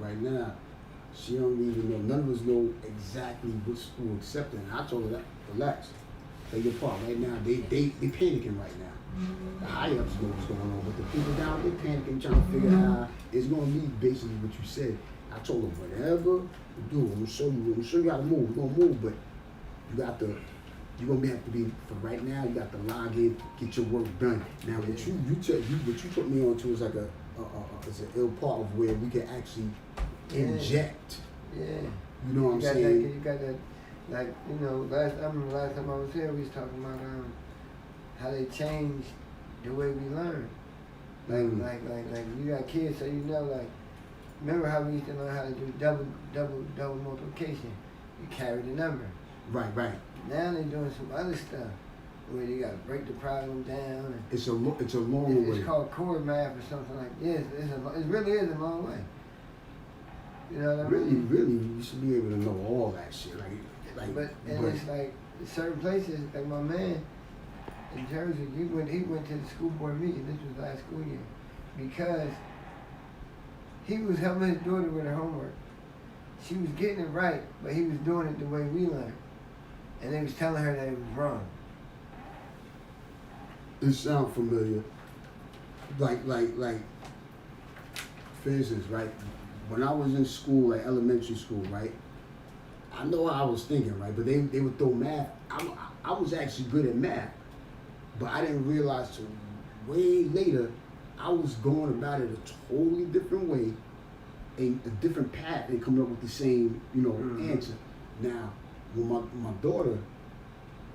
right now, she don't even know, none of us know exactly what school accepting. And I told her that, relax, play your part. Right now, they panicking right now. The higher ups know what's going on, but the people down, they panicking, trying to figure out how it's going to be basically what you said. I told her, whatever you do, I'm going to show you how to move. We're going to move, but you're going to have to be, for right now, you got to log in, get your work done. Now, what you put me on to is like it's an ill part of where we can actually inject. Yeah. You know what I'm saying? You got that, like, you know, last time I was here, we was talking about how they changed the way we learn. Like you got kids, so you know, like, remember how we used to learn how to do double multiplication? You carry the number. Right. Now they're doing some other stuff where you got to break the problem down. And it's a long way. It's called core math or something like this. It really is a long way. You know what I mean? Really, you should be able to know all that shit. But it's like certain places, like my man in Jersey, he went to the school board meeting. This was last school year because he was helping his daughter with her homework. She was getting it right, but he was doing it the way we learned, and they was telling her that it was wrong. It sounds familiar. Like, for instance, right? When I was in school, like elementary school, right? I know how I was thinking, right? But they would throw math. I was actually good at math, but I didn't realize till way later I was going about it a totally different way, a different path, and coming up with the same, answer. Now, with my daughter,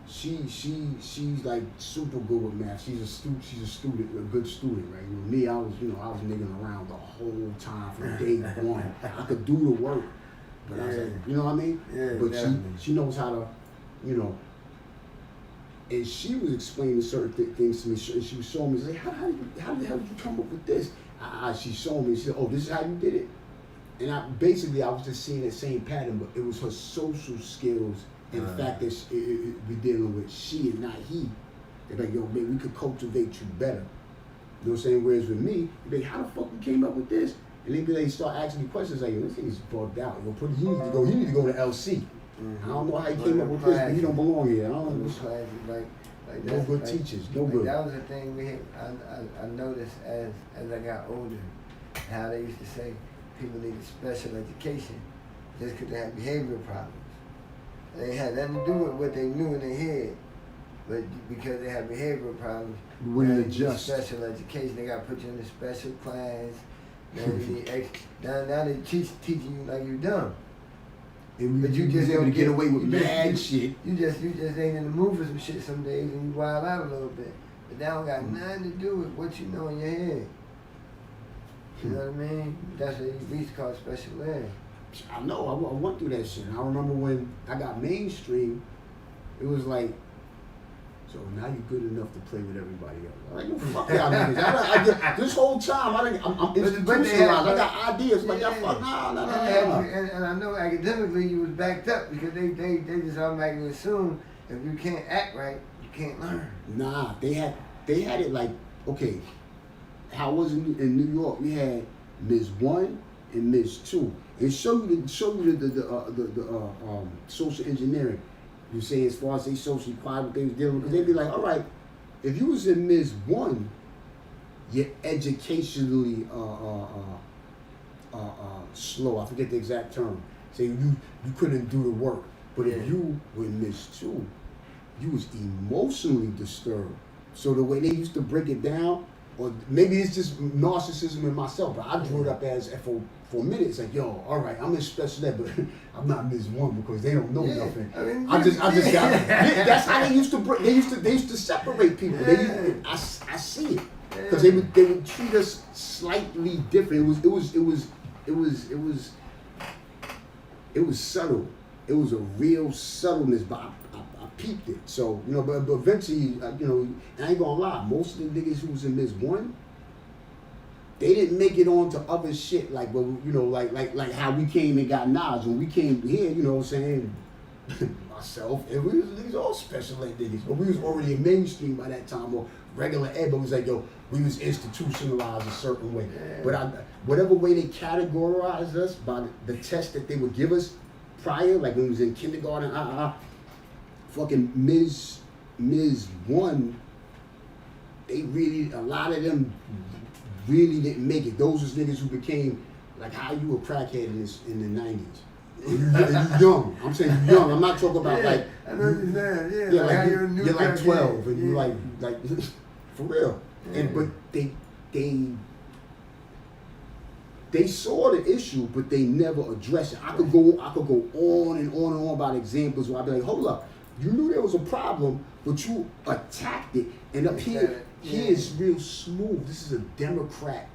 she's like super good with math. She's a student, a good student, right? Me, I was niggling around the whole time from day one. I could do the work, but I was like, you know what I mean? Yeah, but definitely. she knows how to, and she was explaining certain things to me. And she was showing me, like, how the hell did you come up with this? She showed me. She said, oh, this is how you did it. And I was just seeing that same pattern, but it was her social skills. And the fact that we're dealing with she and not he. They're like, yo, man, we could cultivate you better. You know what I'm saying? Whereas with me, they're like, how the fuck you came up with this? And then they start asking me questions like, yo, this thing is bugged out. Yo, you need to go to LC. I don't know how he came up with this, but he don't belong here. I don't know. Like no good teachers, no good. That was the thing we had. I noticed as I got older, how they used to say people needed special education just because they had behavioral problems. They had nothing to do with what they knew in their head, but because they had behavioral problems, wouldn't adjust. Special education, they got to put you in a special class. Now they teaching you like you're dumb. But you just able to get away with mad shit. You just ain't in the mood for some shit some days and you wild out a little bit. But that don't got nothing to do with what you know in your head. You know what I mean? That's what we used to call special ed. I know, I went through that shit. I remember when I got mainstream, it was like, so now you're good enough to play with everybody else. I'm like, fuck y'all niggas. This whole time, I'm institutionalized. I got ideas, like, y'all fuck, nah. And I know academically you was backed up because they just automatically assume if you can't act right, you can't learn. Nah, they had it like, okay, how was it in New York? We had Ms. 1 and Ms. 2. And show you the social engineering. You say as far as they socially quiet what they was dealing with, because they'd be like, all right, if you was in Ms. 1, you're educationally slow. I forget the exact term. Say you couldn't do the work. But if you were in Ms. 2, you was emotionally disturbed. So the way they used to break it down, or maybe it's just narcissism in myself, but I drew it up as for a minute. It's like, yo, all right, I'm in special ed, but I'm not Ms. 1 because they don't know nothing. I just got. That's how they used to break. They used to separate people. I see it because they would treat us slightly different. It was subtle. It was a real subtleness, but I peeped it. So, but eventually, and I ain't gonna lie, most of the niggas who was in Ms. 1, they didn't make it on to other shit, like how we came and got knowledge. When we came here, you know what I'm saying, myself, and we was all special ed niggas, but we was already in mainstream by that time, or regular ed, but it was like, yo, we was institutionalized a certain way. But whatever way they categorized us by the test that they would give us prior, like when we was in kindergarten, fucking Ms. 1, they really, a lot of them really didn't make it. Those was niggas who became, like how you a crackhead in the 90s. And you young. I'm saying you young. I'm not talking about like. I know what you're saying. Yeah, like how you're like 12 and you like for real. Yeah. And but they saw the issue, but they never addressed it. I could go on and on and on about examples where I'd be like, hold up, you knew there was a problem, but you attacked it. And up here is real smooth. This is a Democrat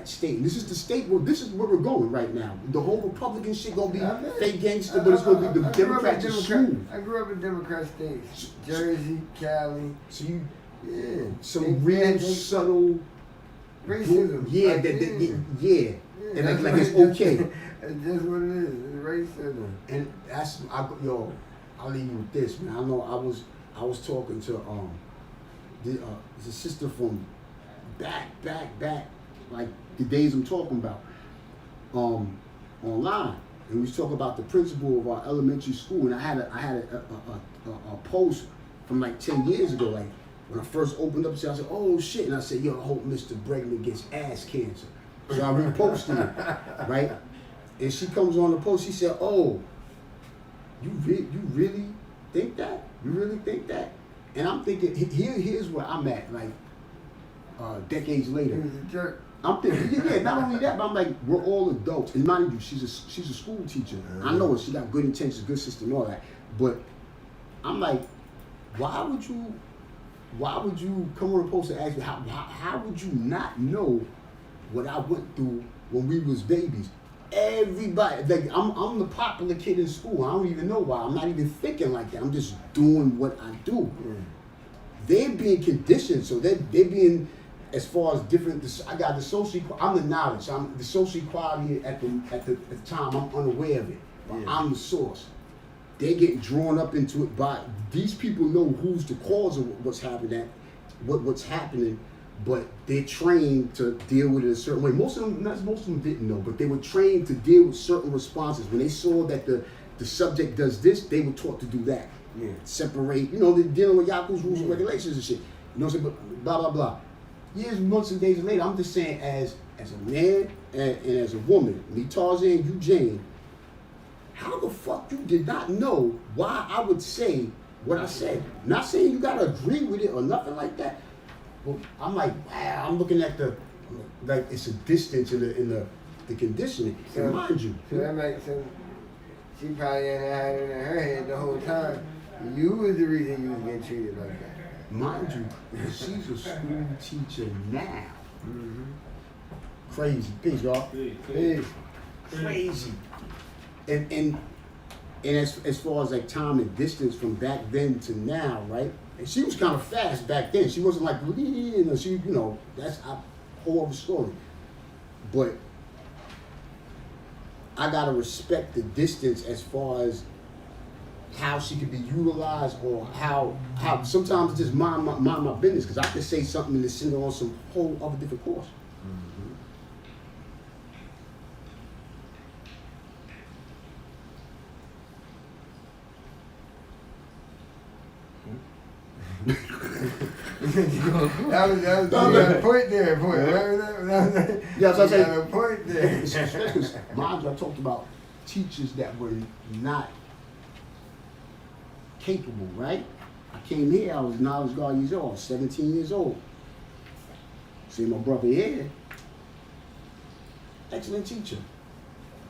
state. And this is the state where this is where we're going right now. The whole Republican shit gonna be fake gangster, but it's gonna be the Democrats are smooth. I grew up in Democrat states. Jersey, Cali. So you some real subtle racism. Yeah, and like it's okay. It's just what it is. It's racism. And I'll leave you with this, man. I know I was talking to the sister from back, like the days I'm talking about, online, and we was talking about the principal of our elementary school, and I had a post from like 10 years ago, like when I first opened up, I said, oh shit, and I said, yo, I hope Mr. Bregman gets ass cancer. So I reposted it, right? And she comes on the post, she said, oh, you really think that? You really think that? And I'm thinking, here's where I'm at, like decades later. He was a jerk. I'm thinking, not only that, but I'm like, we're all adults. And mind you, she's a school teacher. I know her, she got good intentions, good sister and all that. But I'm like, why would you come on a post and ask me, how would you not know what I went through when we was babies? Everybody, like I'm the popular kid in school. I don't even know why. I'm not even thinking like that. I'm just doing what I do. They're being conditioned, so they're being, as far as different. I got the social. I'm the knowledge. I'm the social equality at the time. I'm unaware of it. But I'm the source. They get drawn up into it by these people know who's the cause of what's happening. What's happening. But they're trained to deal with it a certain way. Most of them didn't know, but they were trained to deal with certain responses. When they saw that the subject does this, they were taught to do that. Yeah. Separate, they're dealing with Yaku's rules and regulations and shit. You know what I'm saying? But blah, blah, blah. Years, months, and days later, I'm just saying as a man and as a woman, me Tarzan, you Jane, how the fuck you did not know why I would say what I said? Not saying you gotta agree with it or nothing like that. Well, I'm like, wow, I'm looking at like it's a distance in the conditioning. So, and mind you. So that makes sense. She probably had it in her head the whole time. You was the reason you was getting treated like that. Mind you, she's a school teacher now. Mm-hmm. Crazy. Peace, y'all. Peace. Crazy. And as far as like time and distance from back then to now, right? And she was kind of fast back then. She wasn't like, that's a whole other story. But I gotta respect the distance as far as how she could be utilized, or how sometimes just mind my business, because I could say something and send her on some whole other different course. that was a point there. Yeah, so I said a point there. Because mind you, I talked about teachers that were not capable, right? I came here, I was knowledge guard years old, 17 years old. See my brother here, excellent teacher.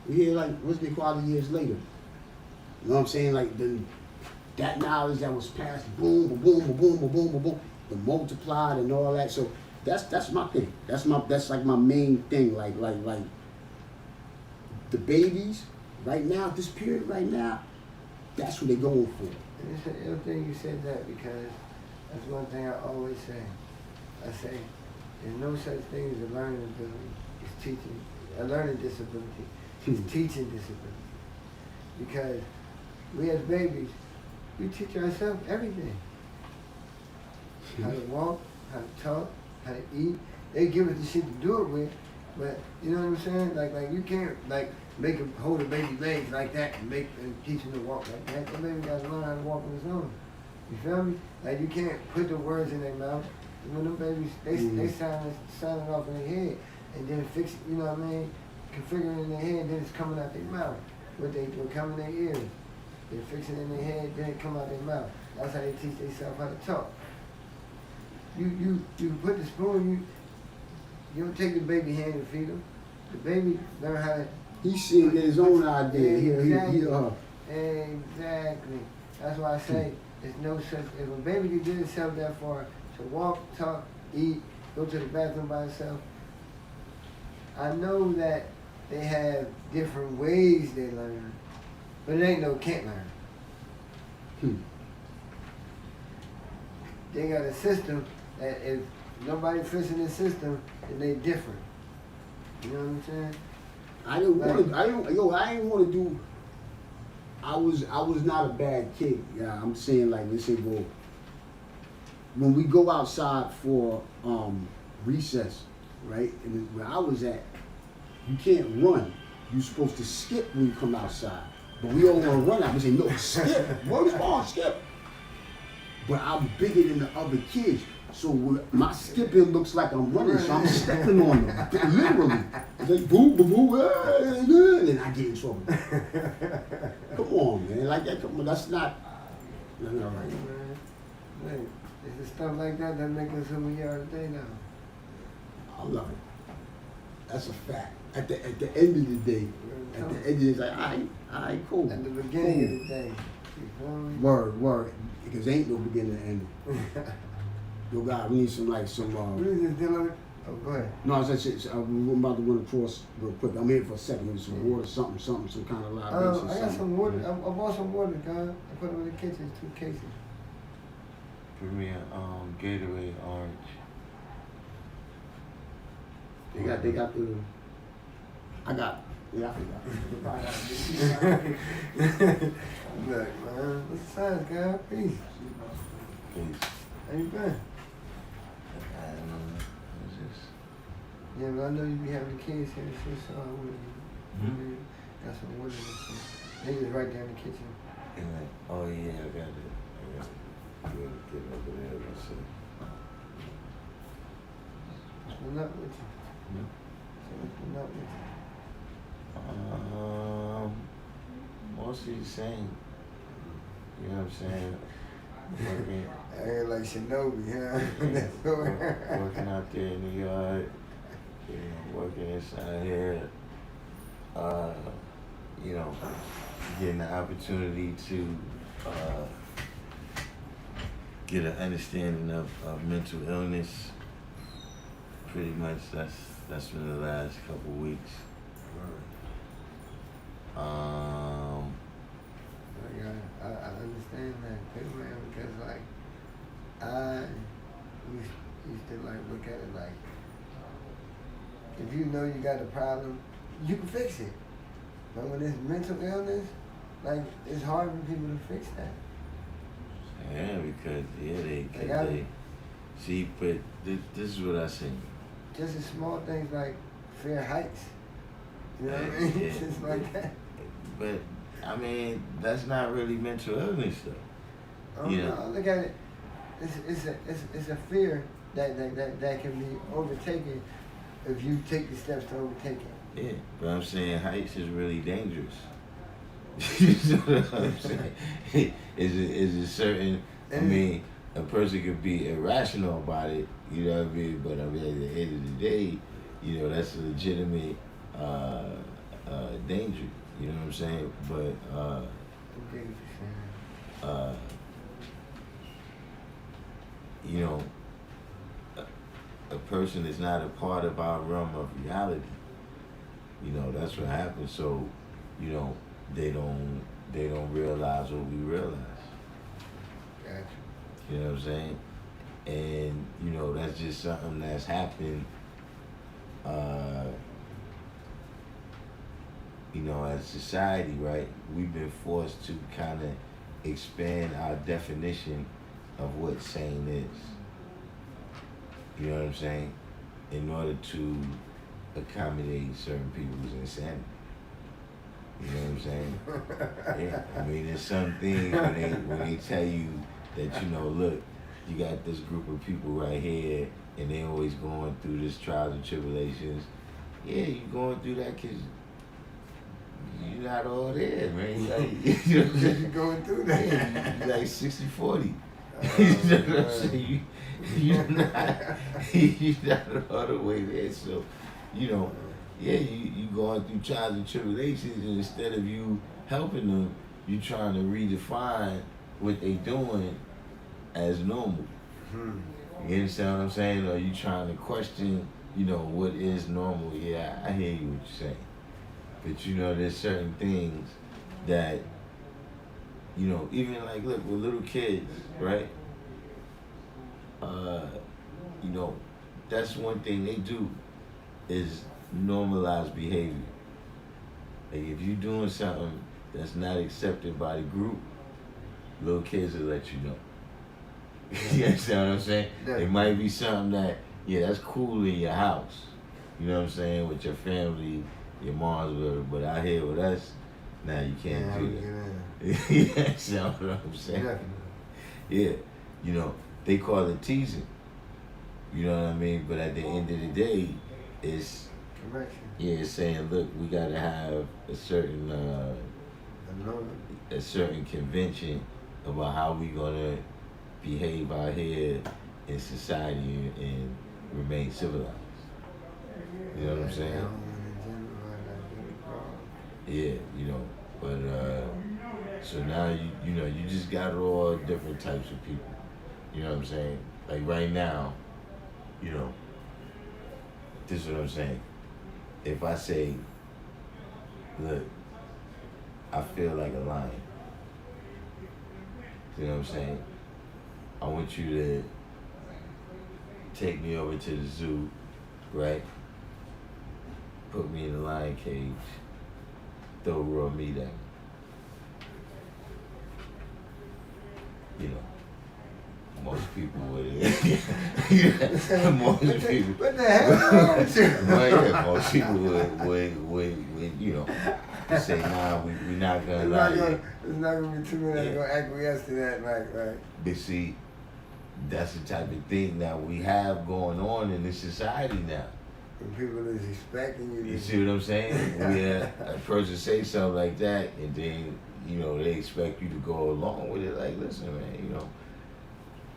We here like wisdom equality years later. You know what I'm saying? Like that knowledge that was passed, boom, boom, boom, boom, boom, boom, the multiplied and all that. So that's my thing. That's like my main thing. Like the babies right now, this period right now, that's what they're going for. And it's an ill thing you said that, because that's one thing I always say. I say there's no such thing as a learning ability. It's teaching. A learning disability. It's teaching disability. Because we as babies, we teach ourselves everything. how to walk, how to talk, how to eat. They give us the shit to do it with, but you know what I'm saying? Like you can't make him hold a baby legs like that and teach him to walk like that. That baby got to learn how to walk on his own. You feel me? Like you can't put the words in their mouth. When them babies, they sound it off in their head and then fix it, you know what I mean? Configure it in their head, then it's coming out their mouth. What come in their ears. They fix it in their head, then it come out their mouth. That's how they teach themselves how to talk. You put the spoon, you don't take the baby hand and feed him. The baby learn how to. He's seeing his own idea. Exactly. That's why I say there's no such. If a baby can get itself that far to walk, talk, eat, go to the bathroom by itself, I know that they have different ways they learn, but it ain't no can't learn. They got a system that if nobody fits in this system, then they different. You know what I'm saying? I didn't want to do. I was not a bad kid. Yeah, I'm saying like let's say well, when we go outside for recess, right? And where I was at, you can't run. You're supposed to skip when you come outside. But we all want to run out. We say no, skip. What's wrong? Skip. But I'm bigger than the other kids. So my skipping looks like I'm running, so I'm stepping on them, literally. It's like boo, boo, boo, and then I get in trouble. Come on, man, like that. Come on, that's not right. Man, it's the stuff like that that makes us who we are today now. I love it. That's a fact. At the end of the day, at the end of the day, it's like, all right, cool. At the beginning of the day, you feel me? Word, because there ain't no beginning and end. Yo, God, we need some. We just dealing with. Oh, go ahead. No, I'm about to run across real quick. I'm here for a second. Maybe some water, something, some kind of libation. I got some water. I bought some water, guys. I put them in the kitchen, 2 cases. Give me a Gatorade orange. They got the. I got. Yeah, I forgot. Look, man, what's the size, guy? Peace. Peace. How you been? What's this? Yeah, but I know you be having the kids here, so I want to got some water. They just right there in the kitchen. And like, oh yeah, I got it. Get over there. Let's see. What's been up with you? So what's been up with you? Mostly the same. You know what I'm saying? Working. I ain't like Shinobi, huh? Working out there in the yard, you know, working inside here, you know, getting the opportunity to get an understanding of mental illness. Pretty much that's been the last couple weeks. I understand that too, man, because like I used to like look at it like if you know you got a problem, you can fix it. But when it's mental illness, like it's hard for people to fix that. Yeah, because they see, but this is what I say. Just the small things like fear heights. You know what I mean? It's just like that. But I mean, that's not really mental illness, though. No, look at it. It's a fear that can be overtaken if you take the steps to overtake it. Yeah, but I'm saying heights is really dangerous. You know what I'm saying? Is a certain. I mean, a person could be irrational about it. You know what I mean? But I mean, at the end of the day, you know, that's a legitimate danger. You know what I'm saying? But you know, a person is not a part of our realm of reality. You know, that's what happens. So, you know, they don't realize what we realize. Gotcha. You know what I'm saying? And you know, that's just something that's happened. You know, as society, right? We've been forced to kind of expand our definition of what sane is. You know what I'm saying? In order to accommodate certain people's insanity. You know what I'm saying? Yeah. I mean, there's some things when they tell you that, you know, look, you got this group of people right here, and they always going through this trials and tribulations. Yeah, you going through that because you're not all there, man. You like, you know what I'm saying? You're going through that. Yeah, you like 60-40. You know what I'm saying? You're not all the way there. So, you know, yeah, you going through trials and tribulations, and instead of you helping them, you trying to redefine what they doing as normal. You understand what I'm saying? Or you trying to question, you know, what is normal? Yeah, I hear you what you're saying. But you know, there's certain things that, you know, even like, look, with little kids, right? You know, that's one thing they do is normalize behavior. Like if you're doing something that's not accepted by the group, little kids will let you know. You understand what I'm saying? Yeah. It might be something that, yeah, that's cool in your house. You know what I'm saying? With your family, your mom's whatever. But out here with us, nah, you can't do that. You understand what I'm saying? Yeah. Yeah. You know, they call it teasing. You know what I mean? But at the end of the day, it's Correction. yeah, it's saying, look, we gotta have a certain convention about how we gonna behave out here in society and remain civilized. You know what I'm saying? Yeah, you know, but so now you know, you just got all different types of people. You know what I'm saying? Like right now, you know, this is what I'm saying. If I say, look, I feel like a lion. You know what I'm saying? I want you to take me over to the zoo, right? Put me in the lion cage, throw raw meat at me. You know, most people would. Most people. What the hell is wrong with you? Well, yeah, most people would, you know, say, nah, we're not gonna lie. There's not gonna be too many that gonna acquiesce to that, like. But see, that's the type of thing that we have going on in this society now. When people is expecting you to. You see what I'm saying? Where a person say something like that, and then, you know, they expect you to go along with it. Like, listen, man, you know,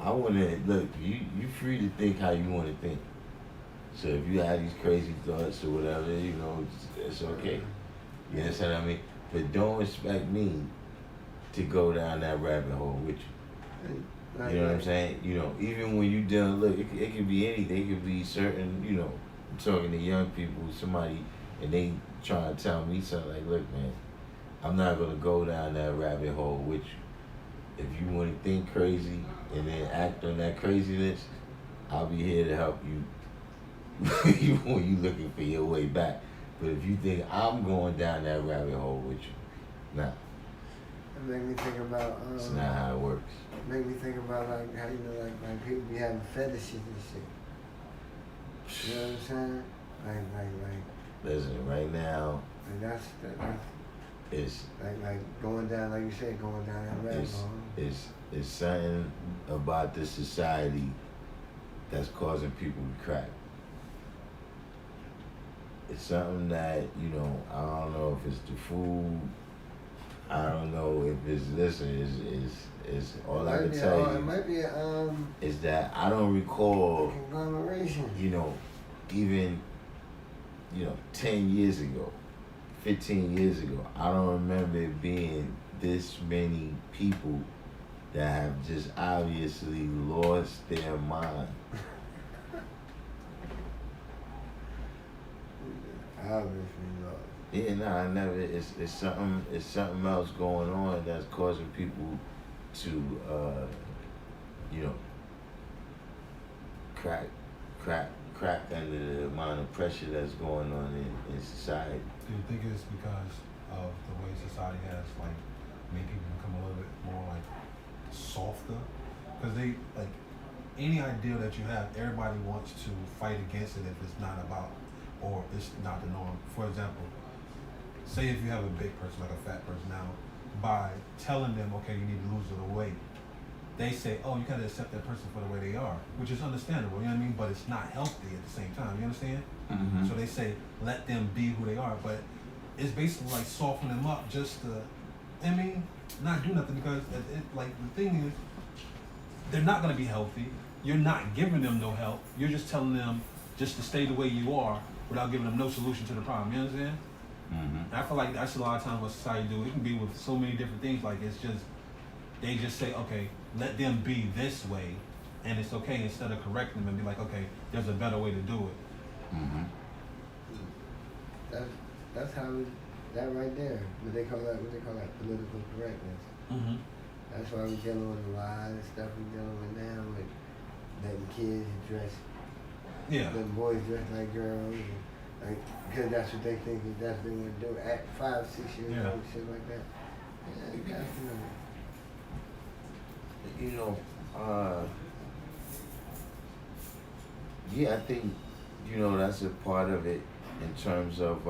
I want to, look, you free to think how you want to think. So if you have these crazy thoughts or whatever, you know, it's okay. You understand what I mean? But don't expect me to go down that rabbit hole with you. You know what I'm saying? You know, even when you done, look, it could be anything. It could be certain, you know, I'm talking to young people, somebody, and they trying to tell me something like, look, man, I'm not going to go down that rabbit hole with you. If you want to think crazy and then act on that craziness, I'll be here to help you when you looking for your way back. But if you think I'm going down that rabbit hole with you, nah. It make me think about. It's not how it works. Make me think about like how you know like people be having fetishes and shit. You know what I'm saying? Like. Listen, right now. Like that's it's like going down, like you said, going down that rabbit hole. It's something about this society that's causing people to crack. It's something that, you know, I don't know if it's the food. I don't know if it's, listen, is all I can tell you. It might be is that I don't recall, conglomeration. you know, even, you know, 10 years ago, 15 years ago, I don't remember it being this many people that have just obviously lost their mind. Obviously lost. Yeah, nah, I never. It's something else going on that's causing people to, you know, crack under the amount of pressure that's going on in society. Do you think it's because of the way society has like made people become a little bit more like softer? Because they like any ideal that you have, everybody wants to fight against it if it's not about, or it's not the norm. For example, say if you have a big person, like a fat person now, by telling them, okay, you need to lose a little weight, they say, oh, you gotta accept that person for the way they are, which is understandable, you know what I mean? But it's not healthy at the same time, you understand? Mm-hmm. So they say, let them be who they are, but it's basically like softening them up just to, I mean, not do nothing, because like the thing is, they're not gonna be healthy. You're not giving them no help. You're just telling them just to stay the way you are without giving them no solution to the problem. You understand? Mm-hmm. And I feel like that's a lot of times what society do. It can be with so many different things. Like it's just, they just say, okay, let them be this way, and it's okay, instead of correcting them and be like, okay, there's a better way to do it. Mm-hmm. That's how that right there. What they call that political correctness. Mm-hmm. That's why we're dealing with a lot of stuff we're dealing with now, with letting kids dress, Yeah. letting boys dress like girls, and, like, because that's what they think is that's what they want to do at 5, 6 years Yeah. old, shit like that. Yeah, you got Yeah, I think, that's a part of it in terms of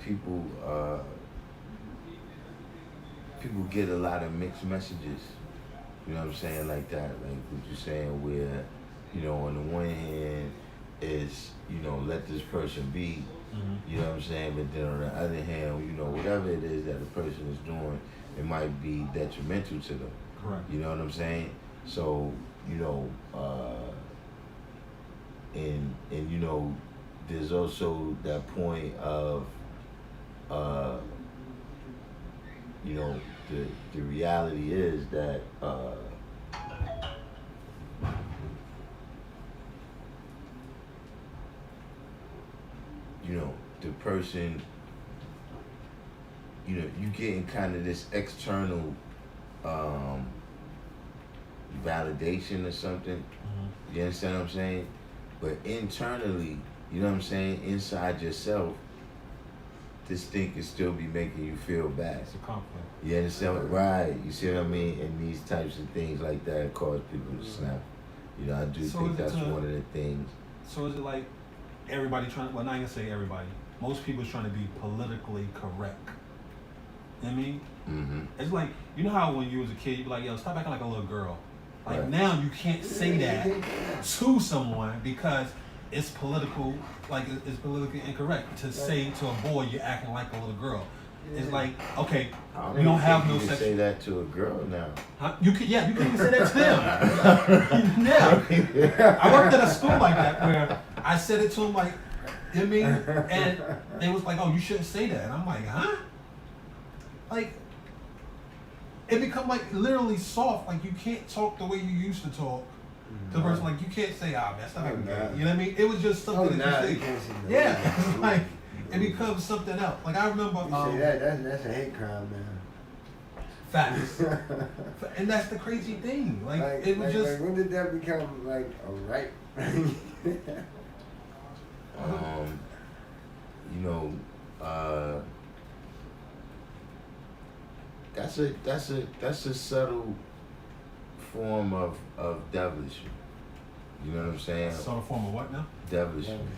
people people get a lot of mixed messages, you know what I'm saying, like that, like what you're saying, where, on the one hand is, let this person be, Mm-hmm. you know what I'm saying, but then on the other hand, whatever it is that the person is doing, it might be detrimental to them. Correct. You know what I'm saying? So, and there's also that point of, the reality is that, the person, you getting kind of this external, validation or something. Mm-hmm. You understand what I'm saying? But internally, you know what I'm saying, inside yourself, this thing can still be making you feel bad. It's a conflict. You understand what, right? You see what I mean? And these types of things like that cause people to snap. I do So think is it that's one of the things. So is it like everybody trying, well, not gonna say everybody, most people's trying to be politically correct? You know what I mean? Mm-hmm. It's like, you know how when you was a kid, you'd be like, yo, stop acting like a little girl. Like Right. now you can't say that to someone because it's political, like it's politically incorrect to say to a boy you're acting like a little girl. It's like, okay, you don't have no You can sex. say that to a girl now. Huh? You can even say that to them. Yeah. I worked at a school like that where I said it to them like, you know what I mean? And they was like, oh, you shouldn't say that. And I'm like, huh? Like, it become like literally soft. Like you can't talk the way you used to talk. To the person, like you can't say, ah, man, stop acting gay. You know what I mean? It was just something that you say. Yeah, it's like it becomes something else. Like I remember. You say that's a hate crime now. Facts. And that's the crazy thing. Like it was just. Like, when did that become like a right? That's a subtle form of devilishment. You know what I'm saying? Sort of form of what now? Devilishment.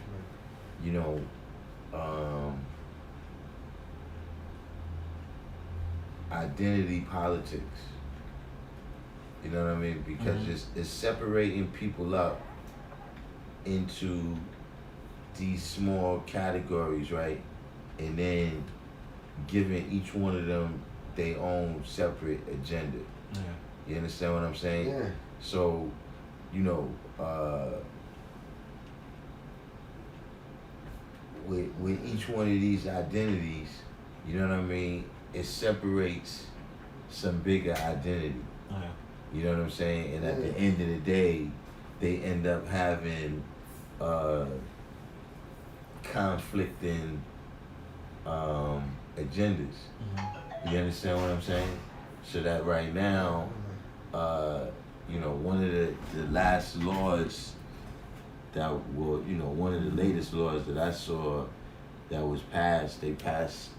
Identity politics. You know what I mean? Because it's separating people up into these small categories, right? And then giving each one of them their own separate agenda. Yeah. You understand what I'm saying? Yeah. So, with each one of these identities, you know what I mean? It separates some bigger identity. Yeah. You know what I'm saying? And at the end of the day, they end up having conflicting agendas. You understand what I'm saying? So that right now, one of the last laws that were, one of the latest laws that I saw that was passed, they passed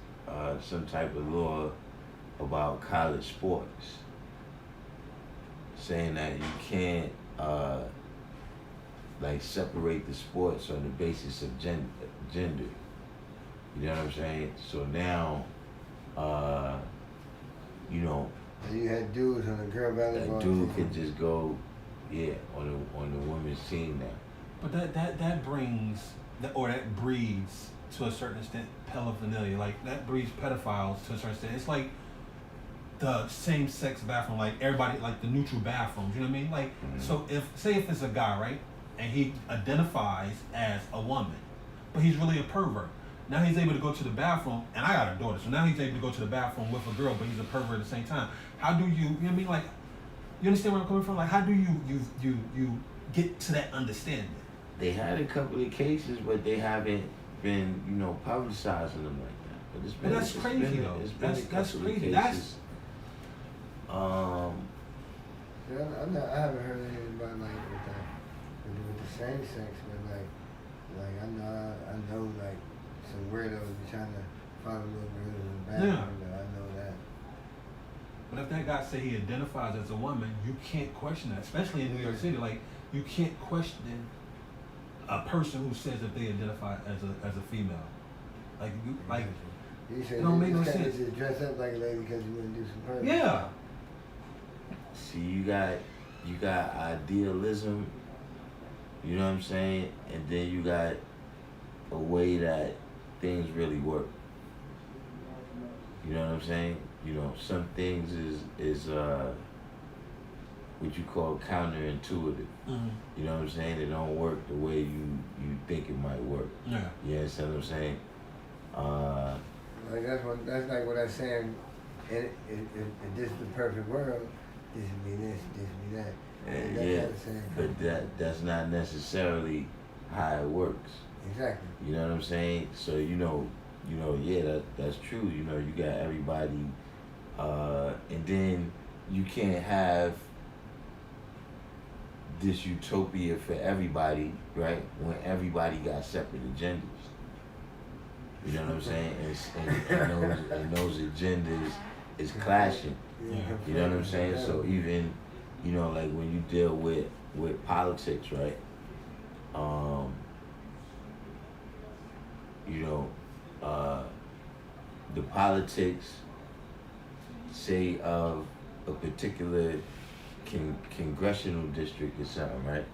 some type of law about college sports. saying that you can't like separate the sports on the basis of gender. You know what I'm saying? So now, you know, And you had dudes on the girl volleyball a dude team. could just go, yeah, on the women's team now. But that brings or that breeds to a certain extent pedophilia. Like that breeds pedophiles to a certain extent. It's like the same sex bathroom, like everybody, like the neutral bathrooms. You know what I mean? Like so, if it's a guy, right, and he identifies as a woman, but he's really a pervert. Now he's able to go to the bathroom, and I got a daughter, so now he's able to go to the bathroom with a girl, but he's a pervert at the same time. How do you know what I mean? Like, you understand where I'm coming from? Like, how do you get to that understanding? They had a couple of cases, but they haven't been, you know, publicizing them like that. But it's been, But that's crazy, though. That's crazy. That's Yeah, I haven't heard anything about like with the same sex, but like I know like some weirdos be trying to follow little girls in the bathroom. Yeah. I know that. But if that guy say he identifies as a woman, you can't question that, especially in New York City. Like, you can't question a person who says that they identify as a female. Like, You said it don't make you no can't sense. just dress up like a lady because you want to do some pervert. Yeah. see, you got idealism, you know what I'm saying, and then you got a way that things really work. You know what I'm saying? You know, some things is what you call counterintuitive. Mm-hmm. You know what I'm saying? It don't work the way you think it might work. Yeah. You understand what I'm saying? Like that's like what I'm saying. If this is the perfect world, this would be this, this would be that. And that's yeah, what I'm saying. but that's not necessarily how it works. Exactly. You know what I'm saying? So you know, yeah, that's true. You know, you got everybody, and then you can't have this utopia for everybody, right? When everybody got separate agendas. You know what I'm saying? And those agendas is clashing. Yeah. You know what I'm saying? So even, you know, like when you deal with politics, right? You know, the politics, say of a particular congressional district or something, right?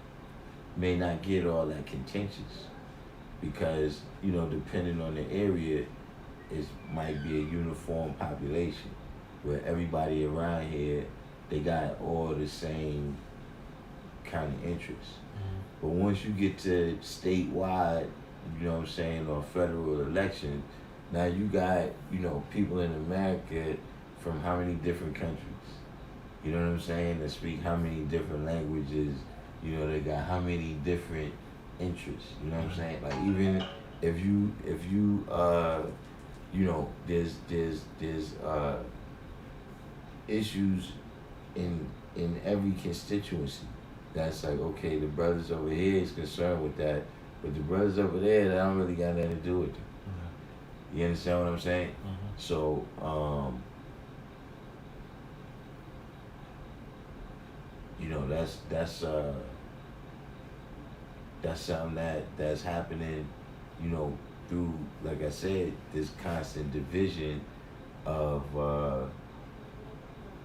May not get all that contentious because, you know, depending on the area, it might be a uniform population where everybody around here, they got all the same kind of interests. But once you get to statewide, you know what I'm saying, or federal election, now you got, you know, people in America from how many different countries? You know what I'm saying? That speak how many different languages, you know, they got how many different interests. You know what I'm saying? Like even if you you know, there's issues in every constituency. That's like, okay, the brothers over here is concerned with that, but the brothers over there, that don't really got nothing to do with them. Mm-hmm. You understand what I'm saying? Mm-hmm. So, you know, that's something that's happening, you know, through, like I said, this constant division of,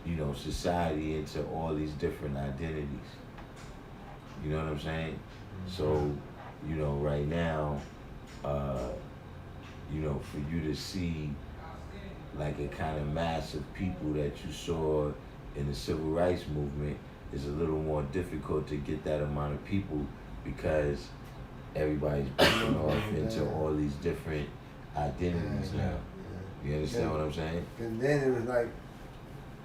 you know, society into all these different identities. You know what I'm saying? Mm-hmm. So, you know, right now, you know, for you to see like a kind of mass of people that you saw in the civil rights movement is a little more difficult to get that amount of people because everybody's breaking off into all these different identities now. You understand what I'm saying? Because then it was like,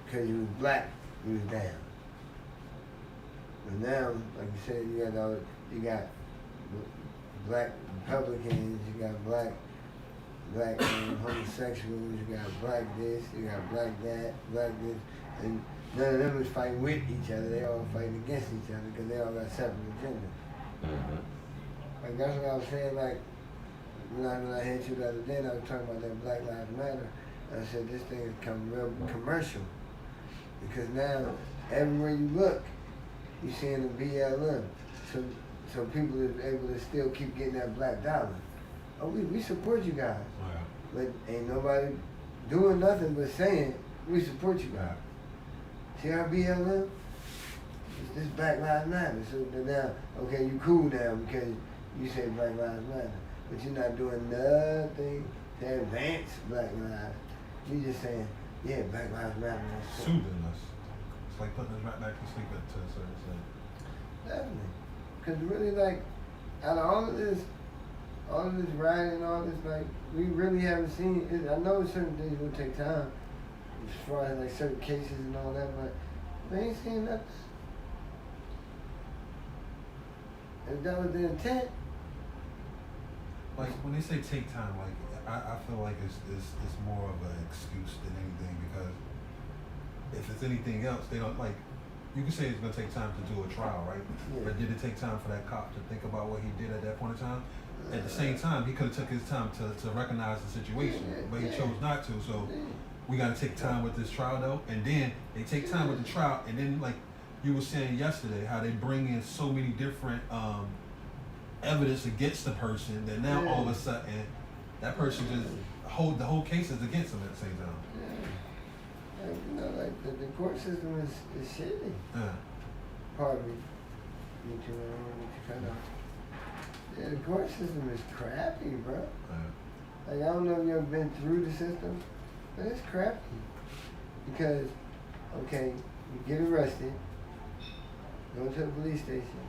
because you was black, you was down. But now, like you said, you got black Republicans, you got black homosexuals, you got black this, you got black that, black this, and none of them is fighting with each other. They all fighting against each other because they all got separate agendas. Mm-hmm. Like that's what I was saying. Like when I had you the other day, and I was talking about that Black Lives Matter. I said this thing has become real commercial because now everywhere you look, you're seeing a BLM. So people are able to still keep getting that black dollar. Oh, we support you guys. Yeah. But ain't nobody doing nothing but saying, we support you guys. See our BLM? It's this Black Lives Matter. So now, okay, you cool now because you say Black Lives Matter. But you're not doing nothing to advance Black lives. You're just saying, yeah, Black Lives Matter. Soothing us. It's like putting us right back to sleep to a certain extent. Definitely. Because really, like, out of all of this writing, all this, like, we really haven't seen it. I know certain things will take time, as far as, like, certain cases and all that, but we ain't seen nothing. If that was the intent. Like when they say take time, like I feel like it's more of an excuse than anything, because if it's anything else, they don't like. You can say it's gonna take time to do a trial, right? Yeah. But did it take time for that cop to think about what he did at that point in time? At the same time, he could have took his time to recognize the situation, but he chose not to. So we gotta take time with this trial though, and then they take time with the trial, and then like you were saying yesterday, how they bring in so many different evidence against the person that now all of a sudden that person just the whole case is against them at the same time. Yeah. Like, you know, like the court system is shitty. Yeah. Pardon me. Me too, I don't want to cut off. Yeah, the court system is crappy, bro. Yeah. Like, I don't know if you've ever been through the system, but it's crappy. Because, okay, you get arrested, go to the police station,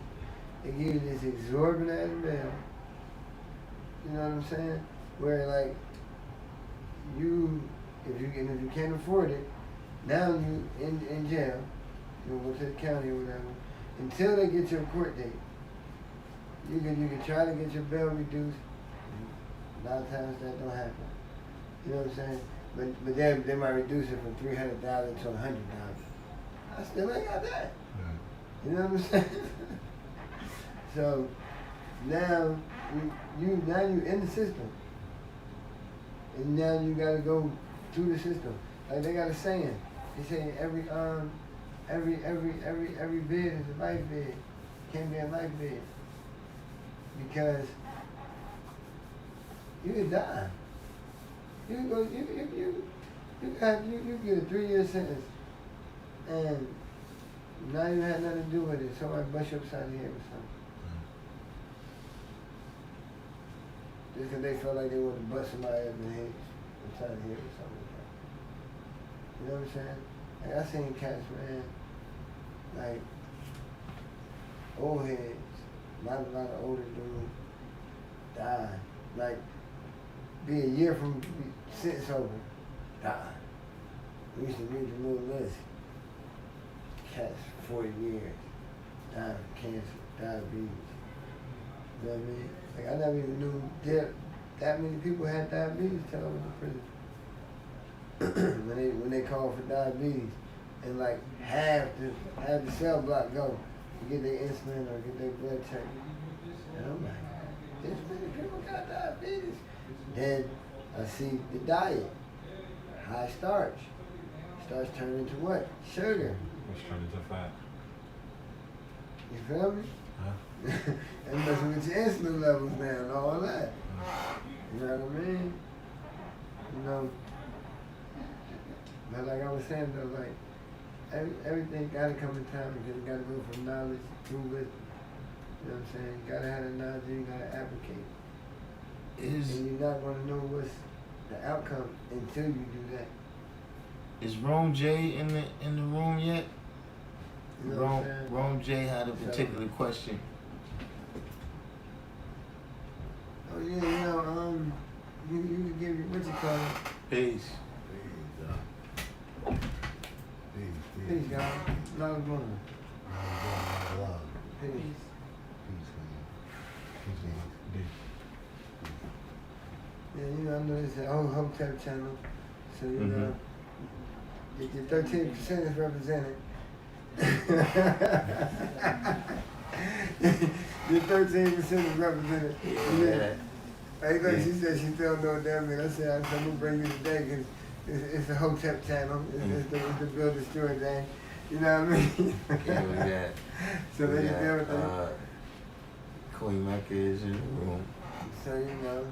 they give you this exorbitant bail. You know what I'm saying? Where, like, if you can't afford it, now you in jail, you go to the county or whatever, until they get your court date. You can try to get your bail reduced. A lot of times that don't happen. You know what I'm saying? But they might reduce it from $300,000 to $100,000. I still ain't got that. Yeah. You know what I'm saying? So now you in the system, and now you gotta go through the system. Like they got a saying. They say every bid is a life bid. Can't be a life bid. Because you could die. You can go you get a 3-year sentence, and now you had nothing to do with it. Somebody bust you upside the head with something. Just because they felt like they wanted to bust somebody upside the head with something like that. You know what I'm saying? Like I seen cats, man, like old heads, a lot of older dudes die. Like be a year from sentence over, die. We used to read the little list. Cats 40 years, died of cancer, diabetes. You know what I mean? Like I never even knew that many people had diabetes till I was in prison. when they called for diabetes, and like half the cell block go to get their insulin or get their blood checked. And I'm like, this many people got diabetes. Then I see the diet, high starch. Starch turning into what? Sugar. Which turned into fat. You feel me? Huh? And messing with your insulin levels now and all that. You know what I mean? You know, but like I was saying though, like everything gotta come in time because it gotta go from knowledge to wisdom. You know what I'm saying? You gotta have the knowledge, you gotta advocate. And you're not gonna know what's the outcome until you do that. Is Rome J in the room yet? You know what I'm saying? Rome J had a particular question. Oh yeah, you know, you can give you what you call it. Peace. Peace, y'all. Love is one. Peace. Yeah, you know, I know it's a whole Hotep channel, so you know, your 13% is represented. Your 13% is represented. Yeah. Hey, look, she said she don't know what that means. I said, I'm gonna bring you today because it's a Hotep channel. It's the Build Destroy thing. You know what I mean? Yeah, we got. So we they got, just everything. Queen Mecca is in the room. So you know.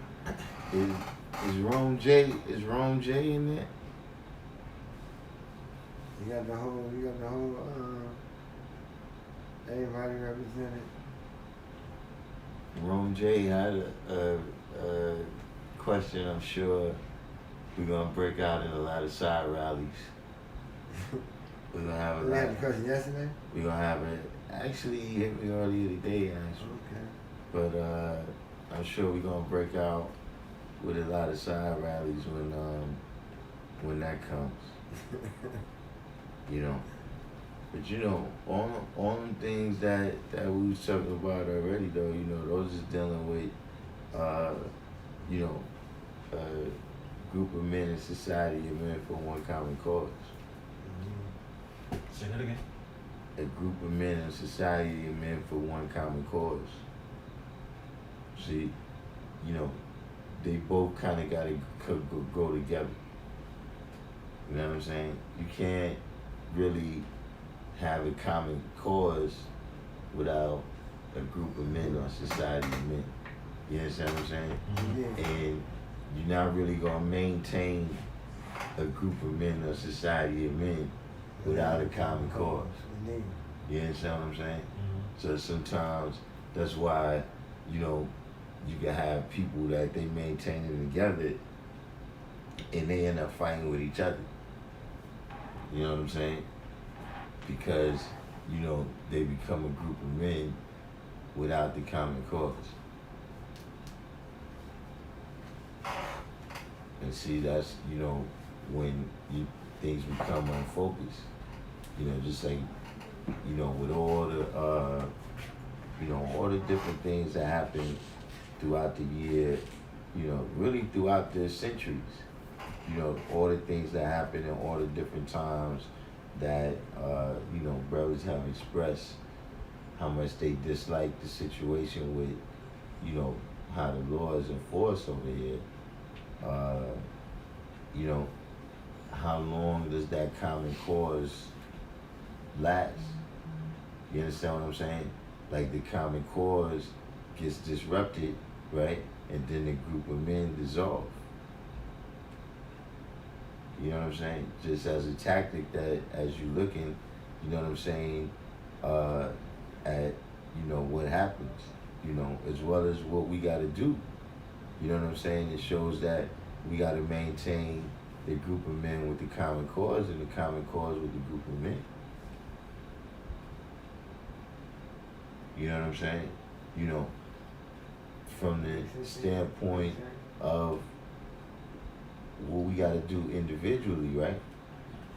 Is Rome J? Is Rome J in there? You got the whole everybody represented. Rome J had a question. I'm sure we're gonna break out in a lot of side rallies. We're gonna have a We lot. had the question yesterday. We're gonna have it. Actually, he hit me earlier today, actually. Okay. But I'm sure we're gonna break out with a lot of side rallies when that comes. You know. But you know, all the things that we was talking about already though, you know, those is dealing with you know, a group of men in society and men for one common cause. Say that again. A group of men in society and men for one common cause. See, you know, they both kind of got to go together. You know what I'm saying? You can't really have a common cause without a group of men or society of men. You understand what I'm saying? Yeah. And you're not really going to maintain a group of men or society of men without a common cause. Indeed. You understand what I'm saying? So sometimes that's why, you know, you can have people that they maintain it together and they end up fighting with each other. You know what I'm saying? Because, you know, they become a group of men without the common cause. And see, that's, you know, when things become unfocused. You know, just like, you know, with all the, you know, all the different things that happen throughout the year, you know, really throughout the centuries. You know, all the things that happen in all the different times that, you know, brothers have expressed how much they dislike the situation with, you know, how the law is enforced over here. You know, how long does that common cause last? You understand what I'm saying? Like the common cause gets disrupted, right? And then the group of men dissolve. You know what I'm saying? Just as a tactic that as you looking, you know what I'm saying, at, you know, what happens, you know, as well as what we got to do. You know what I'm saying? It shows that we got to maintain the group of men with the common cause and the common cause with the group of men. You know what I'm saying? You know, from the standpoint of what we got to do individually, right?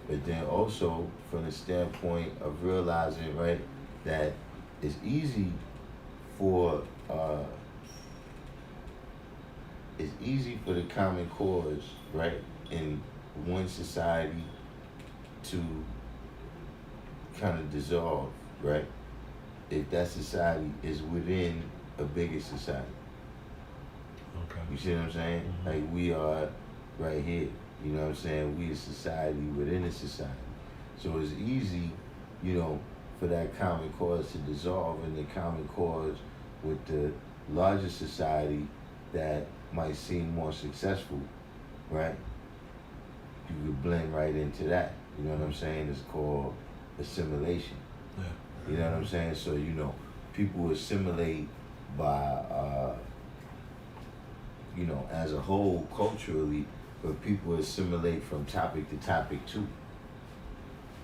But then also from the standpoint of realizing, right, that it's easy for the common cause, right, in one society to kind of dissolve, right, if that society is within a bigger society. Okay. You see what I'm saying? Mm-hmm. Like we are right here. You know what I'm saying? We a society within a society. So it's easy, you know, for that common cause to dissolve in the common cause with the larger society that might seem more successful, right? You could blend right into that. You know what I'm saying? It's called assimilation. Yeah. You know what I'm saying? So, you know, people assimilate by, you know, as a whole culturally, but people assimilate from topic to topic too.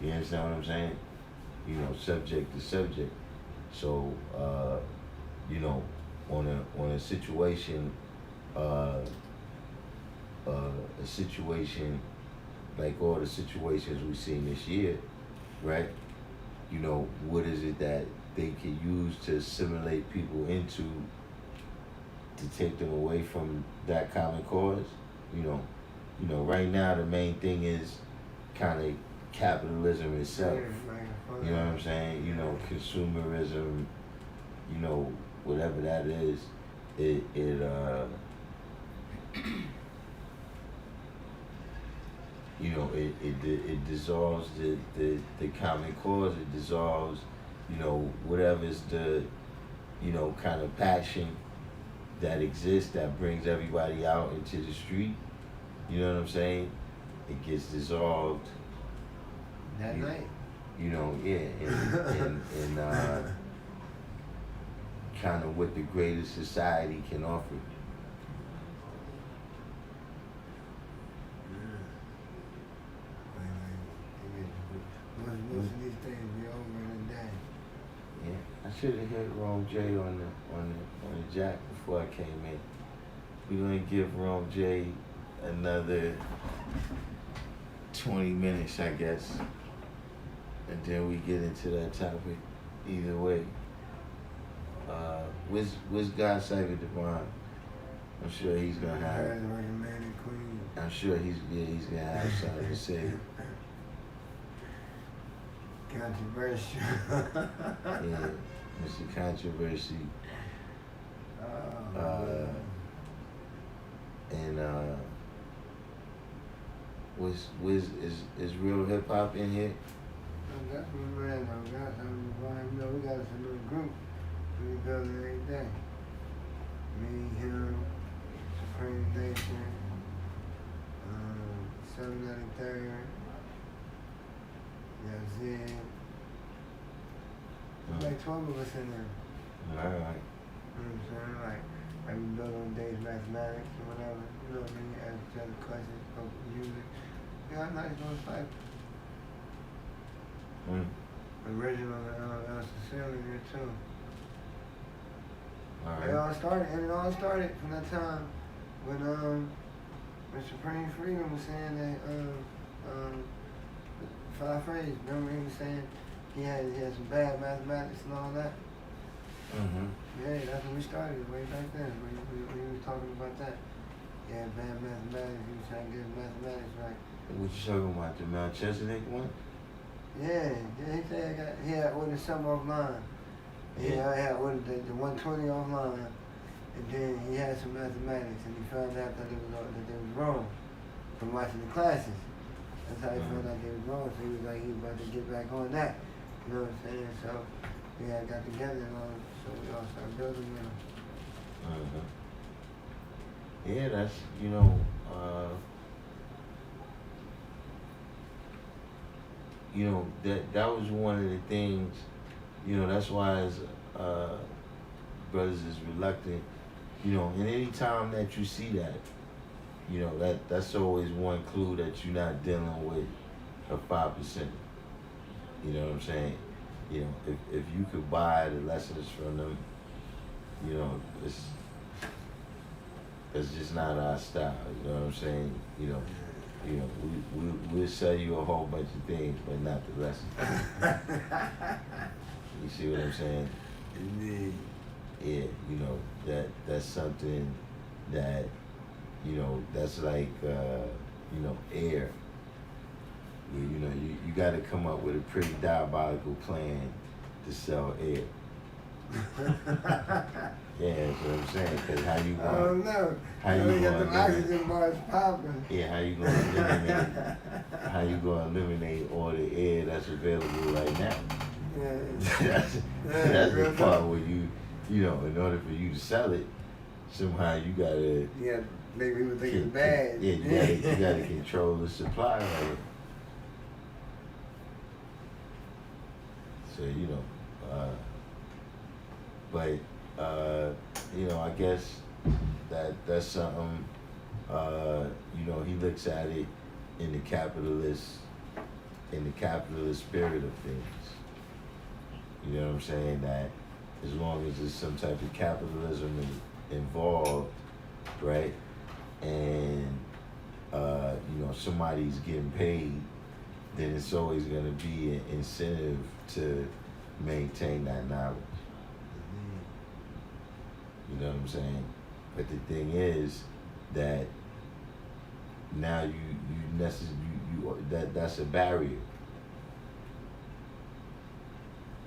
You understand what I'm saying? You know, subject to subject. So, you know, on a situation, a situation like all the situations we've seen this year, right? You know, what is it that they can use to assimilate people into to take them away from that common cause? You know, right now the main thing is kind of capitalism itself. You know what I'm saying? You know, consumerism, you know, whatever that is, it dissolves the common cause. It dissolves, whatever's the, kind of passion that exists that brings everybody out into the street. You know what I'm saying? It gets dissolved. That night. In kind of what the greater society can offer. Most of these things be over in a day. Yeah, I should have hit Rome J on the jack before I came in. We're gonna give Rome J another 20 minutes, I guess, and then we get into that topic. Either way, where's God Cypher Divine? I'm sure he's gonna have. I'm sure he's gonna have something to say. Controversial. Yeah, Mr. Controversy. And is real hip hop in here? That's my man, though. We got us a little group. We build it every day. Me, him, Supreme Nation, 793rd, Yazid. Like 12 of us in there. All right. You know what I'm saying? Like we build on days mathematics or whatever. You know what I mean? Ask each other questions about music. We got a nice little cycle. Original Assimilation in there too. All It right. all started from that time when Supreme Freedom was saying that five phrases. Remember he was saying he had some bad mathematics and all that? Yeah, that's when we started way back then. We was talking about that. He had bad mathematics, he was trying to get his mathematics right. What you talking about, the Melchizedek one? Yeah, he said he had ordered some offline. Yeah, I had ordered the 120 offline, and then he had some mathematics, and he found out that they was wrong from watching the classes. That's how he found out they was wrong. So he was about to get back on that. You know what I'm saying? So we had got together and all, so we all started building with him. Yeah, that's that was one of the things. That's why as brothers is reluctant. And any time that you see that, that's always one clue that you're not dealing with a 5%. You know what I'm saying? If you could buy the lessons from them, it's just not our style. You know what I'm saying? We'll sell you a whole bunch of things, but not the lessons. You see what I'm saying? Indeed. Yeah, that's something that, that's like, air. You got to come up with a pretty diabolical plan to sell air. Yeah, that's what I'm saying. Because how you going? I don't know. How you got going? the oxygen bars popping. Yeah, how you going to eliminate? How you going to eliminate all the air that's available right now? Yeah. that's the part where in order for you to sell it, somehow you gotta. Yeah, make people think it's bad. Yeah, you gotta control the supply of it. So I guess that's something. He looks at it in the capitalist spirit of things. You know what I'm saying? That as long as there's some type of capitalism involved, right? And somebody's getting paid, then it's always going to be an incentive to maintain that knowledge. You know what I'm saying? But the thing is that now that's a barrier.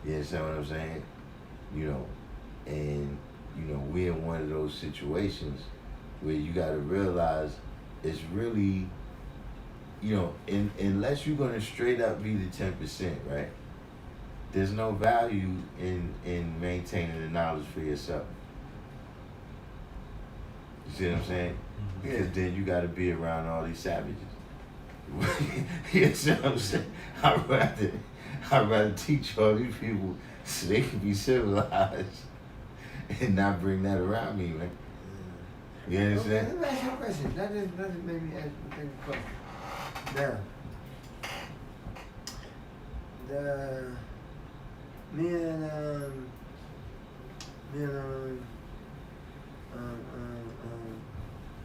You understand what I'm saying? We're in one of those situations where you got to realize it's really, you know, unless you're gonna straight up be the 10%, right? There's no value in maintaining the knowledge for yourself. You see what I'm saying? Because then you got to be around all these savages. You see what I'm saying? I'd rather teach all these people so they can be civilized and not bring that around me, man. You understand? Let me ask you a question. That just made me ask you a question. Now, me and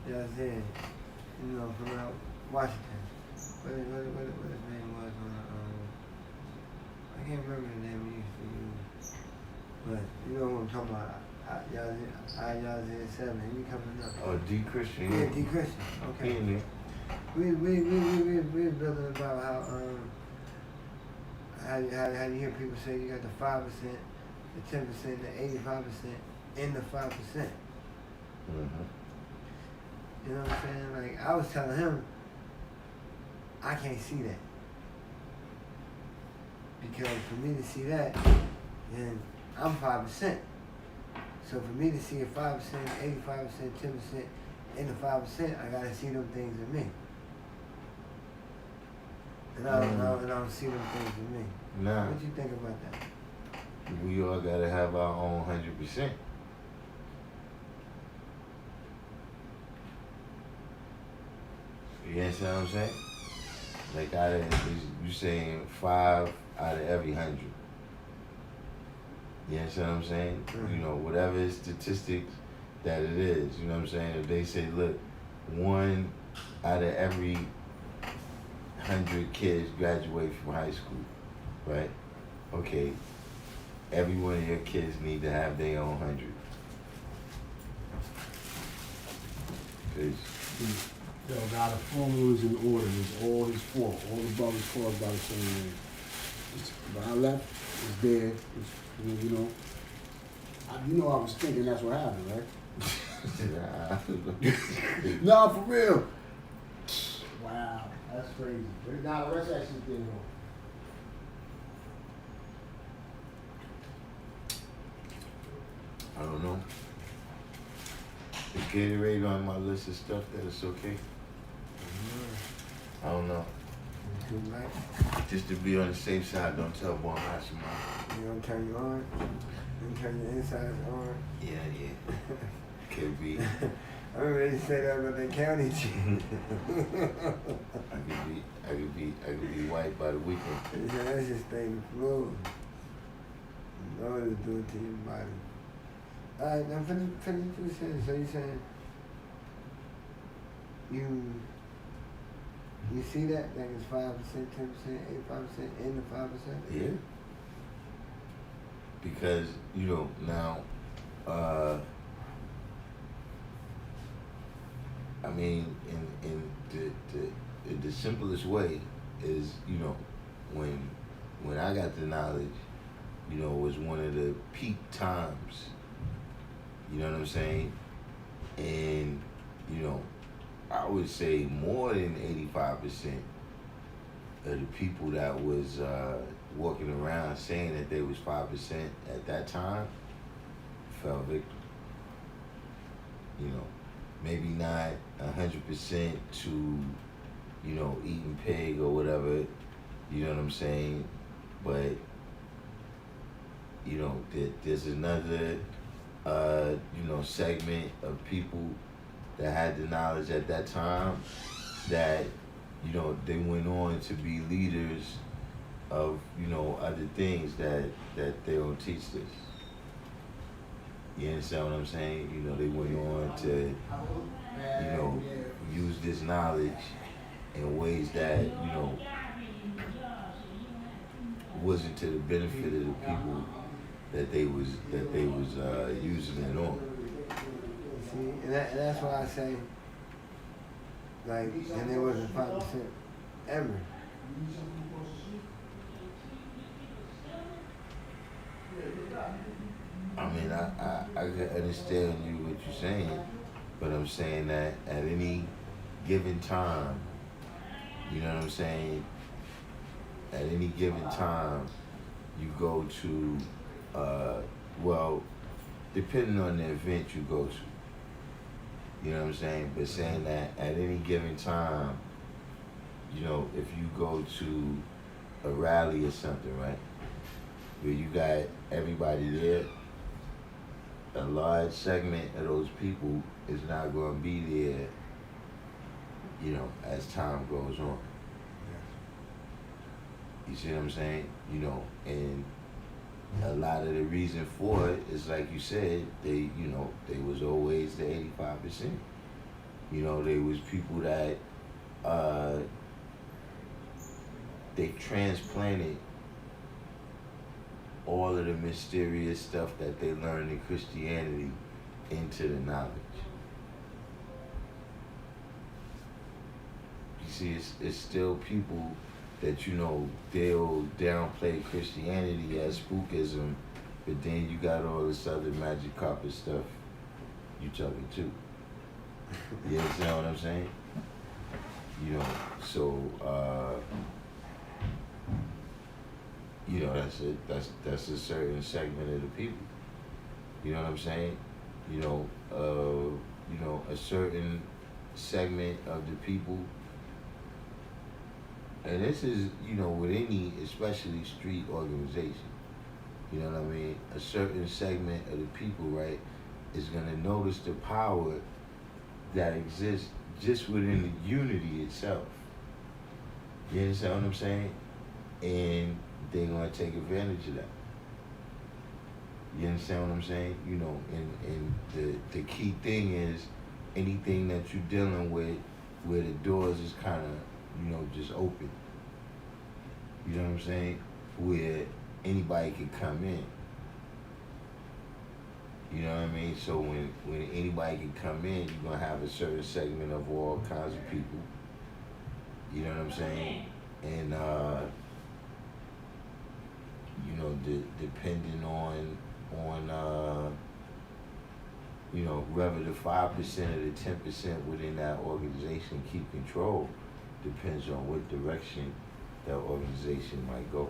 yeah, Zed, you know, from out Washington. What his name was I can't remember the name we used to use. But you know what I'm talking about. Y'all Zed 7, he coming up. Oh, D. Christian. Yeah, D. Christian. Okay. Yeah. We were building about how you hear people say you got the 5%, the 10%, the 85%, and the 5%. Mm-hmm. You know what I'm saying? Like, I was telling him, I can't see that. Because for me to see that, then I'm 5%. So for me to see a 5%, 85%, 10%, and the 5%, I gotta see them things in me. And I don't see them things in me. Nah. What you think about that? We all gotta have our own 100%. You understand what I'm saying? Like you saying 5 out of every 100. You understand what I'm saying? Mm-hmm. You know, whatever statistics that it is, you know what I'm saying? If they say, look, 1 out of every 100 kids graduate from high school, right? Okay, every one of your kids need to have their own 100. Cause Yo, God, the formulas in order is all his fault. All the brothers caused by the same man. When I left, it's dead. You know, I was thinking that's what happened, right? No, for real. Wow, that's crazy. But now the rest of that shit didn't work. I don't know. Is Gatorade on my list of stuff that it's okay? I don't know. Just to be on the safe side, don't tell Bon Hashima. You gonna turn you on? You gonna turn your insides on? Yeah. Could be. I remember they said that about the county chief. I could be white by the weekend. They said that's just staying fluid. Lord is doing to your body. Alright, now finish what you saying. So you saying you see that? Like it's 5%, 10%, 85%, and the 5%? Yeah. Because, you know, now, I mean, in the simplest way is, you know, when I got the knowledge, you know, it was one of the peak times. You know what I'm saying? And, you know, I would say more than 85% of the people that was walking around saying that they was 5% at that time fell victim. You know, maybe not 100% to, you know, eating pig or whatever, you know what I'm saying? But, you know, there's another, you know, segment of people that had the knowledge at that time that, you know, they went on to be leaders of, you know, other things that they don't teach this. You understand what I'm saying? You know, they went on to, you know, use this knowledge in ways that, you know, wasn't to the benefit of the people that they was using it on. See, and that's why I say, like, and there wasn't 5% ever. I mean, I can understand you what you're saying, but I'm saying that at any given time, You know what I'm saying? At any given time, you go to, well, depending on the event you go to. You know what I'm saying? But saying that at any given time, you know, if you go to a rally or something, right, where you got everybody there, a large segment of those people is not going to be there, you know, as time goes on. You see what I'm saying? You know, and a lot of the reason for it is, like you said, they was always the 85%. You know, they was people that they transplanted all of the mysterious stuff that they learned in Christianity into the knowledge. You see, it's still people that, you know, they'll downplay Christianity as spookism, but then you got all this other magic carpet stuff you talking to. You understand what I'm saying? You know, so you know, that's a certain segment of the people. You know what I'm saying? You know, a certain segment of the people. And this is, you know, with any, especially street organization, you know what I mean? A certain segment of the people, right, is going to notice the power that exists just within the unity itself. You understand what I'm saying? And they're going to take advantage of that. You understand what I'm saying? You know, and the key thing is anything that you're dealing with where the doors is kind of, you know, just open. You know what I'm saying? Where anybody can come in. You know what I mean? So when anybody can come in, you're going to have a certain segment of all kinds of people. You know what I'm saying? And, you know, depending on you know, whether the 5% or the 10% within that organization keep control depends on what direction that organization might go.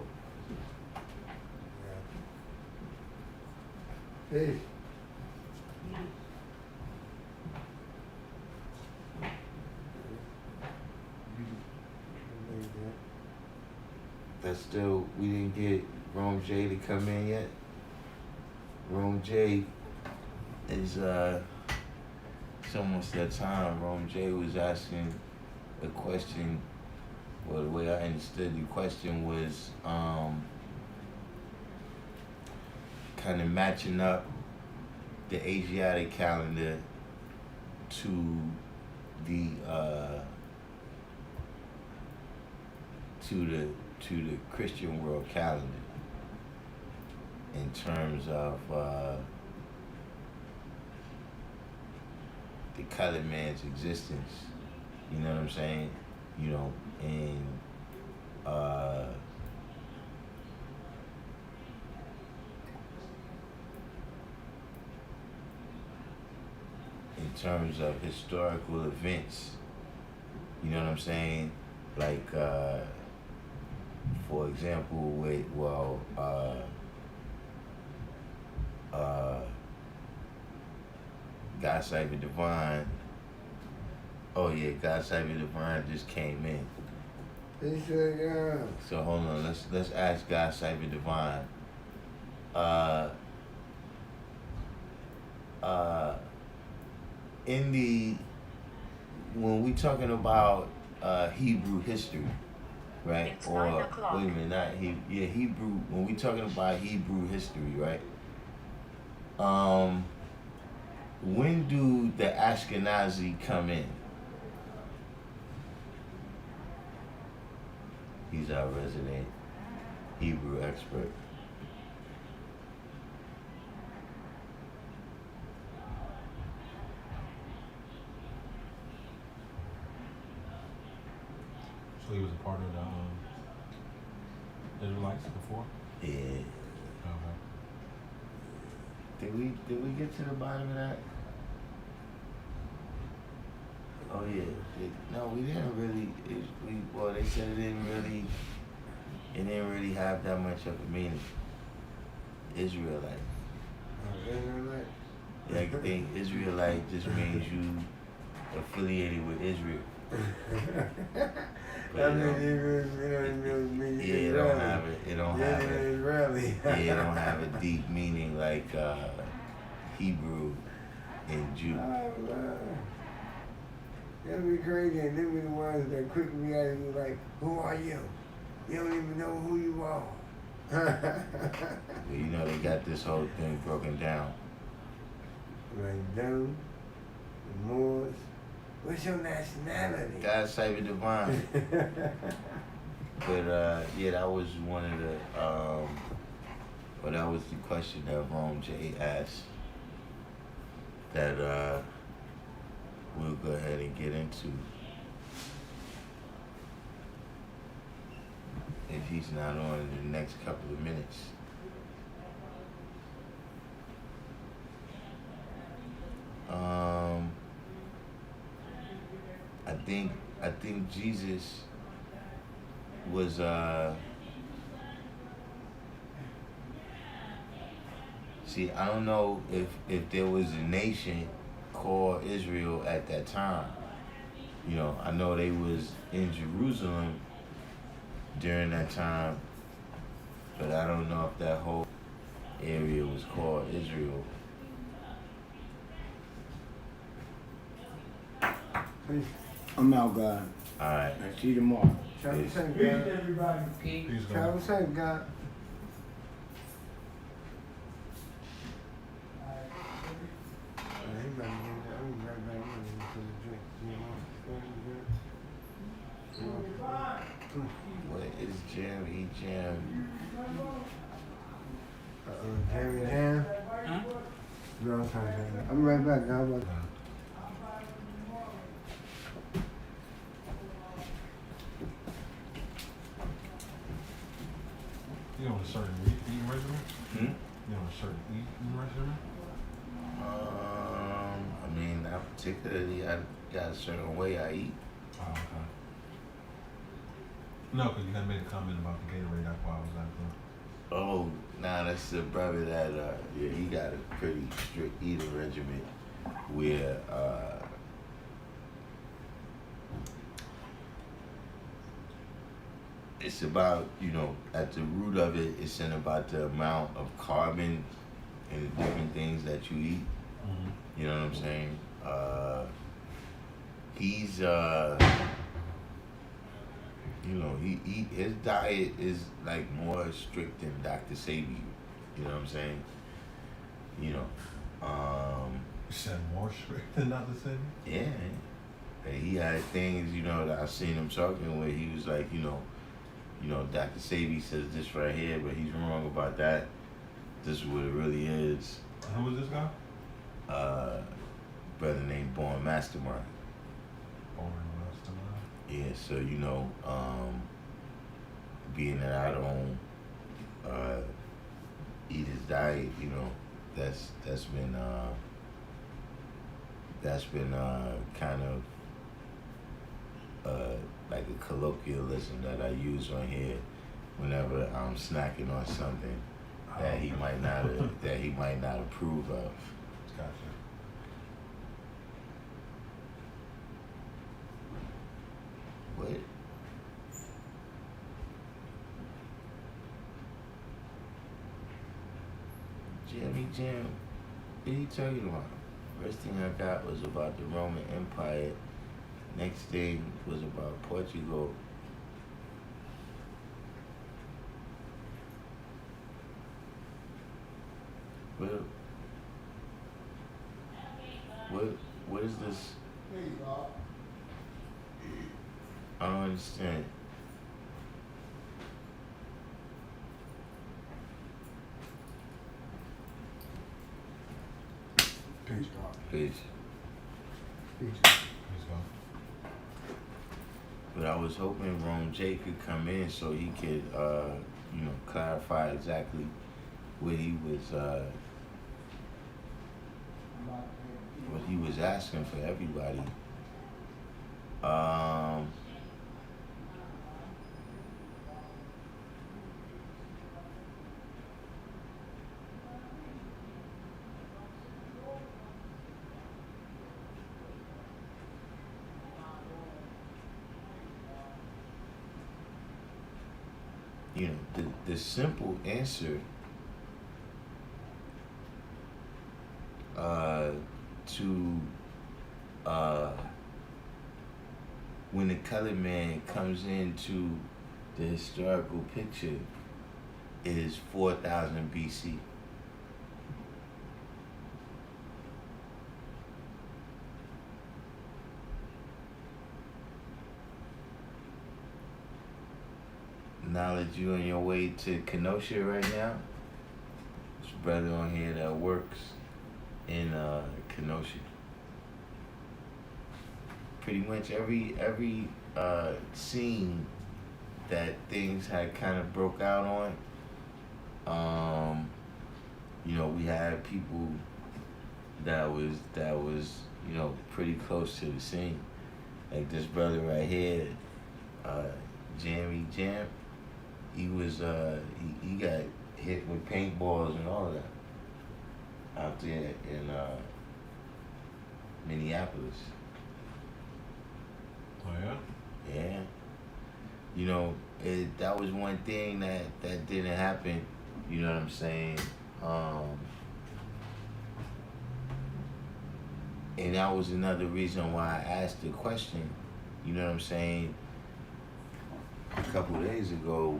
Hey. That's still, we didn't get Rome J to come in yet. Rome J is, it's almost that time. Rome J was asking a question. Well, the way I understood the question was kind of matching up the Asiatic calendar to the Christian world calendar in terms of the colored man's existence. You know what I'm saying? You know, and in terms of historical events, you know what I'm saying? Like, for example, God Cypher Divine. Oh yeah, God Cypher Divine just came in. So hold on, let's ask God Cypher Divine. When we talking about Hebrew history, right? It's 9 o'clock. Wait a minute, not Hebrew. When we talking about Hebrew history, right? When do the Ashkenazi come in? He's our resident Hebrew expert. So he was a part of the Israelites before? Yeah. Okay. Did we get to the bottom of that? Oh yeah. No, we didn't really. said it didn't really have that much of a meaning. Israelite. Israelite? Yeah, I think Israelite just means you affiliated with Israel. But That means it really yeah, it don't have it. It don't have it. Israeli. Yeah, it don't have a deep meaning like Hebrew and Jew. Oh, man. That'd be crazy, and them be the ones that quick be at you like, who are you? You don't even know who you are. But you know they got this whole thing broken down. Like them, the Moors. What's your nationality? God's cyber divine. But yeah, that was one of the well, that was the question that Rome J asked that we'll go ahead and get into. If he's not on in the next couple of minutes. I think Jesus was see, I don't know if there was a nation called Israel at that time. You know, I know they was in Jerusalem during that time, but I don't know if that whole area was called Israel. I'm out, God. All right. I see you tomorrow. Travel Peace. safe, Peace, God. everybody. Peace, God. Travel safe, God. What is jam? Eat jam. Jamie Jam. No, I'm sorry, Jamie. I'm right back, God. You on a certain eating regimen? Hmm? You on a certain eating regimen? I mean, not particularly. I got a certain way I eat. Oh, okay. No, because you had made a comment about the Gatorade. That's why I was asking. Oh, nah, that's the brother that yeah, he got a pretty strict eating regimen where it's about, you know, at the root of it, it's in about the amount of carbon and the different things that you eat. Mm-hmm. You know what I'm saying? He's you know, his diet is like more strict than Dr. Sabi. You know what I'm saying? You know, You said more strict than not the city? yeah. And he had things, you know, that I seen him talking where he was like, you know, Dr. Sabi says this right here, but he's wrong about that. This is what it really is. Who was this guy? Brother named Born Mastermind. Born Mastermind. Yeah, so you know, being that I don't eat his diet, you know, that's been kind of like a colloquialism that I use on here whenever I'm snacking on something that he might not approve of. Gotcha. What? Jimmy Jam, what are you talking about? First thing I got was about the Roman Empire. Next thing was about Portugal. What is this? I don't understand. Peace, God. Peace. Peace. Please go. But I was hoping Rome J could come in so he could, you know, clarify exactly what he was asking for everybody. you know, the simple answer to when the colored man comes into the historical picture is 4000 BC. Now that you're on your way to Kenosha right now, there's a brother on here that works in Kenosha. Pretty much every scene that things had kind of broke out on, you know, we had people that was you know, pretty close to the scene. Like this brother right here, Jammy Jam. He was he got hit with paintballs and all of that out there in Minneapolis. Oh yeah. Yeah. You know, that was one thing that didn't happen. You know what I'm saying? And that was another reason why I asked the question. You know what I'm saying? A couple of days ago,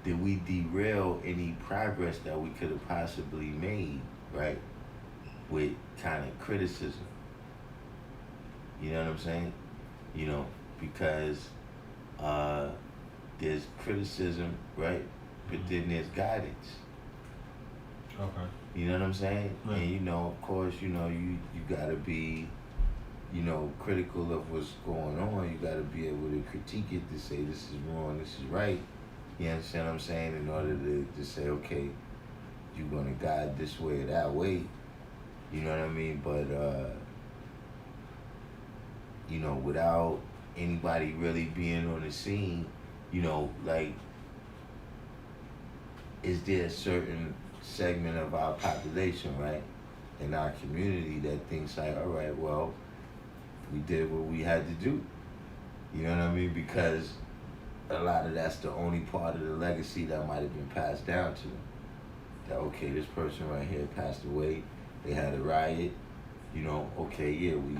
did we derail any progress that we could have possibly made, right? With kind of criticism. You know what I'm saying? You know, because there's criticism, right? But then there's guidance. Okay. You know what I'm saying? Right. And you know, of course, you know, you gotta be, you know, critical of what's going on. You gotta be able to critique it to say this is wrong, this is right. You understand what I'm saying? In order to say, okay, you're gonna guide this way or that way. You know what I mean? But you know, without anybody really being on the scene, you know, like, is there a certain segment of our population, right, in our community that thinks like, all right, well, we did what we had to do. You know what I mean? Because a lot of that's the only part of the legacy that might have been passed down to them. That, okay, this person right here passed away, they had a riot, you know, okay, yeah, we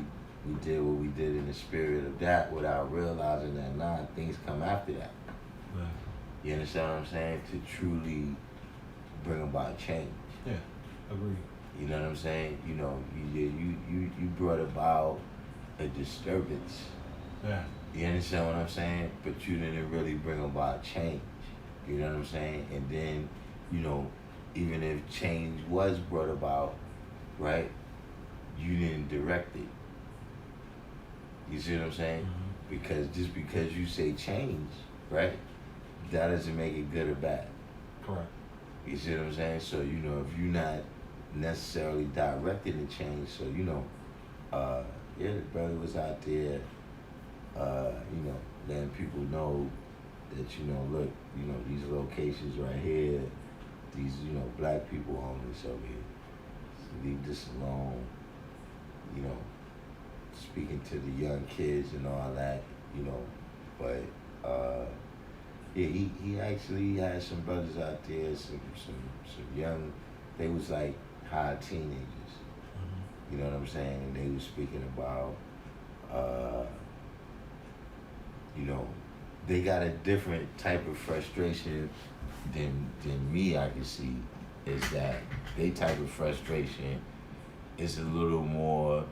did what we did in the spirit of that without realizing that, nah, things come after that. Right. You understand what I'm saying? To truly bring about change. Yeah. Agreed. You know what I'm saying? You know, you brought about a disturbance. Yeah. You understand what I'm saying? But you didn't really bring about change. You know what I'm saying? And then, you know, even if change was brought about, right, you didn't direct it. You see what I'm saying? Mm-hmm. Because just because you say change, right, that doesn't make it good or bad. Correct. You see what I'm saying? So, you know, if you're not necessarily directing the change, so, you know, yeah, the brother was out there, you know, letting people know that, you know, look, you know, these locations right here, these, you know, black people own this over here. So leave this alone, you know, speaking to the young kids and all that, you know, but, yeah, he actually had some brothers out there, some young, they was like high teenagers. Mm-hmm. You know what I'm saying? And they was speaking about, you know, they got a different type of frustration than me, I can see, is that they type of frustration is a little more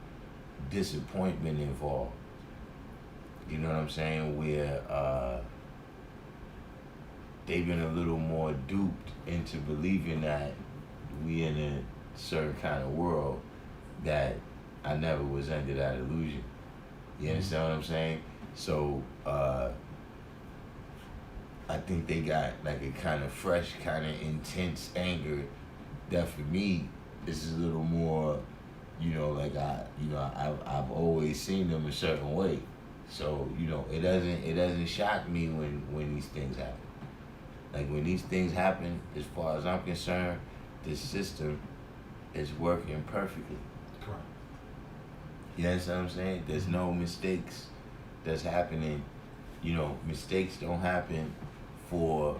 disappointment involved. You know what I'm saying? Where, they've been a little more duped into believing that we in a certain kind of world that I never was under that illusion. You understand what I'm saying? So I think they got like a kind of fresh, kind of intense anger that for me is a little more, you know, like I've always seen them a certain way. So, you know, it doesn't shock me when these things happen. Like when these things happen, as far as I'm concerned, this system is working perfectly. Correct. You understand what I'm saying? There's no mistakes that's happening you know, mistakes don't happen for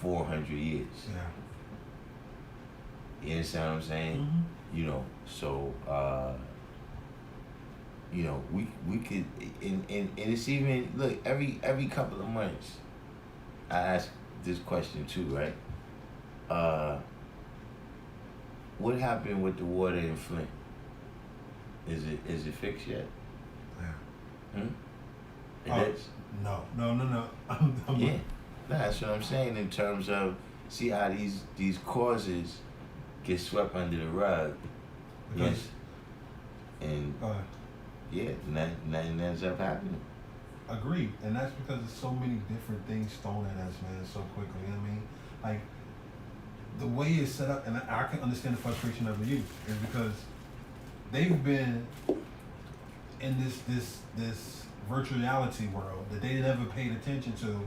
400 years. Yeah. You understand what I'm saying? Mm-hmm. You know, so you know, we could, and it's even, look, every couple of months I ask this question too, right? What happened with the water in Flint? Is it fixed yet? Yeah. It Oh, is? No. Yeah. Nah, that's what I'm saying in terms of, see how these causes get swept under the rug. Because, Yes. And uh, yeah, nothing ends up happening. agreed, and that's because there's so many different things thrown at us, man, so quickly. You know what I mean? Like, the way it's set up, and I can understand the frustration of the youth, is because they've been in this virtual reality world that they never paid attention to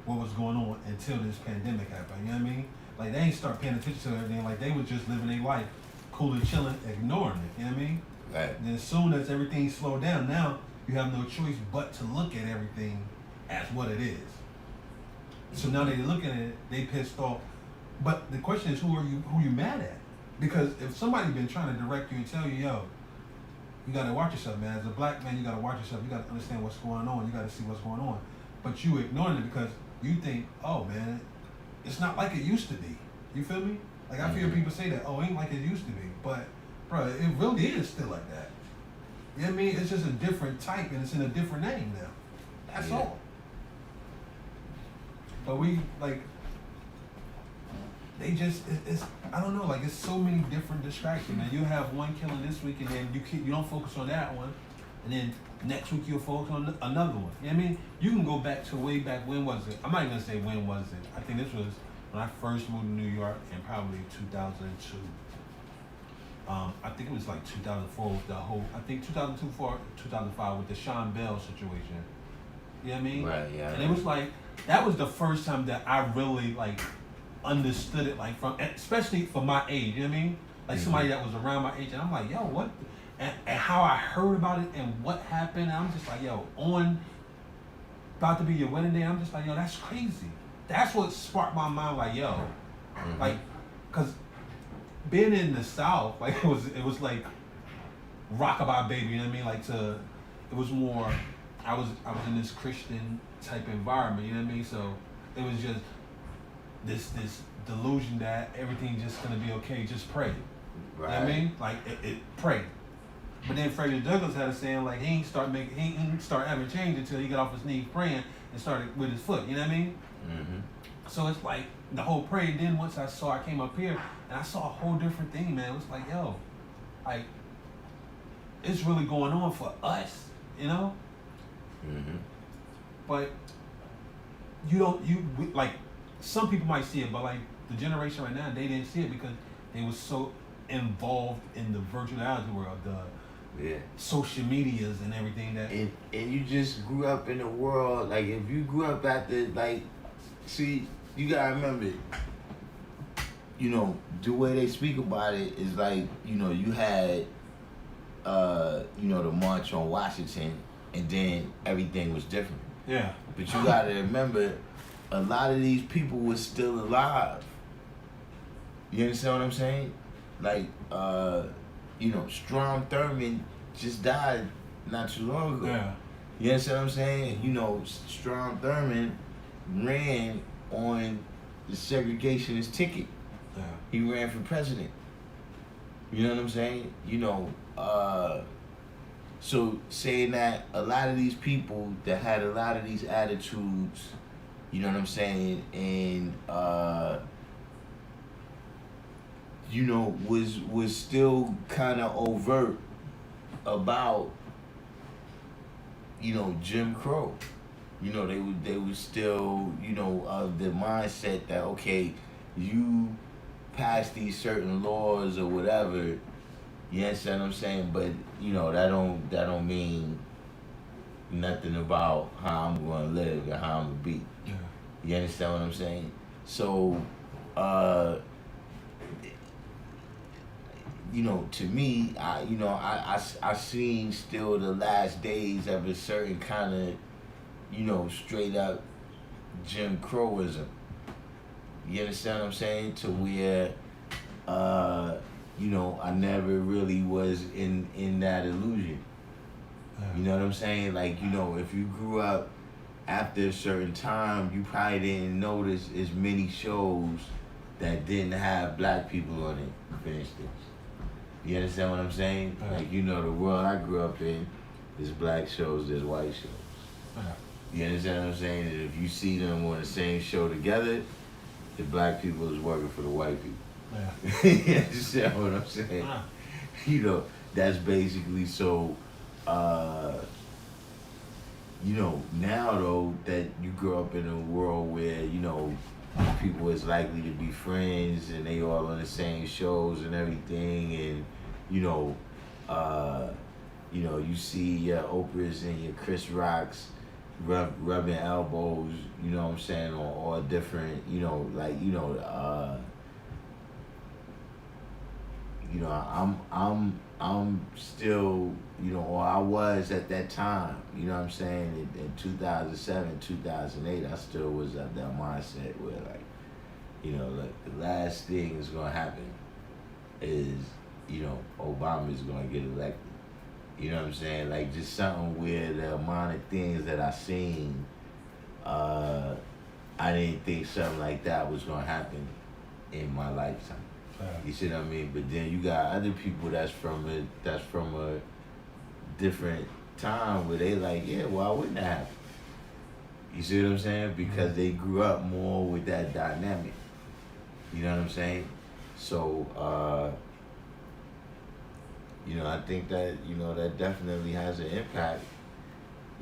what was going on until this pandemic happened. You know what I mean? Like, they ain't start paying attention to everything. Like, they was just living their life, cool and chilling, ignoring it. You know what I mean? Right. And as soon as everything slowed down, now you have no choice but to look at everything as what it is. So now they looking at it, they pissed off. But the question is, who you mad at? Because if somebody been trying to direct you and tell you, yo, you gotta watch yourself, man. As a black man, you gotta watch yourself. You gotta understand what's going on. You gotta see what's going on. But you ignoring it because you think, oh man, it's not like it used to be. You feel me? Like, I feel people say that, oh, it ain't like it used to be. But bro, it really is still like that. You know what I mean? It's just a different type and it's in a different name now. That's Yeah. all. But we, like, they just, it's I don't know, like, it's so many different distractions, man. You have one killing this week and then you don't focus on that one. And then next week you'll focus on another one. You know what I mean? You can go back to way back, when was it? I'm not even gonna say when was it. I think this was when I first moved to New York in probably 2002. I think it was like 2004 with the whole, I think 2002, 2005 with the Sean Bell situation. You know what I mean? Right, yeah. And it was like, that was the first time that I really like understood it, like from, especially for my age, you know what I mean? Like somebody that was around my age, and I'm like, yo, what? And how I heard about it and what happened, and I'm just like, yo, on about to be your wedding day, I'm just like, yo, that's crazy. That's what sparked my mind, like, yo, like, cause being in the South, like it was like rockabye baby, you know what I mean? Like it was more, I was in this Christian type environment, you know what I mean? So it was just this delusion that everything just gonna be okay, just pray. Right. You know what I mean? Like it pray. But then Frederick Douglass had a saying, like, he ain't start having change until he got off his knees praying and started with his foot, you know what I mean? Mm-hmm. So it's like the whole prayer. Then once I came up here and I saw a whole different thing, man. It was like, yo, like, it's really going on for us, you know? Mm-hmm. But like, some people might see it, but like the generation right now, they didn't see it because they was so involved in the virtual reality world, the social medias and everything that. And you just grew up in a world, like, if you grew up at the, like, see, you gotta remember, you know, the way they speak about it is like, you know, you had, you know, the March on Washington, and then everything was different. Yeah. But you gotta remember, a lot of these people were still alive. You understand what I'm saying? Like, you know, Strom Thurmond just died not too long ago. Yeah. You understand what I'm saying? You know, Strom Thurmond ran on the segregationist ticket. Yeah. He ran for president. You know what I'm saying? You know, so saying that a lot of these people that had a lot of these attitudes, you know what I'm saying, and you know, was still kind of overt about, you know, Jim Crow. You know, they were still, you know, the mindset that, okay, you pass these certain laws or whatever, you understand what I'm saying? But, you know, that don't mean nothing about how I'm gonna live and how I'm gonna be. Yeah. You understand what I'm saying? So, you know, to me, I seen still the last days of a certain kind of straight up Jim Crowism. You understand what I'm saying? To where, I never really was in that illusion. You know what I'm saying? Like, if you grew up after a certain time, you probably didn't notice as many shows that didn't have black people on it, for instance. You understand what I'm saying? Like, the world I grew up in, there's black shows, there's white shows. You understand what I'm saying? And if you see them on the same show together, the black people is working for the white people. You understand what I'm saying? That's basically so, now though, that you grow up in a world where, people is likely to be friends and they all on the same shows and everything, and, you see your Oprahs and your Chris Rocks rubbing elbows, you know what I'm saying, on all different, I'm still, or I was at that time, you know what I'm saying, in 2007, 2008, I still was at that mindset where, the last thing that's going to happen is, Obama's going to get elected. You know what I'm saying? Like, just something where the amount of things that I seen, I didn't think something like that was going to happen in my lifetime. You see what I mean? But then you got other people that's from a different time where they like, yeah, why wouldn't that happen? You see what I'm saying? Because they grew up more with that dynamic. You know what I'm saying? So, I think that, that definitely has an impact,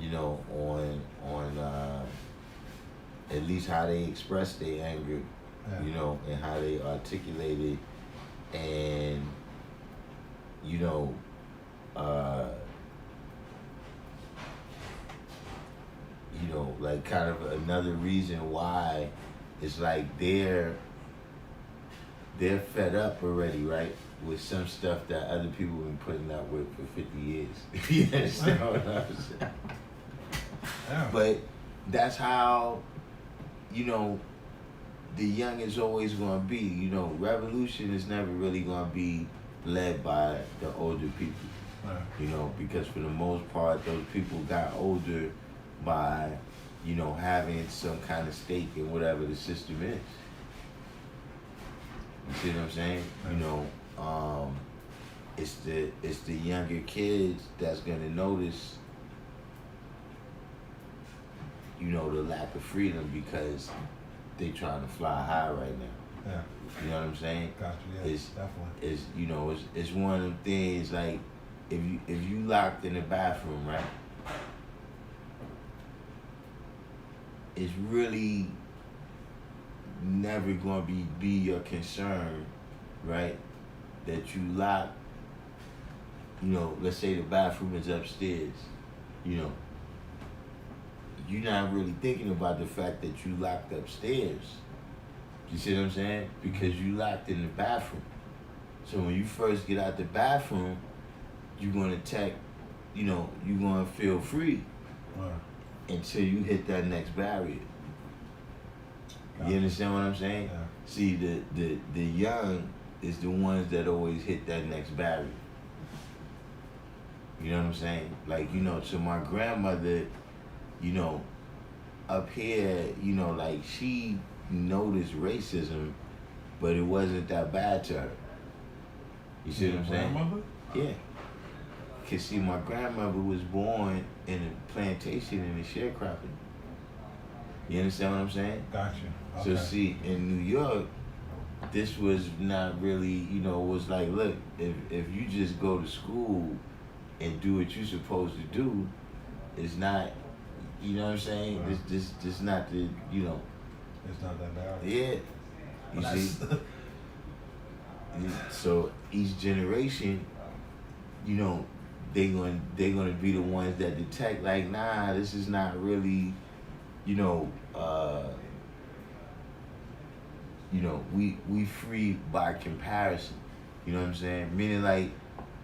on at least how they express their anger, and how they articulate it, and, like kind of another reason why it's like they're fed up already, right? With some stuff that other people have been putting up with for 50 years. You understand what I'm saying? Yeah. But that's how, the young is always going to be. Revolution is never really going to be led by the older people. Because for the most part, those people got older by, having some kind of stake in whatever the system is. You see what I'm saying? It's the younger kids that's gonna notice, the lack of freedom because they trying to fly high right now. Yeah. You know what I'm saying? Gotcha. Yeah. Definitely. It's one of them things like if you locked in the bathroom, right? It's really never gonna be your concern, right? That you lock, let's say the bathroom is upstairs, you're not really thinking about the fact that you locked upstairs. You see what I'm saying? Because you locked in the bathroom. So when you first get out the bathroom, you're gonna you're gonna feel free until you hit that next barrier. You understand what I'm saying? Yeah. See, the young is the ones that always hit that next barrier. You know what I'm saying? Like, to my grandmother, up here, like she noticed racism, but it wasn't that bad to her. You see what I'm saying? Grandmother? Yeah. Cause see, my grandmother was born in a plantation in the sharecropping. You understand what I'm saying? Gotcha. Okay. So see, in New York, this was not really, it was like, look, if you just go to school and do what you're supposed to do, it's not, you know what I'm saying? Right. This not the, It's not that bad. yeah. You see? So each generation, they're gonna be the ones that detect, like, nah, this is not really, we free by comparison. You know what I'm saying? Meaning, like,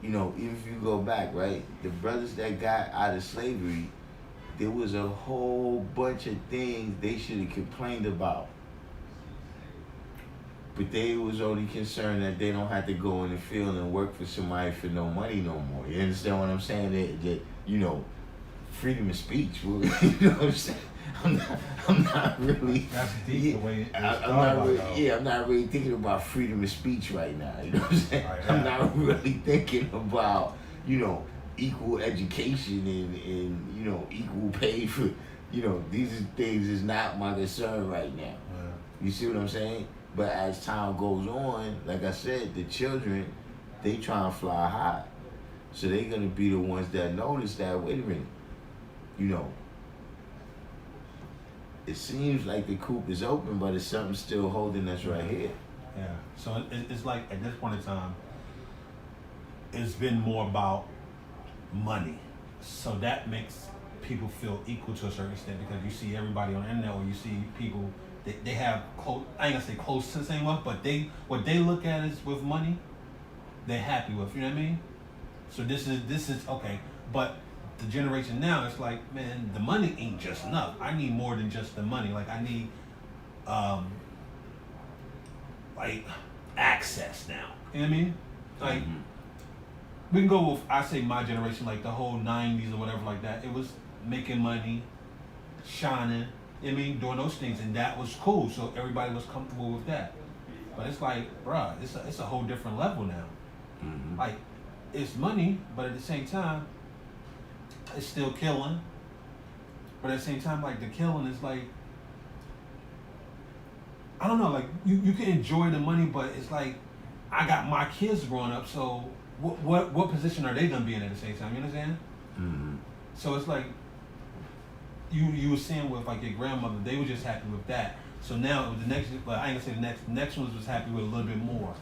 even if you go back, right, the brothers that got out of slavery, there was a whole bunch of things they should have complained about. But they was only concerned that they don't have to go in the field and work for somebody for no money no more. You understand what I'm saying? That you know, freedom of speech. You know what I'm saying? I'm not really. That's deep the way I'm not really thinking about freedom of speech right now. You know what I'm saying? Right, I'm not really thinking about, you know, equal education and you know, equal pay for, you know, these things is not my concern right now. Yeah. You see what I'm saying? But as time goes on, like I said, the children, they try to fly high. So they're gonna be the ones that notice that, wait a minute, you know, it seems like the coop is open, but it's something still holding us right here. Yeah. So it's like at this point in time, it's been more about money. So that makes people feel equal to a certain extent because you see everybody on the internet or you see people, they have close, I ain't gonna say close to the same wealth, but what they look at is with money, they're happy with, you know what I mean? So this is okay. But the generation now, it's like, man, the money ain't just enough. I need more than just the money. Like I need like access now. You know what I mean? Like we can go with, I say my generation, like the whole 90s or whatever like that. It was making money, shining, you know what I mean, doing those things, and that was cool. So everybody was comfortable with that. But it's like, bruh, it's a whole different level now. Like it's money, but at the same time, it's still killing. But at the same time, like the killing is like, I don't know, like you can enjoy the money, but it's like I got my kids growing up, so what position are they gonna be in at the same time? You understand? So it's like you were saying with like your grandmother, they were just happy with that. So now the next, but I ain't gonna say the next ones was happy with a little bit more.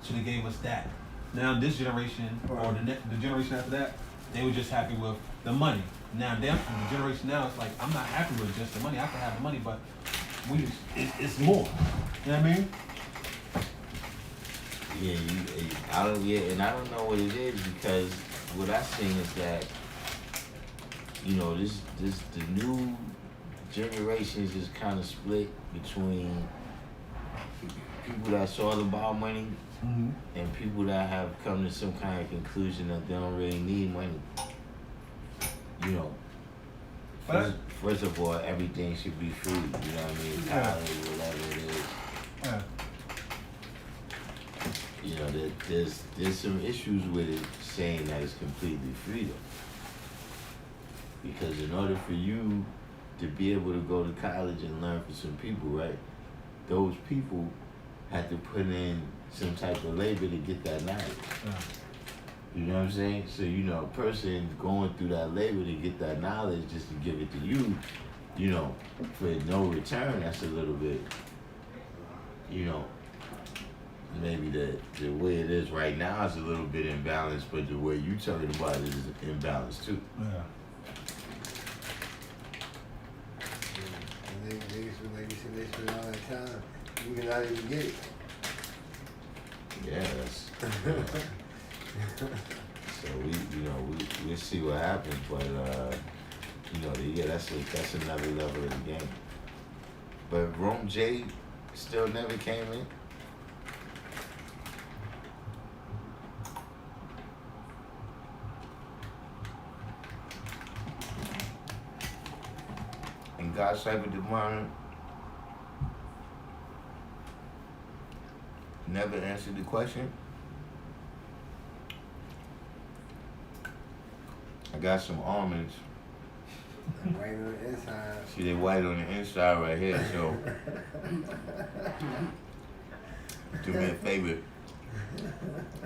So they gave us that. Now this generation or the generation after that, they were just happy with the money. Now the generation now, it's like I'm not happy with just the money. I can have the money, but it's more. You know what I mean? Yeah, and I don't know what it is because what I seen is that, you know, this the new generations is kind of split between people that's all about money and people that have come to some kind of conclusion that they don't really need money. You know, first of all, everything should be free. You know what I mean? College, whatever it is. Yeah. You know, there's some issues with it saying that it's completely free though. Because in order for you to be able to go to college and learn from some people, right? Those people had to put in some type of labor to get that knowledge. Yeah. You know what I'm saying? So, you know, a person going through that labor to get that knowledge just to give it to you, you know, for no return, that's a little bit, you know, maybe the way it is right now is a little bit imbalanced, but the way you talking about it is imbalanced too. Yeah. And like you said, they spend all that time, you can not even get it. Yeah, that's. So we'll see what happens, but you know, yeah, that's another level of the game. But Rome J still never came in. And God Cyber Demonic never answered the question. I got some almonds. Right on the inside. See, they white on the inside right here, so do me a favor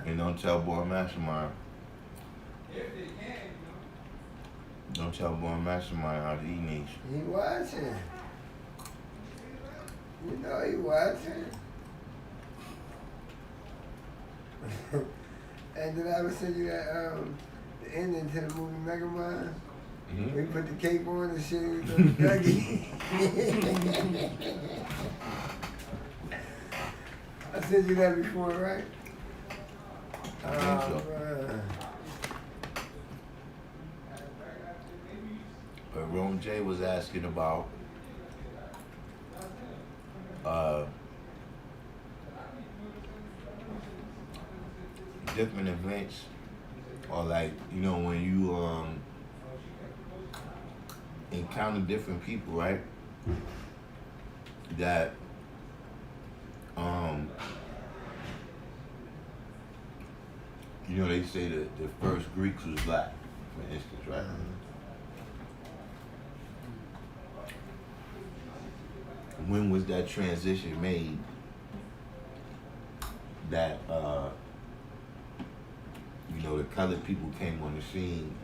and don't tell Boy Mastermind. Don't tell Boy Mastermind how to eat these. He watching. You know he watching. And did I ever send you that the ending to the movie Megamind? Mm-hmm. We put the cape on and shit with the Dougie. I sent you that before, right? I think so. Man. But Rome J was asking about different events, or like, you know, when you encounter different people, right? That you know, they say that the first Greeks was black, for instance, right? When was that transition made that you know, the colored people came on the scene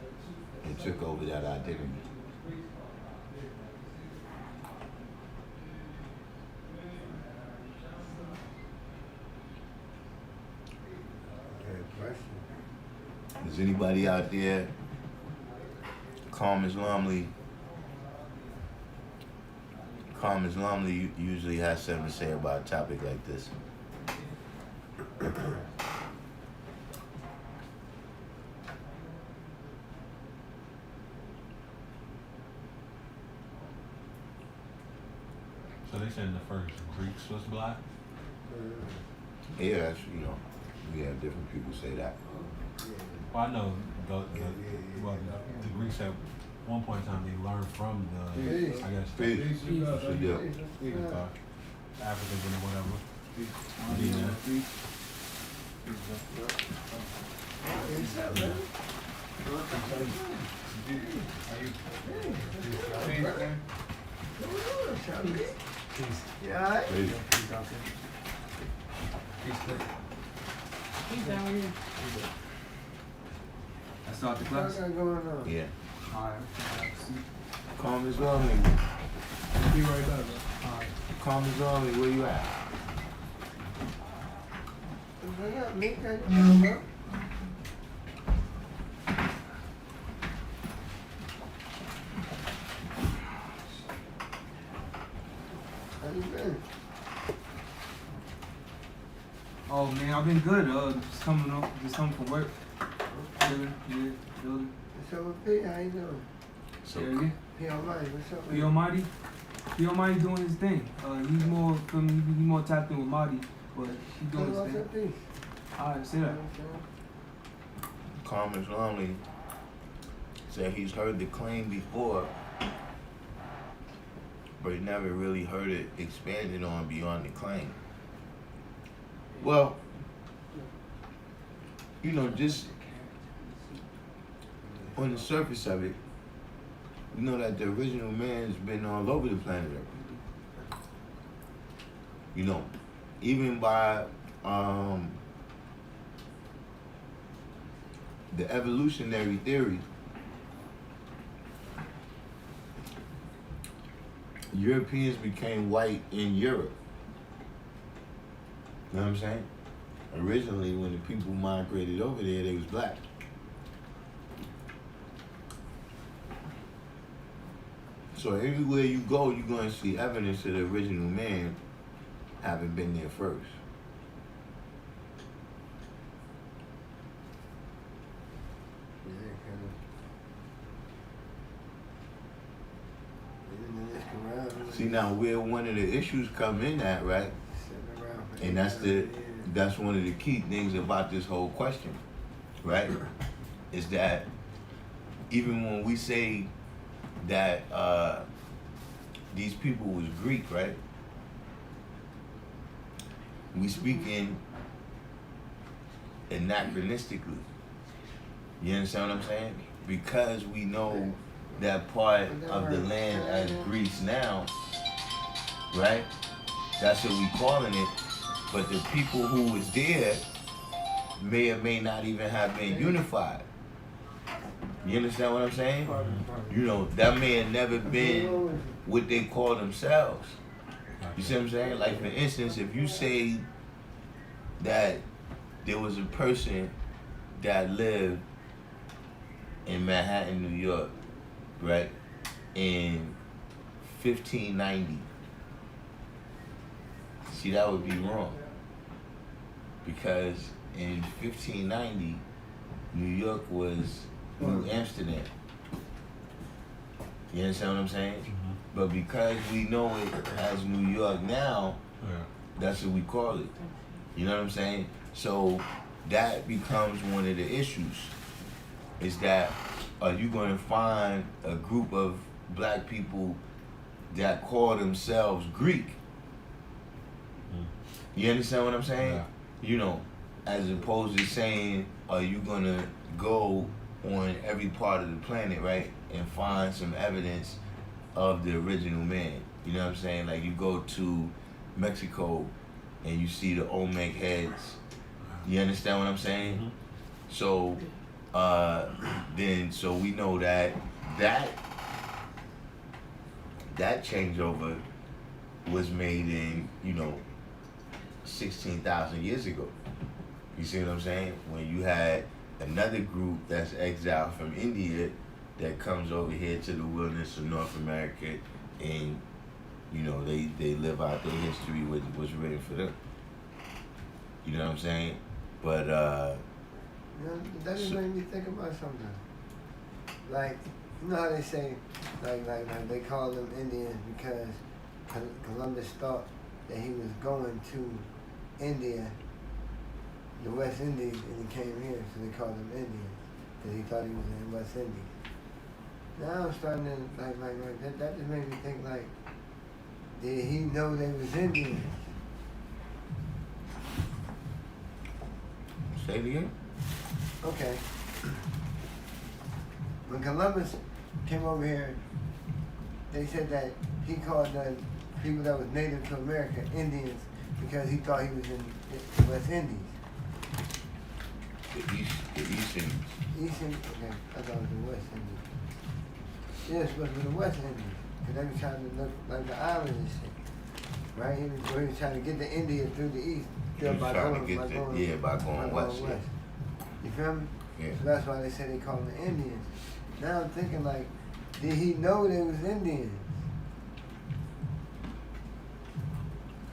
and took over that identity? Good question. Is anybody out there, Calm Islamly usually has something to say about a topic like this? So they saying the first Greeks was black? Yeah, that's, you know, we have different people say that. Well, I know the Greeks at one point in time they learned from the, Peace. I guess, Peace. It's a deal. Africans and whatever. Yeah, alright? Peace. He's down here. I start the What's class. going on? Yeah. Alright. Calm Islamly. Be right back, bro. Alright. Calm Islamly, where you at? What's up, Meek? How you doing, bro? How you been? Oh man, I've been good. Just coming from work. Chilling, building. What's up with P? How you doing? So, Yeah, yeah. P Almighty, what's up with P Almighty doing his thing. He's more for me. He's more tapped in with Marty, but he's doing his What's thing. up, P? Alright, say that. Calm Islamly said he's heard the claim before, but he never really heard it expanded on beyond the claim. Well, you know, just on the surface of it, you know that the original man's been all over the planet Earth. You know, even by the evolutionary theory, Europeans became white in Europe. You know what I'm saying? Originally, when the people migrated over there, they was black. So everywhere you go, you're going to see evidence of the original man having been there first. See, now where one of the issues come in at, right? And that's one of the key things about this whole question, right? Is that even when we say that these people was Greek, right? We speak in anachronistically. You understand what I'm saying? Because we know that part of the land as Greece now, right? That's what we calling it. But the people who was there may or may not even have been unified. You understand what I'm saying? You know, that may have never been what they call themselves. You see what I'm saying? Like, for instance, if you say that there was a person that lived in Manhattan, New York, right, in 1590, see, that would be wrong. Because in 1590, New York was New Amsterdam. You understand what I'm saying? But because we know it as New York now, that's what we call it. You know what I'm saying? So that becomes one of the issues. Is that are you going to find a group of black people that call themselves Greek? You understand what I'm saying? Yeah. You know, as opposed to saying, are you going to go on every part of the planet, right, and find some evidence of the original man? You know what I'm saying? Like you go to Mexico and you see the Olmec heads. You understand what I'm saying? So so we know that changeover was made in, 16,000 years ago. You see what I'm saying? When you had another group that's exiled from India that comes over here to the wilderness of North America, and they live out their history, what was written for them. You know what I'm saying? But that just made me think about something. Like, you know how they say, like they call them Indians because Columbus thought that he was going to India, the West Indies, and he came here, so they called him Indians because he thought he was in the West Indies. Now I'm starting to like that just made me think like, did he know they was Indians? say it again. Okay. When Columbus came over here, they said that he called the people that was native to America Indians because he thought he was in the West Indies. The East Indies. East Indies? Okay, I thought it was the West Indies. Yes, but it was the West Indies. Because they were trying to look like the islands and shit. Right? He was trying to get to India through the East. He was trying to get by going west. Yeah. You feel me? Yeah. So that's why they say they call them Indians. Now I'm thinking like, did he know they was Indians?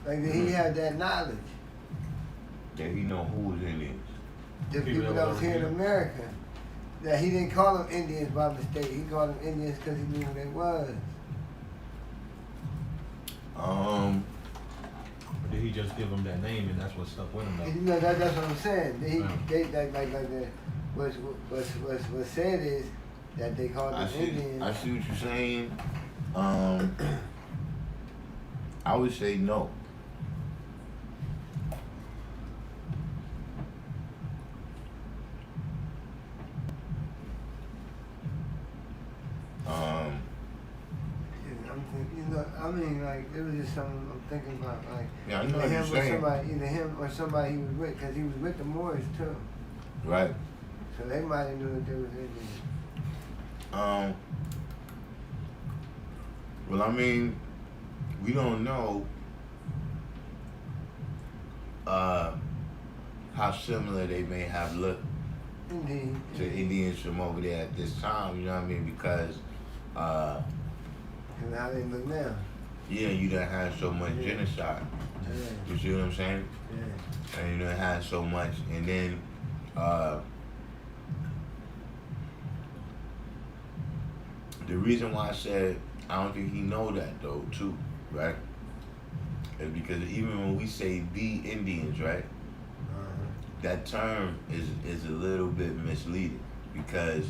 Like, did he have that knowledge? That he know who was Indians. The people that was here in America. That he didn't call them Indians by mistake. He called them Indians because he knew who they was. Did he just give them that name and that's what stuck with him? And, that's what I'm saying. What's said is that they called them Indians. I see what you're saying. I would say no. It was just something I'm thinking about, like, yeah, I know what you're saying. Either him or somebody he was with, because he was with the Moors too. Right. So they might have knew that they was Indians. Well, I mean, we don't know how similar they may have looked Indeed. to Indians from over there at this time, you know what I mean? Because and how they look now. yeah, you done had so much genocide. Yeah. You see what I'm saying? Yeah. And you done had so much, and then the reason why I said I don't think he know that though too, right? Is because even when we say the Indians, right? That term is a little bit misleading because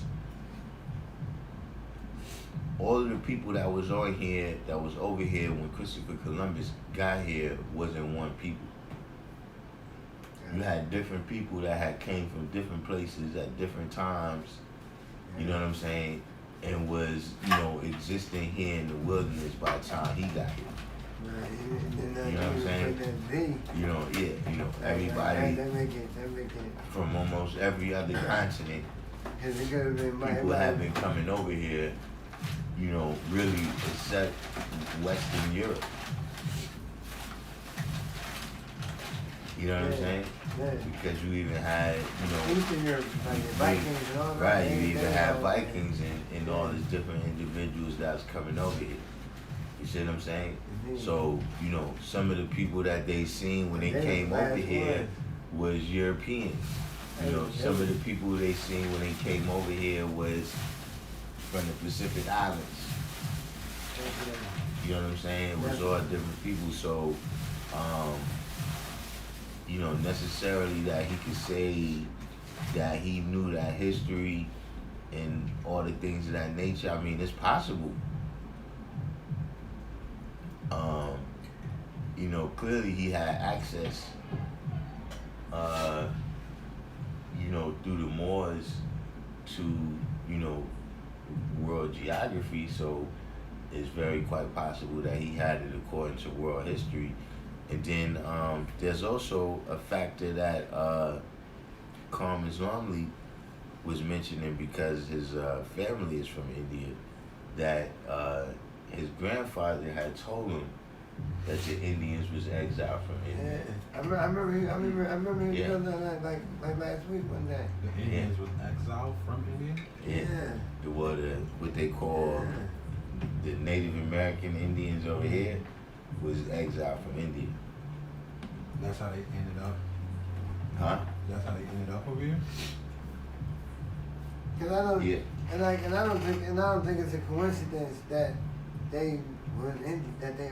all of the people that was over here when Christopher Columbus got here wasn't one people. You had different people that had came from different places at different times, you know what I'm saying, and was, existing here in the wilderness by the time he got here. Right. You know what I'm saying? Everybody They make it. from almost every other continent, people have been coming over here, really except Western Europe. You know what I'm saying? Yeah. Because you even had, Eastern Europe, like the Vikings and all that. right, you even had Vikings and all these different individuals that was coming over here. You see what I'm saying? Mm-hmm. So, some of the people that they seen when they came over here was Europeans. Some of the people they seen when they came over here was from the Pacific Islands. You know what I'm saying? It was all different people. So, you know, necessarily that he could say that he knew that history and all the things of that nature. I mean, it's possible. You know, clearly he had access, you know, through the Moors to, you know, world geography. So it's very quite possible that he had it according to world history. And then there's also a factor that Consumerism was mentioning, because his family is from India, that his grandfather had told him that the Indians was exiled from India. Yeah. I remember him Yeah. doing that like last week one day. The Indians was exiled from India? It was what they call the Native American Indians over here was exiled from India. That's how they ended up. Huh? That's how they ended up over here? Cause I don't, Yeah. and I don't think it's a coincidence that they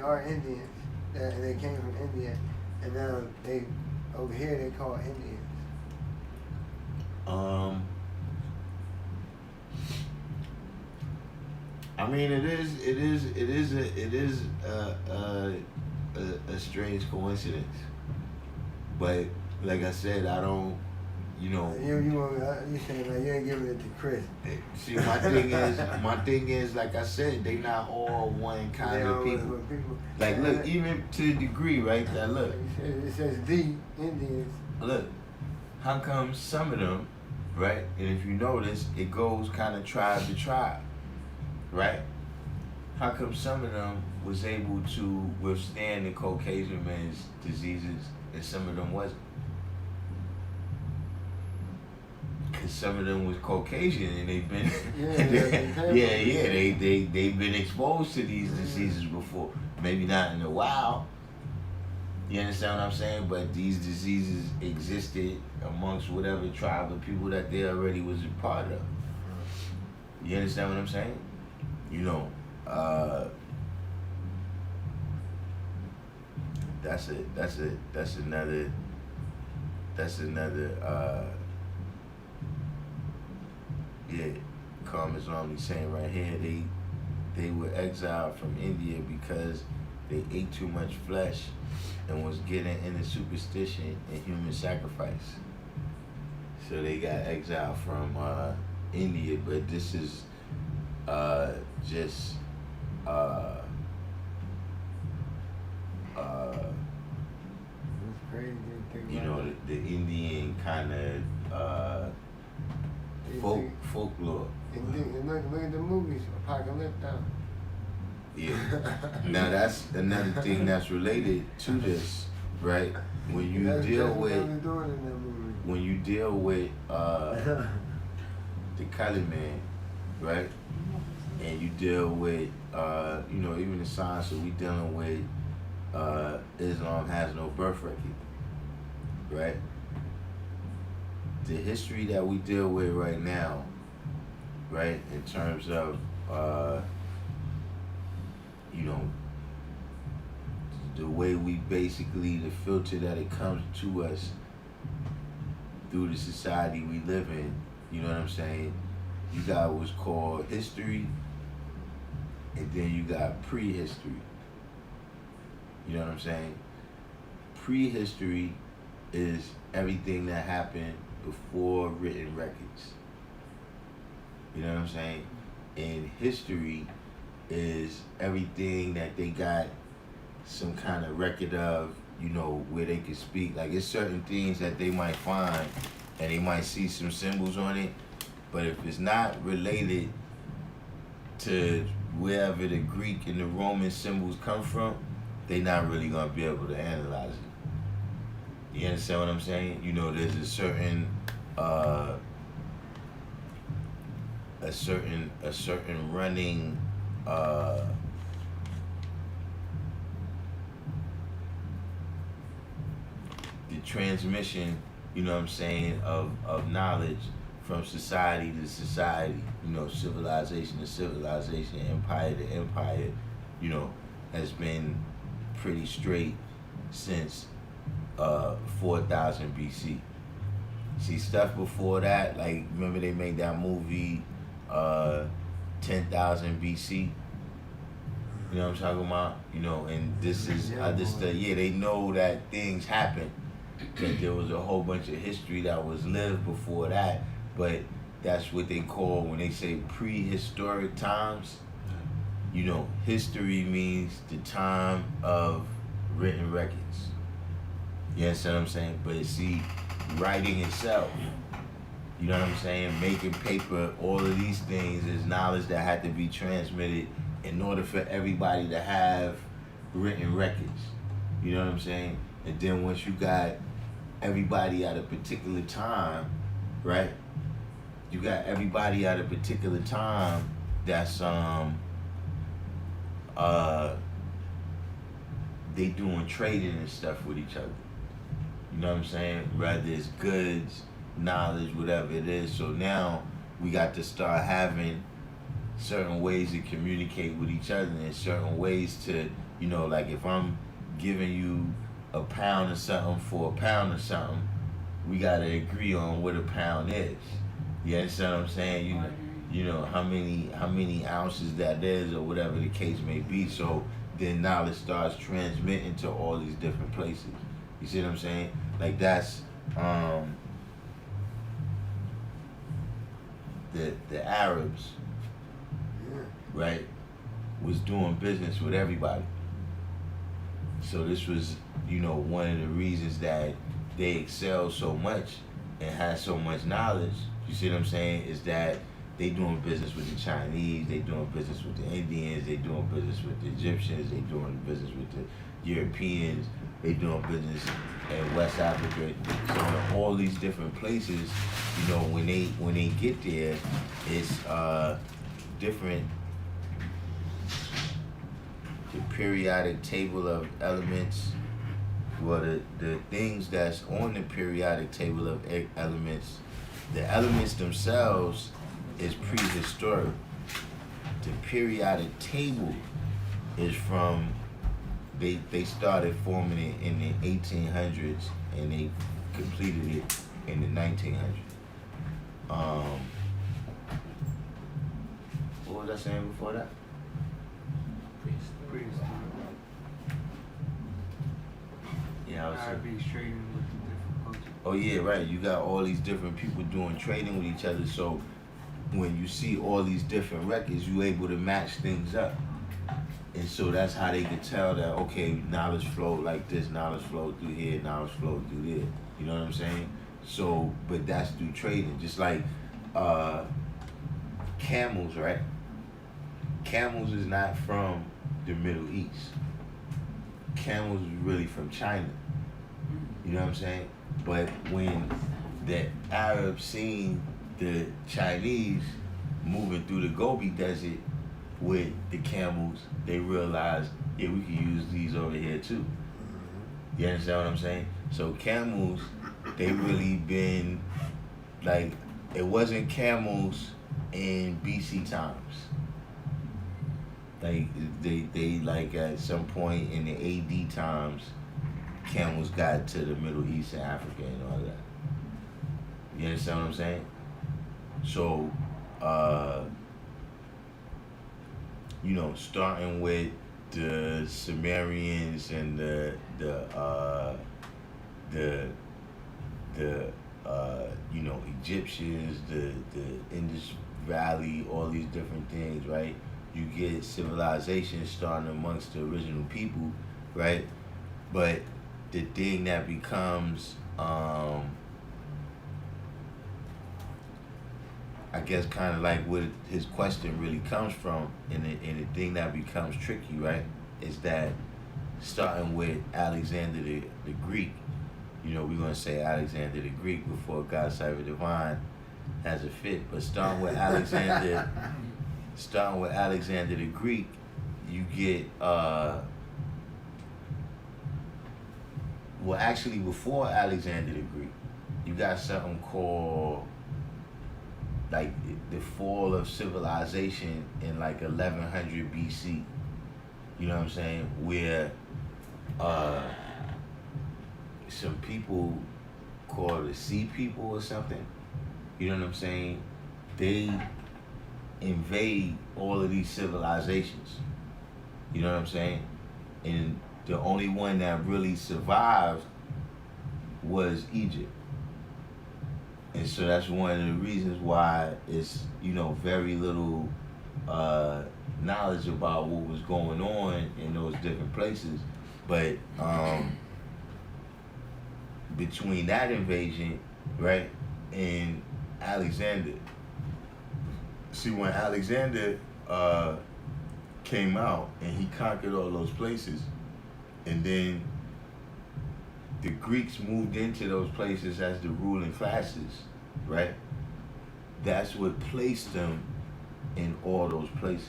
are Indians, that they came from India, and now they over here they call Indians. I mean, it is a strange coincidence, but like I said, I don't, you know. You saying like you ain't giving it to Chris? See, my thing is, like I said, they not all one kind of people. Like, look, even to the degree, right? That look. It says the Indians. Look, how come some of them, right? And if you notice, it goes kind of tribe to tribe, right? How come some of them was able to withstand the Caucasian man's diseases and some of them wasn't? Because some of them was Caucasian and they've been, they've been exposed to these diseases before. Maybe not in a while. You understand what I'm saying? But these diseases existed amongst whatever tribe of people that they already was a part of. You understand what I'm saying? You know, that's another Karma's only saying right here, they were exiled from India because they ate too much flesh and was getting into superstition and human sacrifice. So they got exiled from India, but this is just It's crazy to think you about know, it. the Indian kind of folklore. And look at the movies, Apocalypse Now. Yeah. Now that's another thing that's related to this, right? When you That's deal what with they was doing in that movie. when you deal with the Kali man, right? And you deal with you know, even the science that we dealing with, Islam has no birth record, right? The history that we deal with right now, right, in terms of you know, the way we basically, the filter that it comes to us through the society we live in, you know what I'm saying? You got what's called history, and then you got prehistory. You know what I'm saying? Prehistory is everything that happened before written records. You know what I'm saying? And history is everything that they got some kind of record of, you know, where they can speak. Like, it's certain things that they might find and they might see some symbols on it, but if it's not related to wherever the Greek and the Roman symbols come from, they not really gonna be able to analyze it. You understand what I'm saying? You know, there's a certain running the transmission, you know what I'm saying, of knowledge from society to society, you know, civilization to civilization, empire to empire, has been pretty straight since 4000 BC. See, stuff before that, like, remember they made that movie 10,000 BC? You know what I'm talking about? And this is they know that things happened, that there was a whole bunch of history that was lived before that, but that's what they call, when they say prehistoric times, history means the time of written records. You understand what I'm saying? But see, writing itself, you know what I'm saying? Making paper, all of these things is knowledge that had to be transmitted in order for everybody to have written records. You know what I'm saying? And then once you got everybody at a particular time, right? You got everybody at a particular time that's they doing trading and stuff with each other. You know what I'm saying? Whether it's goods, knowledge, whatever it is. So now we got to start having certain ways to communicate with each other, and certain ways to, like if I'm giving you a pound of something for a pound of something, we gotta agree on what a pound is. You understand what I'm saying? How many ounces that is, or whatever the case may be. So then knowledge starts transmitting to all these different places. You see what I'm saying? Like that's the Arabs, right, was doing business with everybody. So this was, one of the reasons that they excel so much and had so much knowledge. You see what I'm saying? Is that they doing business with the Chinese, they doing business with the Indians, they doing business with the Egyptians, they doing business with the Europeans, they doing business in West Africa. So in all these different places, when they get there, it's different. The periodic table of elements, the things that's on the periodic table of elements, the elements themselves is prehistoric. The periodic table is from, they started forming it in the 1800s and they completed it in the 1900s. What was I saying before that? Yeah, I was saying. Trading with the different cultures. Oh yeah, right. You got all these different people doing trading with each other. So when you see all these different records, you're able to match things up. And so that's how they could tell that, okay, knowledge flowed like this, knowledge flowed through here, knowledge flowed through there. You know what I'm saying? So, but that's through trading. Just like camels, right? Camels is not from the Middle East. Camels is really from China. You know what I'm saying? But when the Arabs seen the Chinese moving through the Gobi Desert with the camels, they realized, yeah, we can use these over here too. You understand what I'm saying? So camels, they really been, like, it wasn't camels in BC times. Like, they like at some point in the AD times, camels got to the Middle East and Africa and all that. You understand what I'm saying? So, starting with the Sumerians and the Egyptians, the Indus Valley, all these different things, right? You get civilization starting amongst the original people, right? But the thing that becomes, I guess, kind of like what his question really comes from, and the thing that becomes tricky, right, is that starting with Alexander the Greek, we're going to say Alexander the Greek before God Cyber Divine has a fit, but starting with Alexander the Greek, you get, actually before Alexander the Greek, you got something called, like, the fall of civilization in like 1100 BC. You know what I'm saying? Where some people called the sea people or something. You know what I'm saying? They invade all of these civilizations. You know what I'm saying? And the only one that really survived was Egypt. And so that's one of the reasons why it's, you know, very little knowledge about what was going on in those different places. But between that invasion, right, and Alexander, see, when Alexander came out and he conquered all those places, and then the Greeks moved into those places as the ruling classes, right? That's what placed them in all those places.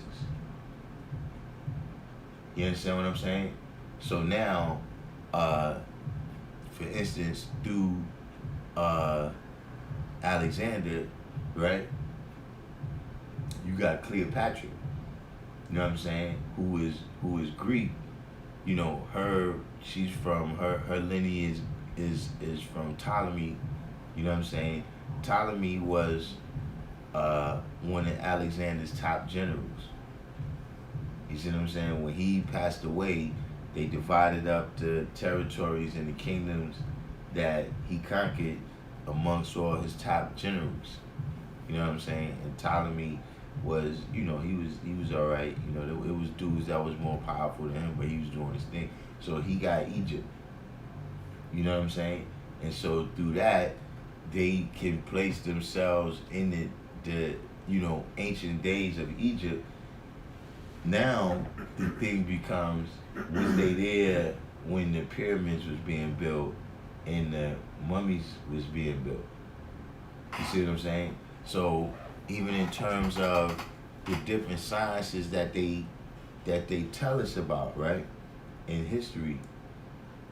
You understand what I'm saying? So now, for instance, through Alexander, right? You got Cleopatra. You know what I'm saying? Who is Greek? You know, she's from her lineage is from Ptolemy. You know what I'm saying? Ptolemy was one of Alexander's top generals. You see what I'm saying? When he passed away, they divided up the territories and the kingdoms that he conquered amongst all his top generals. You know what I'm saying? And Ptolemy was, you know, he was all right. You know, it was dudes that was more powerful than him, but he was doing his thing. So he got Egypt. You know what I'm saying? And so through that, they can place themselves in the you know, ancient days of Egypt. Now the thing becomes, was they there when the pyramids was being built and the mummies was being built? You see what I'm saying? So even in terms of the different sciences that they tell us about, right, in history,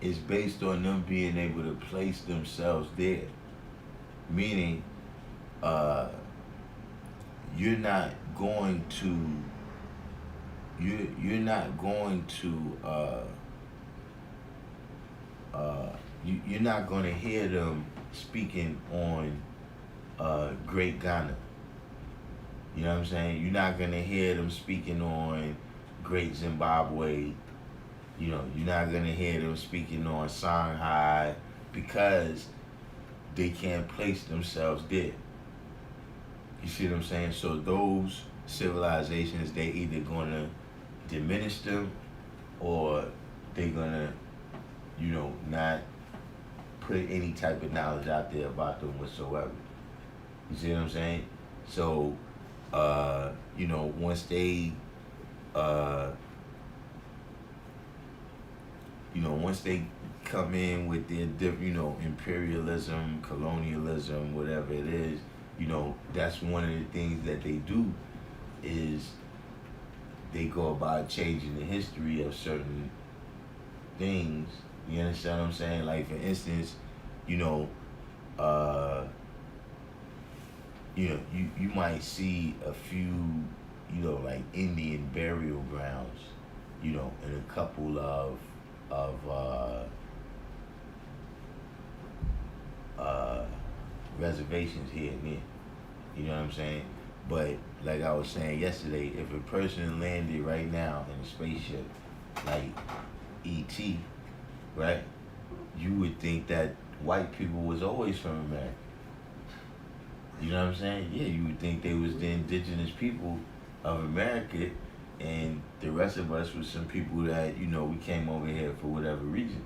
is based on them being able to place themselves there. Meaning, you're not going to you're not going to hear them speaking on Great Ghana. You know what I'm saying? You're not going to hear them speaking on Great Zimbabwe. You know, you're not going to hear them speaking on Shanghai, because they can't place themselves there. You see what I'm saying? So those civilizations, they either going to diminish them, or they're going to, you know, not put any type of knowledge out there about them whatsoever. You see what I'm saying? So, you know, once they, once they come in with their, you know, imperialism, colonialism, whatever it is, you know, that's one of the things that they do, is they go about changing the history of certain things. You understand what I'm saying? Like, for instance, you might see a few, you know, like Indian burial grounds, you know, in a couple of reservations here and there. You know what I'm saying? But like I was saying yesterday, if a person landed right now in a spaceship like E.T., right, you would think that white people was always from America. You know what I'm saying? Yeah, you would think they was the indigenous people of America, and the rest of us was some people that, you know, we came over here for whatever reason.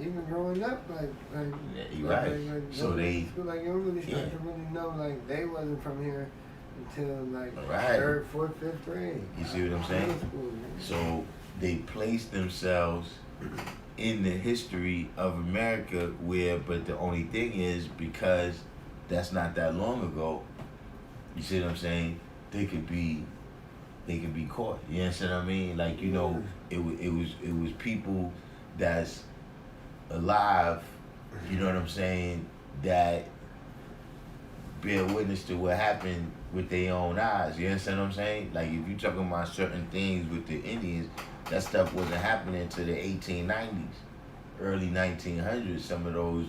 Even growing up, yeah, you're right. So they, like, you don't really start to really know, like, they wasn't from here until like right. 3rd, 4th, 5th grade. You see what I'm saying? School, so they placed themselves in the history of America, but the only thing is, because that's not that long ago, you see what I'm saying? They could be caught. You understand what I mean? Like, you know, it was people that's alive, you know what I'm saying, that bear witness to what happened with their own eyes. You understand what I'm saying? Like, if you're talking about certain things with the Indians, that stuff wasn't happening until the 1890s, early 1900s. Some of those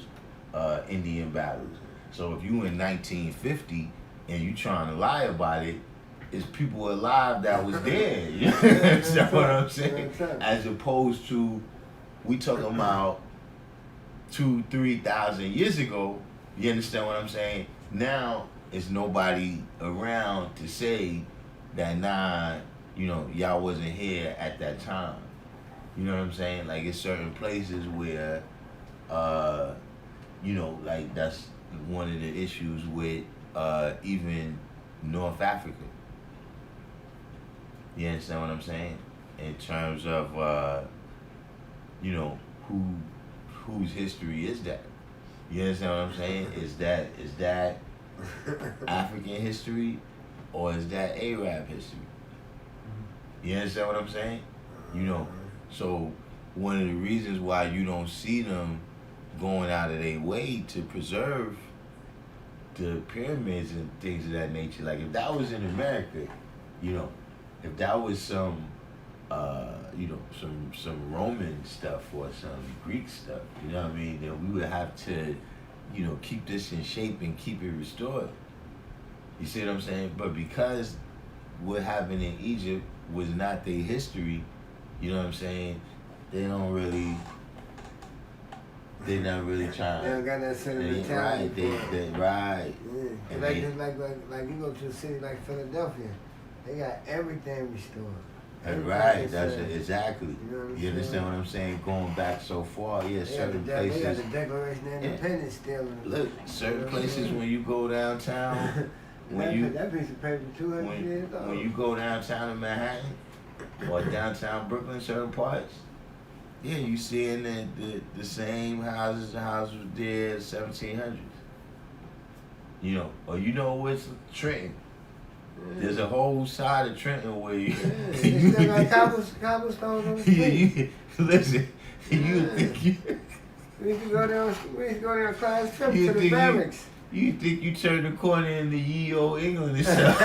Indian battles. So if you in 1950 and you trying to lie about it, it's people alive that was there. You know what I'm saying? As opposed to we talking about 2,000-3,000 years ago. You understand what I'm saying? Now it's nobody around to say that y'all wasn't here at that time. You know what I'm saying? Like it's certain places where like that's one of the issues with even North Africa. You understand what I'm saying? In terms of whose history is that? You understand what I'm saying? Is that African history or is that Arab history? You understand what I'm saying? So one of the reasons why you don't see them going out of their way to preserve the pyramids and things of that nature. Like if that was in America, if that was some Roman stuff or some Greek stuff, you know what I mean, then we would have to, keep this in shape and keep it restored. You see what I'm saying? But because what happened in Egypt was not their history, you know what I'm saying, they're not really trying. They don't got that sentimentality. Right. Yeah. And Like you go to a city like Philadelphia, they got everything restored. Right, that's it, exactly. You know what I'm You understand saying? what I'm saying? Going back so far, certain places. They got the Declaration of Independence still. Look, certain places when you go downtown, that piece of paper 200 years old. when you go downtown in Manhattan or downtown Brooklyn, certain parts, you seeing the same houses was there in the 1700s. Or what's Trenton. There's a whole side of Trenton where you. They still got cobblestones on the street. Listen, you think you. We used to go there on class trip to the barracks. You think you turned the corner into ye old England or something?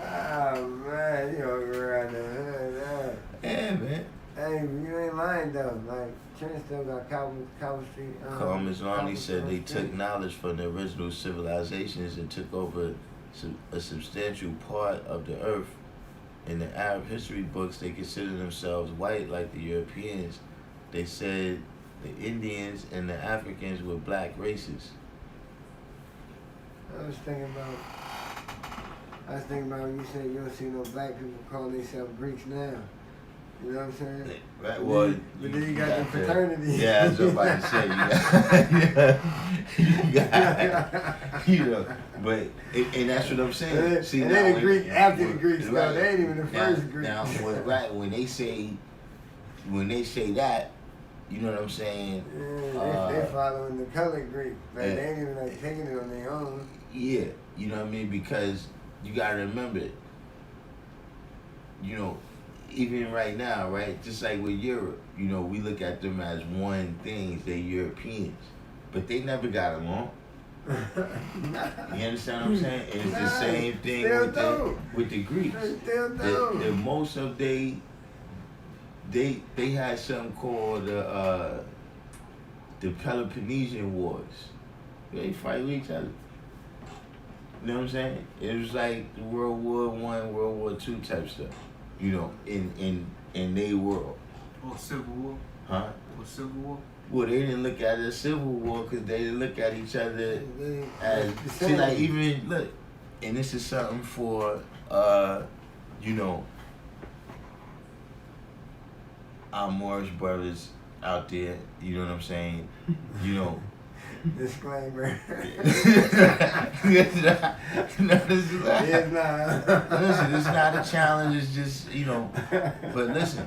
Oh man, you don't go around there. Yeah, man. Hey, you ain't lying though. Like Trenton still got Cobble Street. Thomas Arnie said they took knowledge from the original civilizations and took over a substantial part of the earth. In the Arab history books, they consider themselves white like the Europeans. They said the Indians and the Africans were black races. I was thinking about when you said you don't see no black people call themselves Greeks now. You know what I'm saying? Right. Well, but then you got the fraternity. Yeah, I was about to say. You got, but and that's what I'm saying. See, and now they the Greek after the Greeks. Right. Though. They ain't even the first Greeks. Now, when they say that, you know what I'm saying? Yeah, they following the colored Greek. Like they ain't even like taking it on their own. Yeah, you know what I mean? Because you gotta remember, even right now, right? Just like with Europe, we look at them as one thing, they're Europeans. But they never got along. You understand what I'm saying? And it's the same thing with the Greeks. The most of they had something called the Peloponnesian Wars. They fight with each other. You know what I'm saying? It was like the World War I, World War II type stuff. In their world. Or Civil War? Huh? Or Civil War? Well, they didn't look at it as Civil War because they didn't look at each other as... See, like, even, look, and this is something for, our Moorish brothers out there, you know what I'm saying? Disclaimer. Listen, it's not a challenge, it's just, but listen,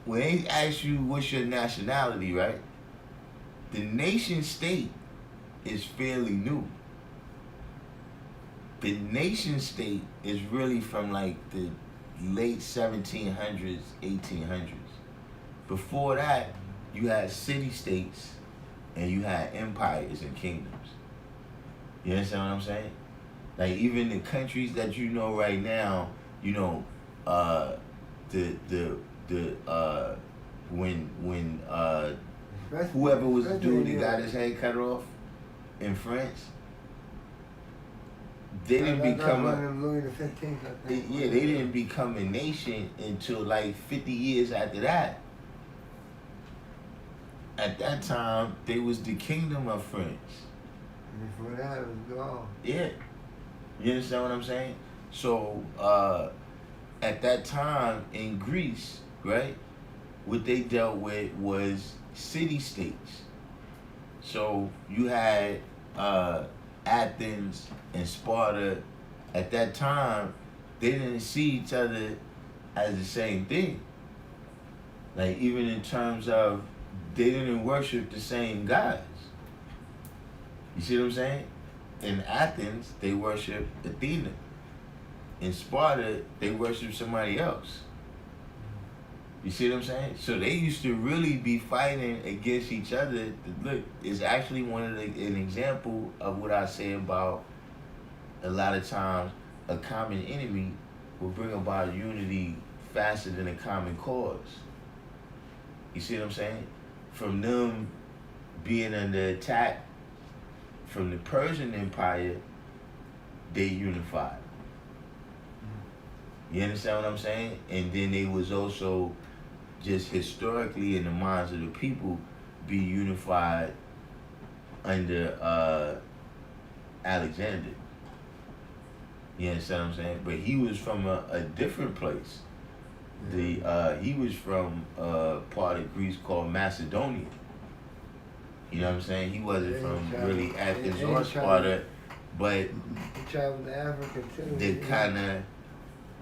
when they ask you what's your nationality, right? The nation state is fairly new. The nation state is really from like the late 1700s, 1800s. Before that, you had city-states and you had empires and kingdoms. You understand what I'm saying? Like even the countries that you know right now, you know, when whoever was the dude that got his head cut off in France, they didn't become Louis the 15th, I think. yeah, they didn't become a nation until like 50 years after that. At that time, they was the kingdom of France. Before that, it was gone. Yeah. You understand what I'm saying? So, at that time in Greece, right, what they dealt with was city-states. So, you had Athens and Sparta. At that time, they didn't see each other as the same thing. Like, even in terms of, they didn't worship the same gods. You see what I'm saying? In Athens, they worship Athena. In Sparta, they worship somebody else. You see what I'm saying? So they used to really be fighting against each other. Look, it's actually an example of what I say about a lot of times a common enemy will bring about unity faster than a common cause. You see what I'm saying? From them being under attack from the Persian Empire, they unified. You understand what I'm saying? And then they was also just historically in the minds of the people be unified under Alexander. You understand what I'm saying? But he was from a different place. He was from a part of Greece called Macedonia. You know what I'm saying? He wasn't from really Athens or Sparta, but He traveled to Africa too. the kind of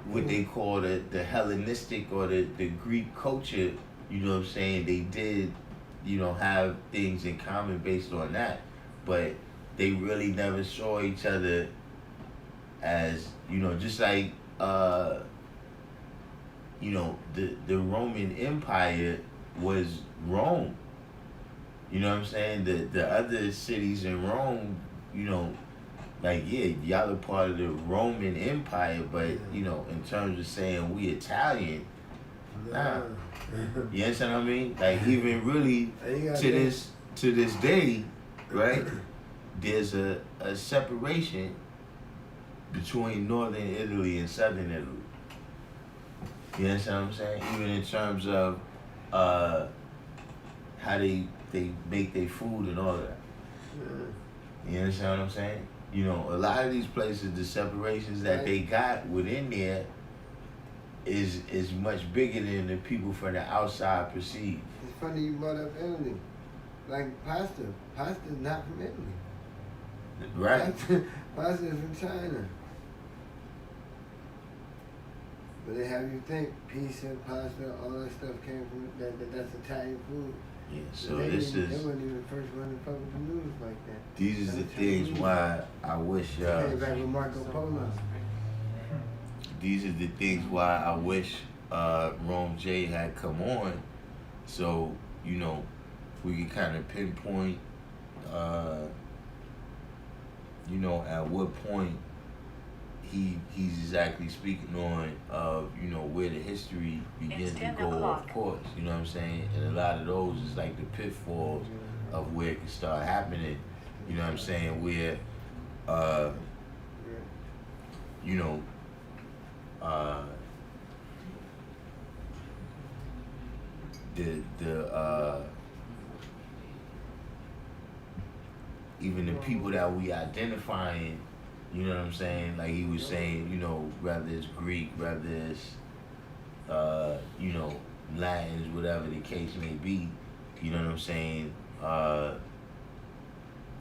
what they call the Hellenistic or the Greek culture, you know what I'm saying? They did, you know, have things in common based on that, but they really never saw each other as, you know, just like, you know, the Roman Empire was Rome. You know what I'm saying? The other cities in Rome, you know, like, yeah, y'all are part of the Roman Empire, but, you know, in terms of saying we Italian, nah. You understand what I mean? Like, even really to this day, right, there's a separation between northern Italy and southern Italy. You understand what I'm saying? Even in terms of how they make their food and all that. You understand what I'm saying? You know, a lot of these places, the separations that they got within there is much bigger than the people from the outside perceive. It's funny you brought up Italy. Like pasta. Pasta's not from Italy. Right. Pasta is from China. But they have you think pizza, pasta, all that stuff came from that's Italian food. Yeah, so they this They is, weren't even the first one to fuck with the news like that. these are the things why I wish, Came back with Marco Polo. these are the things why I wish Rome J had come on, so, you know, we can kind of pinpoint, you know, at what point he's exactly speaking on of, you know, where the history begins to go, of course, you know what I'm saying? And a lot of those is like the pitfalls of where it can start happening, you know what I'm saying, where, you know, even the people that we identifying, you know what I'm saying? Like he was saying, you know, whether it's Greek, whether it's, you know, Latins, whatever the case may be, you know what I'm saying?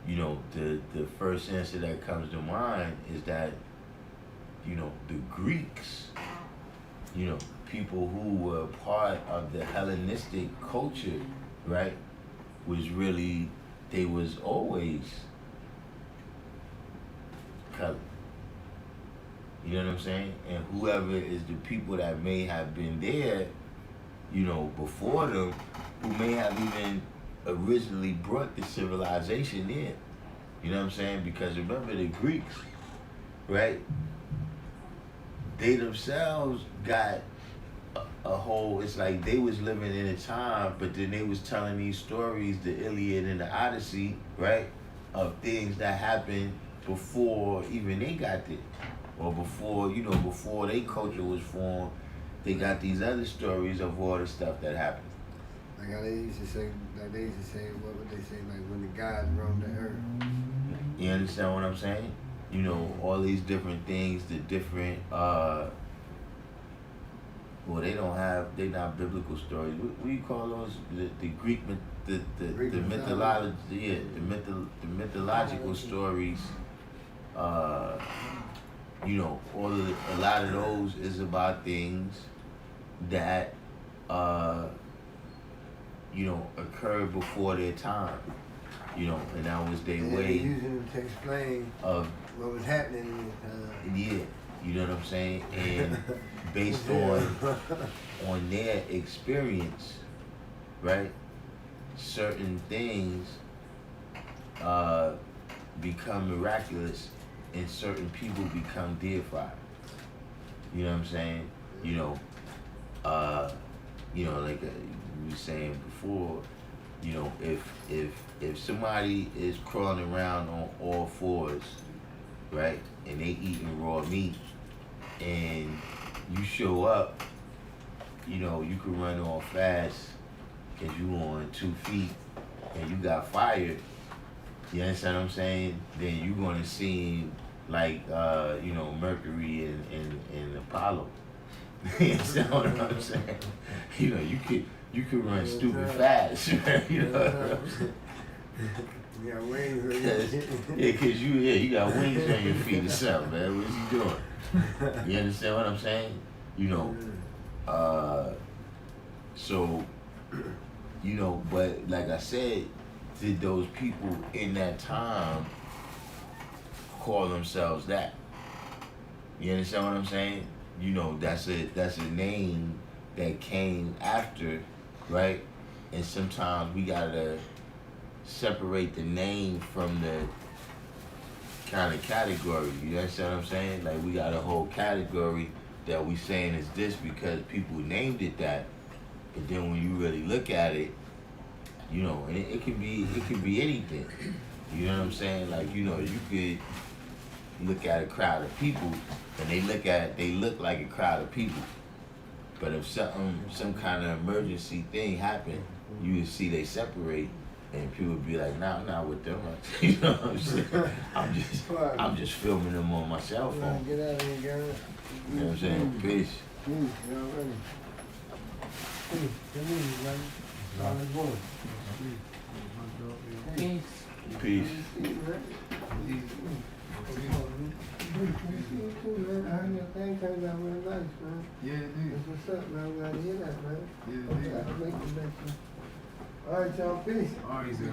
You know, the first answer that comes to mind is that, you know, the Greeks, you know, people who were part of the Hellenistic culture, right, was really, they was always color. You know what I'm saying? And whoever is the people that may have been there, you know, before them, who may have even originally brought the civilization in. You know what I'm saying? Because remember the Greeks, right? They themselves got a whole, it's like they was living in a time, but then they was telling these stories, the Iliad and the Odyssey, right, of things that happened before even they got there, or before, you know, before their culture was formed. They got these other stories of all the stuff that happened. Like how they used to say, what would they say, like when the gods roamed the earth. You understand what I'm saying? You know, all these different things, the different, well, they not biblical stories. What do you call those? The Greek, the mythology, yeah, the mythological stories. You know, a lot of those is about things that, you know, occurred before their time. You know, and that was their And way using them to explain of, what was happening in this time. yeah, you know what I'm saying? And based on their experience, right? Certain things become miraculous and certain people become deified. You know what I'm saying? You know, like we were saying before, you know, if somebody is crawling around on all fours, right, and they eating raw meat, and you show up, you know, you can run all fast because you on 2 feet and you got fire. You understand what I'm saying? Then you're gonna seem like you know, Mercury and Apollo. You understand what I'm saying? You know, you could run stupid fast. You know what I'm saying? You got wings. Cause you got wings on your feet or something, man. What's he doing? You understand what I'm saying? You know, so, you know, but like I said, did those people in that time call themselves that? You understand what I'm saying? You know, that's a name that came after, right? And sometimes we gotta separate the name from the kind of category. You understand what I'm saying? Like, we got a whole category that we saying is this because people named it that. But then when you really look at it, you know, and it could be anything. You know what I'm saying? Like, you know, you could look at a crowd of people and they look like a crowd of people. But if some kind of emergency thing happened, you would see they separate and people would be like, nah, I'm not with them. You know what I'm saying? I'm just filming them on my cell phone. Get out of here, guys. You know what I'm saying? Peace. Y'all ready? Come in, man. All is one. Peace. I heard your thing turned out real nice, man. Yeah, it is. That's what's up, man. I'm glad to hear that, man. Yeah, it is. I'll make the next one. All right, y'all. Peace. All right, sir.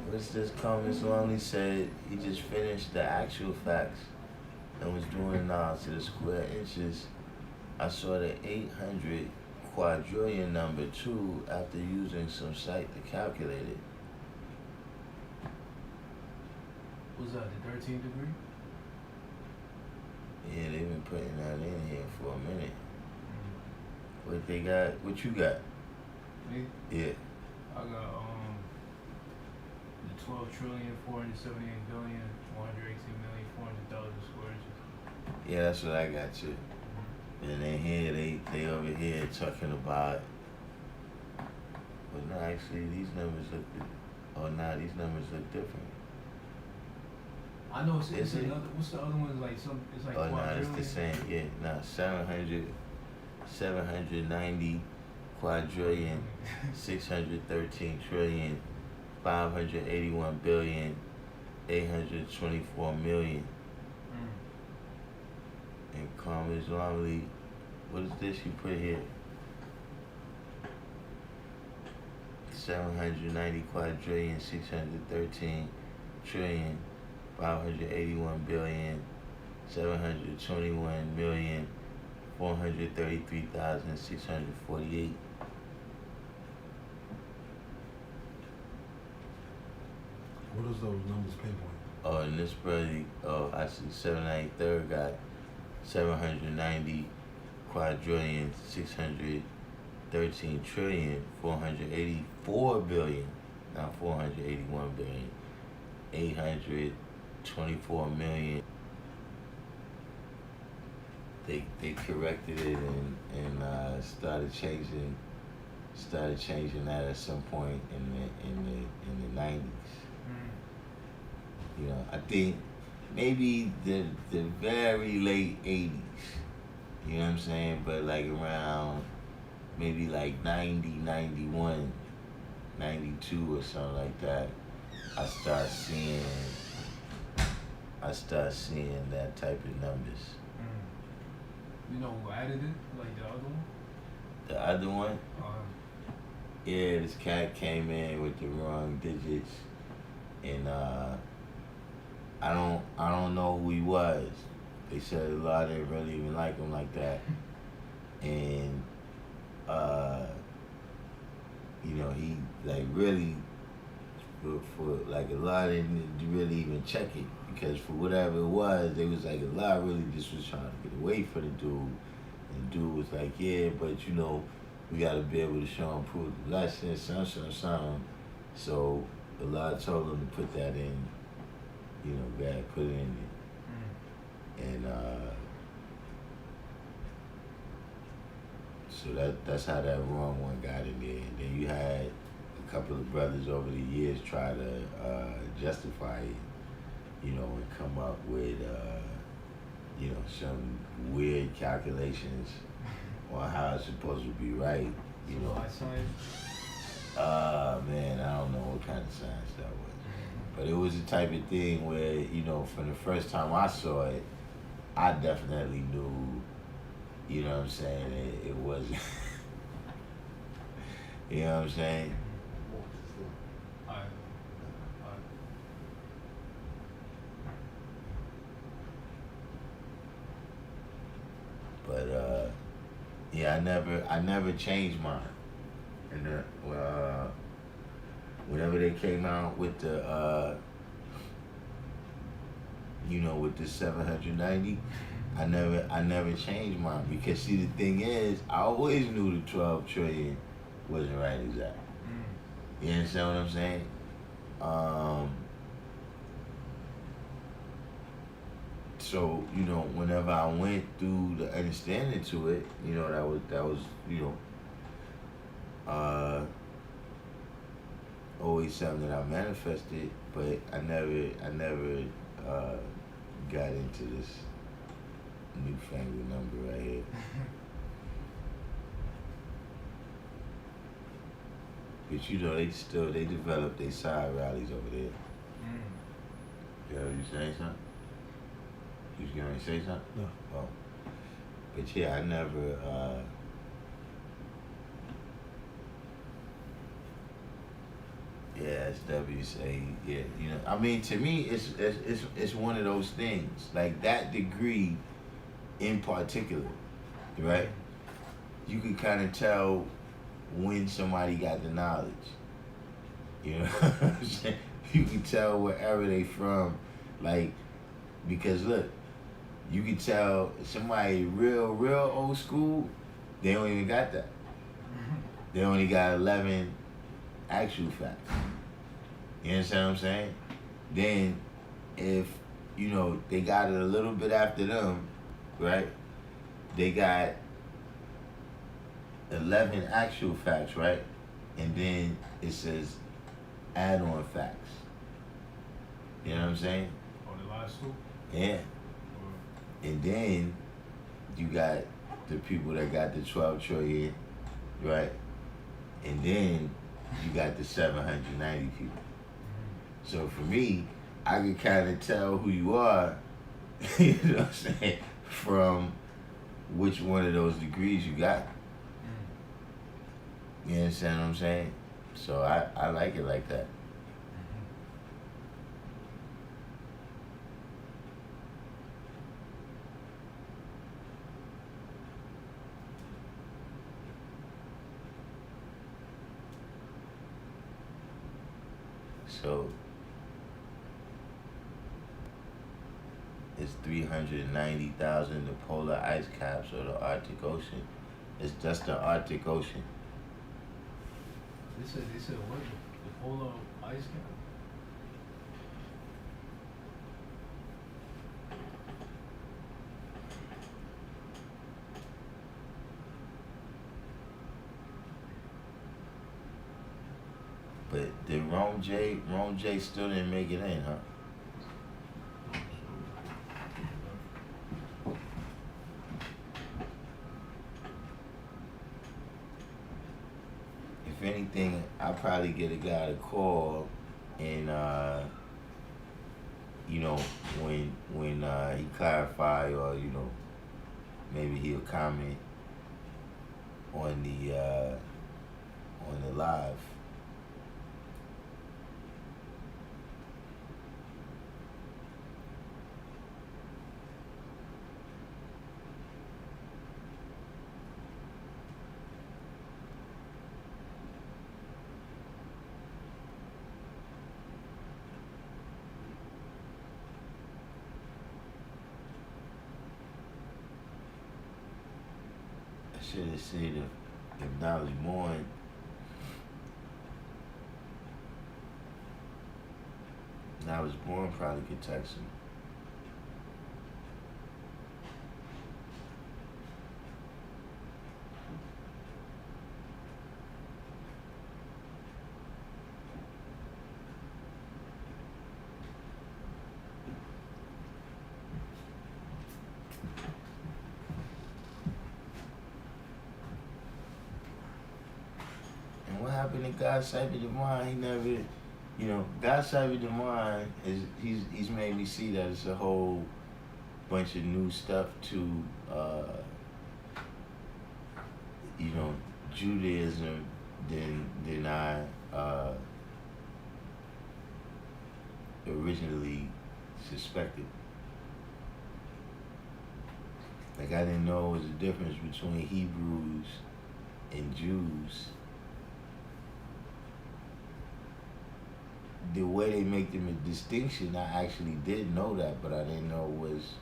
What's this comment Lonely said he just finished the actual facts and was doing to the square inches. I saw the 800 quadrillion number too after using some site to calculate it. What's that, the 13th degree? Yeah, they've been putting that in here for a minute. What they got? What you got? Me? Yeah. I got the 12,478,118,400,000 square inches. Yeah, that's what I got too. And then here they over here talking about, but no, actually these numbers look, these numbers look different. I know it's Is it? another. What's the other one? It's like it's like Oh no, it's quadrillion. the same. Yeah, no, 790 quadrillion, 613 trillion, 581 billion, 824 million. And Calm Islamly, what is this you put here? 790 quadrillion, 613 trillion, 581 billion, 721 million, 433,648. What does those numbers pinpoint? Oh, and this brother, I see 793rd got 790 quadrillion, 613 trillion, 484 billion, not 481 billion, 824 million. They corrected it and started changing that at some point in the 90s. You know, I think maybe the very late 80s. You know what I'm saying? But like around maybe like 90, 91, 92 or something like that, I start seeing that type of numbers. You know who added it? Like the other one? The other one, yeah, this cat came in with the wrong digits, and I don't know who he was. They said a lot didn't really even like him like that, and you know, he like really for like a lot didn't really even check it, because for whatever it was, they was like a lot really just was trying to get away from the dude, and the dude was like, yeah, but you know, we gotta be able to show and prove the lesson, something. So a lot told him to put that in, you know, put it in there. And so that's how that wrong one got in there. And then you had a couple of brothers over the years try to justify it, you know, and come up with you know, some weird calculations on how it's supposed to be right, you know. Like science? Man, I don't know what kind of science that was. But it was the type of thing where, you know, from the first time I saw it, I definitely knew, you know what I'm saying, it wasn't, you know what I'm saying? Alright. But yeah, I never changed mine. And whenever they came out with the you know, with the 790, I never changed mine, because see, the thing is, I always knew the 12 trillion wasn't right exact. You understand what I'm saying? So, you know, whenever I went through the understanding to it, you know, that was, you know, always something that I manifested, but I never got into this newfangled number right here. But you know, they develop their side rallies over there. Yeah, you saying something? You was gonna say something? No. Oh. But yeah, I never yeah, SW say, yeah, you know, I mean, to me, it's one of those things, like that degree in particular, right? You can kind of tell when somebody got the knowledge, you know what I'm saying? You can tell wherever they from, like, because look, you can tell somebody real old school, they don't even got that. They only got 11 actual facts. You understand what I'm saying? Then, if, you know, they got it a little bit after them, right? They got 11 actual facts, right? And then it says add-on facts. You know what I'm saying? Oh, the last school? Yeah. And then you got the people that got the 12 trillion, right? And then you got the 790 people. So for me, I can kind of tell who you are, you know what I'm saying, from which one of those degrees you got. You understand what I'm saying? So I like it like that. So 390,000 the polar ice caps of the Arctic Ocean. It's just the Arctic Ocean. They said what? The polar ice cap? But did Ron J still didn't make it in, huh? If anything, I'll probably get a guy to call and you know, when he clarify, or you know, maybe he'll comment on the live. I should have said if knowledge born, knowledge born probably could text him. What happened to God Cyber Divine? He never, you know, God Cyber Divine is he's made me see that it's a whole bunch of new stuff to, you know, Judaism than I originally suspected. Like I didn't know there was a difference between Hebrews and Jews. The way they make them a distinction, I actually did know that, but I didn't know it was,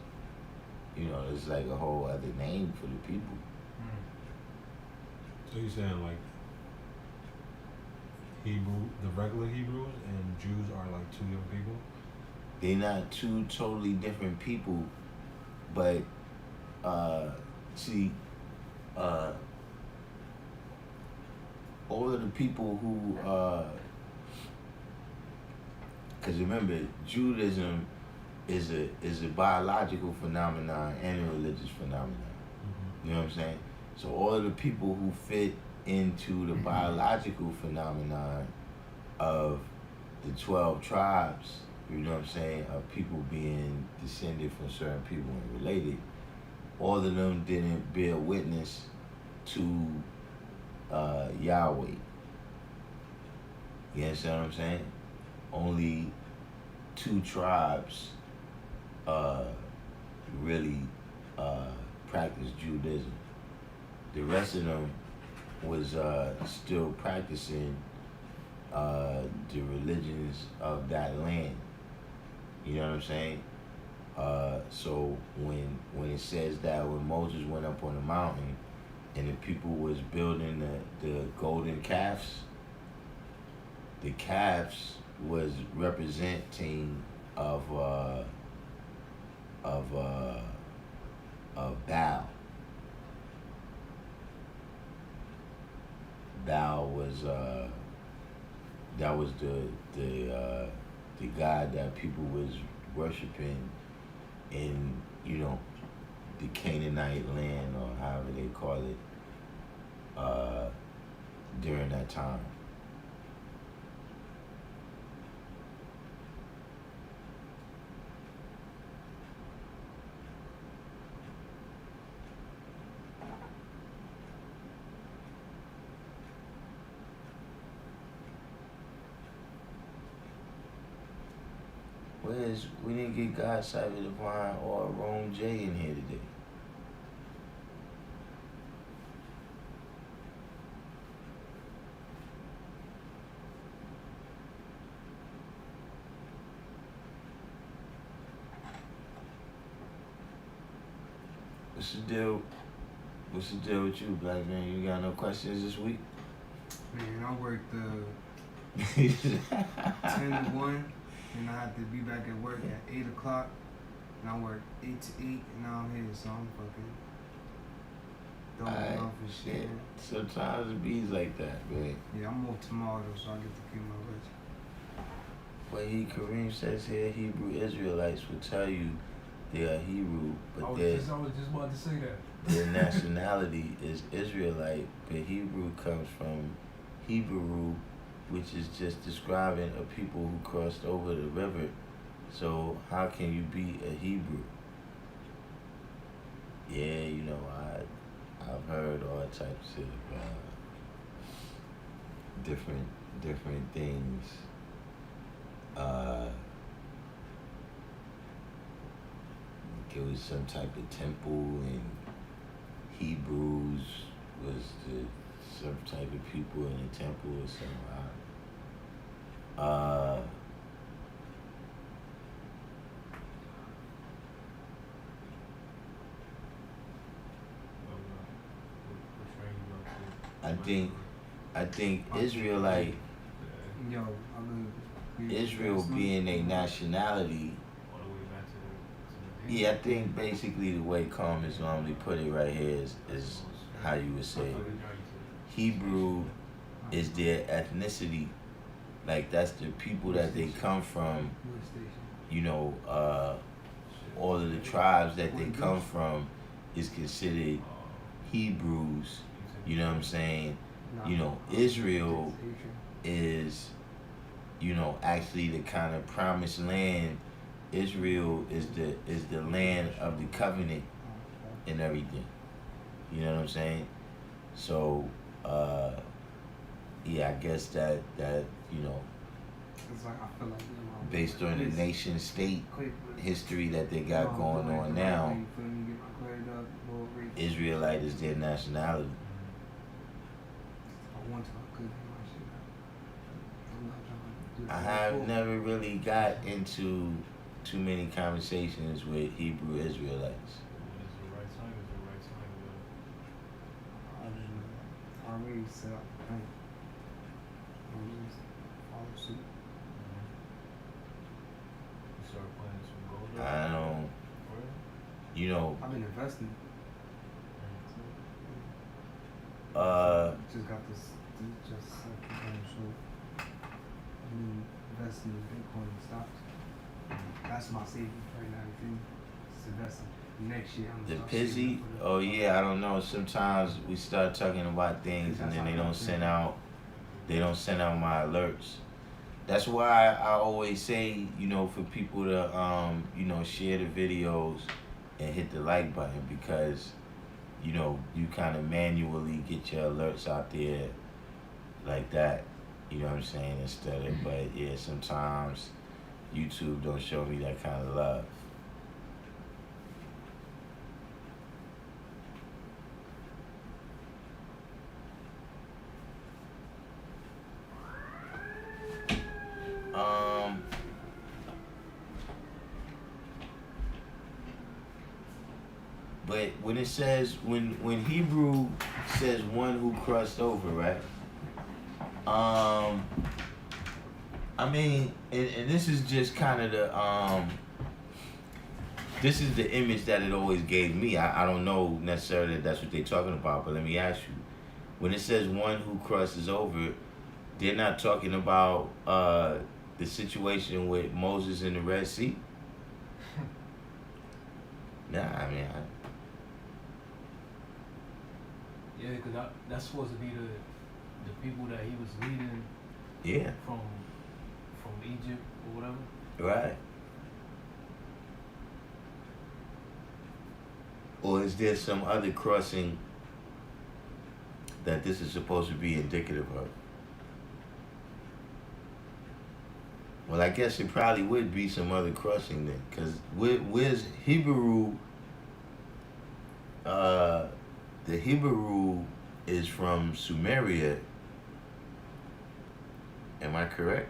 you know, it's like a whole other name for the people. So you're saying like the regular Hebrews and Jews are like two different people? They're not two totally different people, but see, all of the people who because remember, Judaism is a biological phenomenon and a religious phenomenon. Mm-hmm. You know what I'm saying? So all of the people who fit into the biological phenomenon of the 12 tribes, you know what I'm saying, of people being descended from certain people and related, all of them didn't bear witness to Yahweh. You understand what I'm saying? Only 2 tribes really practiced Judaism. The rest of them was still practicing the religions of that land. You know what I'm saying? So when it says that when Moses went up on the mountain and the people was building the golden calves, the calves was representing of Baal. Baal was that was the god that people was worshiping in, you know, the Canaanite land, or however they call it, during that time. Whereas we didn't get God Cyber Divine or Rome J in here today. What's the deal? What's the deal with you, black man? You got no questions this week? Man, I worked 10 to 1, and I had to be back at work at 8 o'clock. And I worked 8 to 8, and now I'm here, so I'm fucking throwing off and shit. Sometimes it be like that, man. Yeah, I'm off tomorrow, so I get to keep my rest. Well, Kareem says here, Hebrew Israelites will tell you they are Hebrew, I but was just about to say that. their nationality is Israelite, but Hebrew comes from Hebrew, which is just describing a people who crossed over the river. So how can you be a Hebrew? Yeah, you know, I've heard all types of different things. There was some type of temple, and Hebrews was some type of people in the temple or something. I think Israelite, Yo, Israel being a nationality. Yeah, I think basically the way Commons normally put it right here is how you would say it. Hebrew is their ethnicity. Like, that's the people that they come from, you know, all of the tribes that they come from is considered Hebrews, you know what I'm saying? You know, Israel is, you know, actually the kind of promised land. Israel is the land of the covenant and everything. You know what I'm saying? So, yeah, I guess that you know, it's like, I feel like, based on the nation state history that they got going on now, Israelite is their nationality. I have never really got into too many conversations with Hebrew Israelites. Already set up the plan. Follow suit. I don't, you know. I've been investing. Just got this just so I've been investing in Bitcoin and stocks. That's my savings right now. You feel me? Just investing. Next year I'm The gonna start Pizzy, saving for the- oh yeah, I don't know. Sometimes we start talking about things and then they don't send out my alerts. That's why I always say, you know, for people to you know, share the videos and hit the like button, because, you know, you kind of manually get your alerts out there like that. You know what I'm saying? Instead of, but yeah, sometimes YouTube don't show me that kind of love. But when it says, when Hebrew says one who crossed over, right? I mean, and this is just kind of the, this is the image that it always gave me. I don't know necessarily that that's what they're talking about, but let me ask you. When it says one who crosses over, they're not talking about the situation with Moses in the Red Sea? Nah, I mean, Yeah, because that's supposed to be the people that he was leading. yeah. From Egypt or whatever. Right. Or is there some other crossing that this is supposed to be indicative of? Well, I guess it probably would be some other crossing then, because where's Hebrew? The Hebrew is from Sumeria. Am I correct?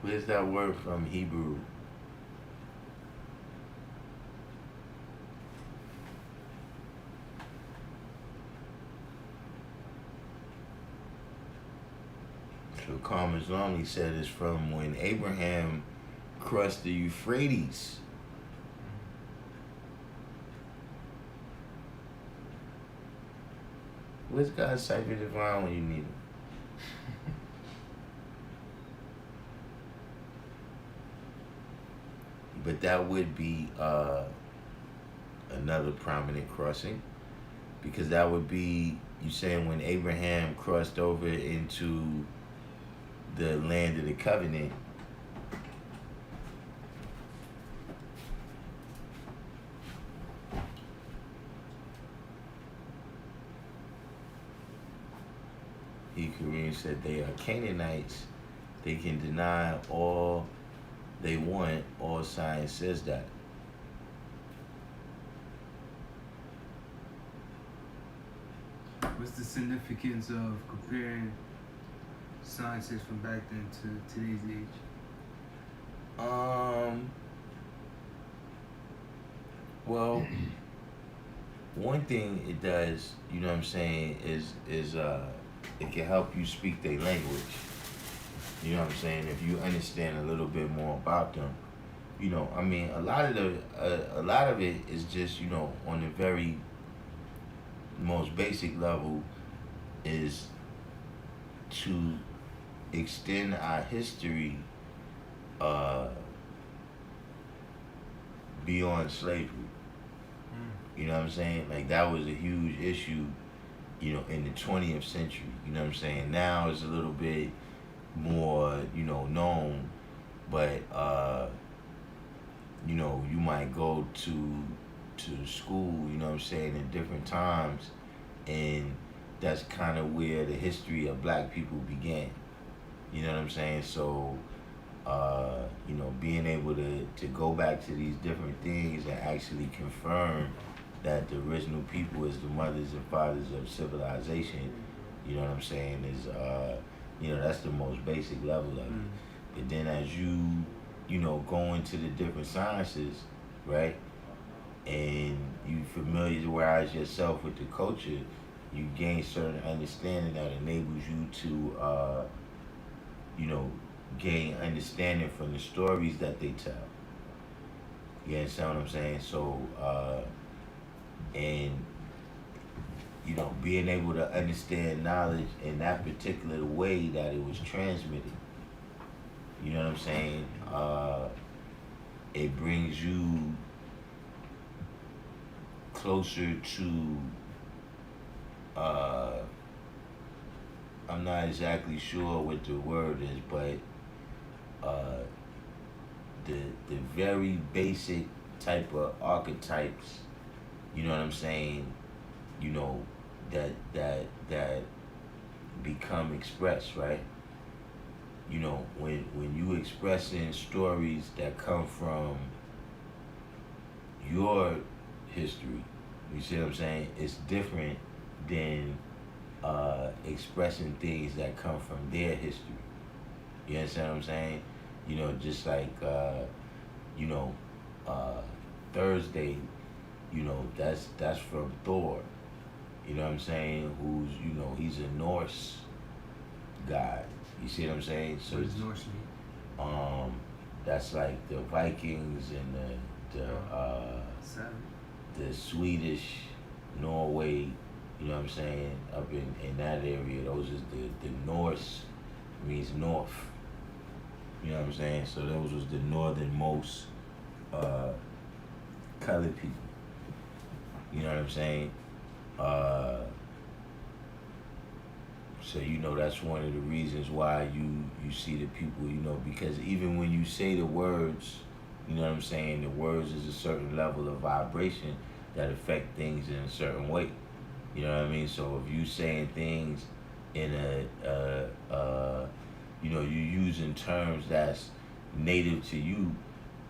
Where's that word from Hebrew? So Carmen's Lonely said it's from when Abraham crossed the Euphrates. Where's God's Cipher Divine when you need him? But that would be another prominent crossing, because that would be, you saying when Abraham crossed over into the land of the covenant. Kareem said they are Canaanites. They can deny all they want. All science says that. What's the significance of comparing sciences from back then to today's age? Well, one thing it does, you know what I'm saying, is it can help you speak their language. You know what I'm saying? If you understand a little bit more about them, you know, I mean, a lot of it is just, you know, on the very most basic level, is to extend our history beyond slavery. You know what I'm saying? Like, that was a huge issue, you know, in the 20th century. You know what I'm saying? Now it's a little bit more, you know, known, but you know, you might go to school, you know what I'm saying, in different times, and that's kind of where the history of black people began. You know what I'm saying? So you know, being able to go back to these different things and actually confirm that the original people is the mothers and fathers of civilization, you know what I'm saying, is you know, that's the most basic level of it. But then as you know, go into the different sciences, right, and you familiarize yourself with the culture, you gain certain understanding that enables you to you know, gain understanding from the stories that they tell. You understand what I'm saying? So and you know, being able to understand knowledge in that particular way that it was transmitted, you know what I'm saying, it brings you closer to I'm not exactly sure what the word is, but the very basic type of archetypes, you know what I'm saying, you know, that become expressed, right? You know, when you expressing stories that come from your history, you see what I'm saying? It's different than expressing things that come from their history. You understand what I'm saying? You know, just like you know, Thursday, you know, that's from Thor. You know what I'm saying? Who's, you know, he's a Norse god. You see what I'm saying? So What does Norse mean? That's like the Vikings and the Swedish, Norway, you know what I'm saying, up in that area. Those is the Norse, means north. You know what I'm saying? So those was the northernmost colored people. You know what I'm saying? So, you know, that's one of the reasons why you see the people, you know, because even when you say the words, you know what I'm saying, the words is a certain level of vibration that affect things in a certain way. You know what I mean? So if you saying things in you know, you using terms that's native to you,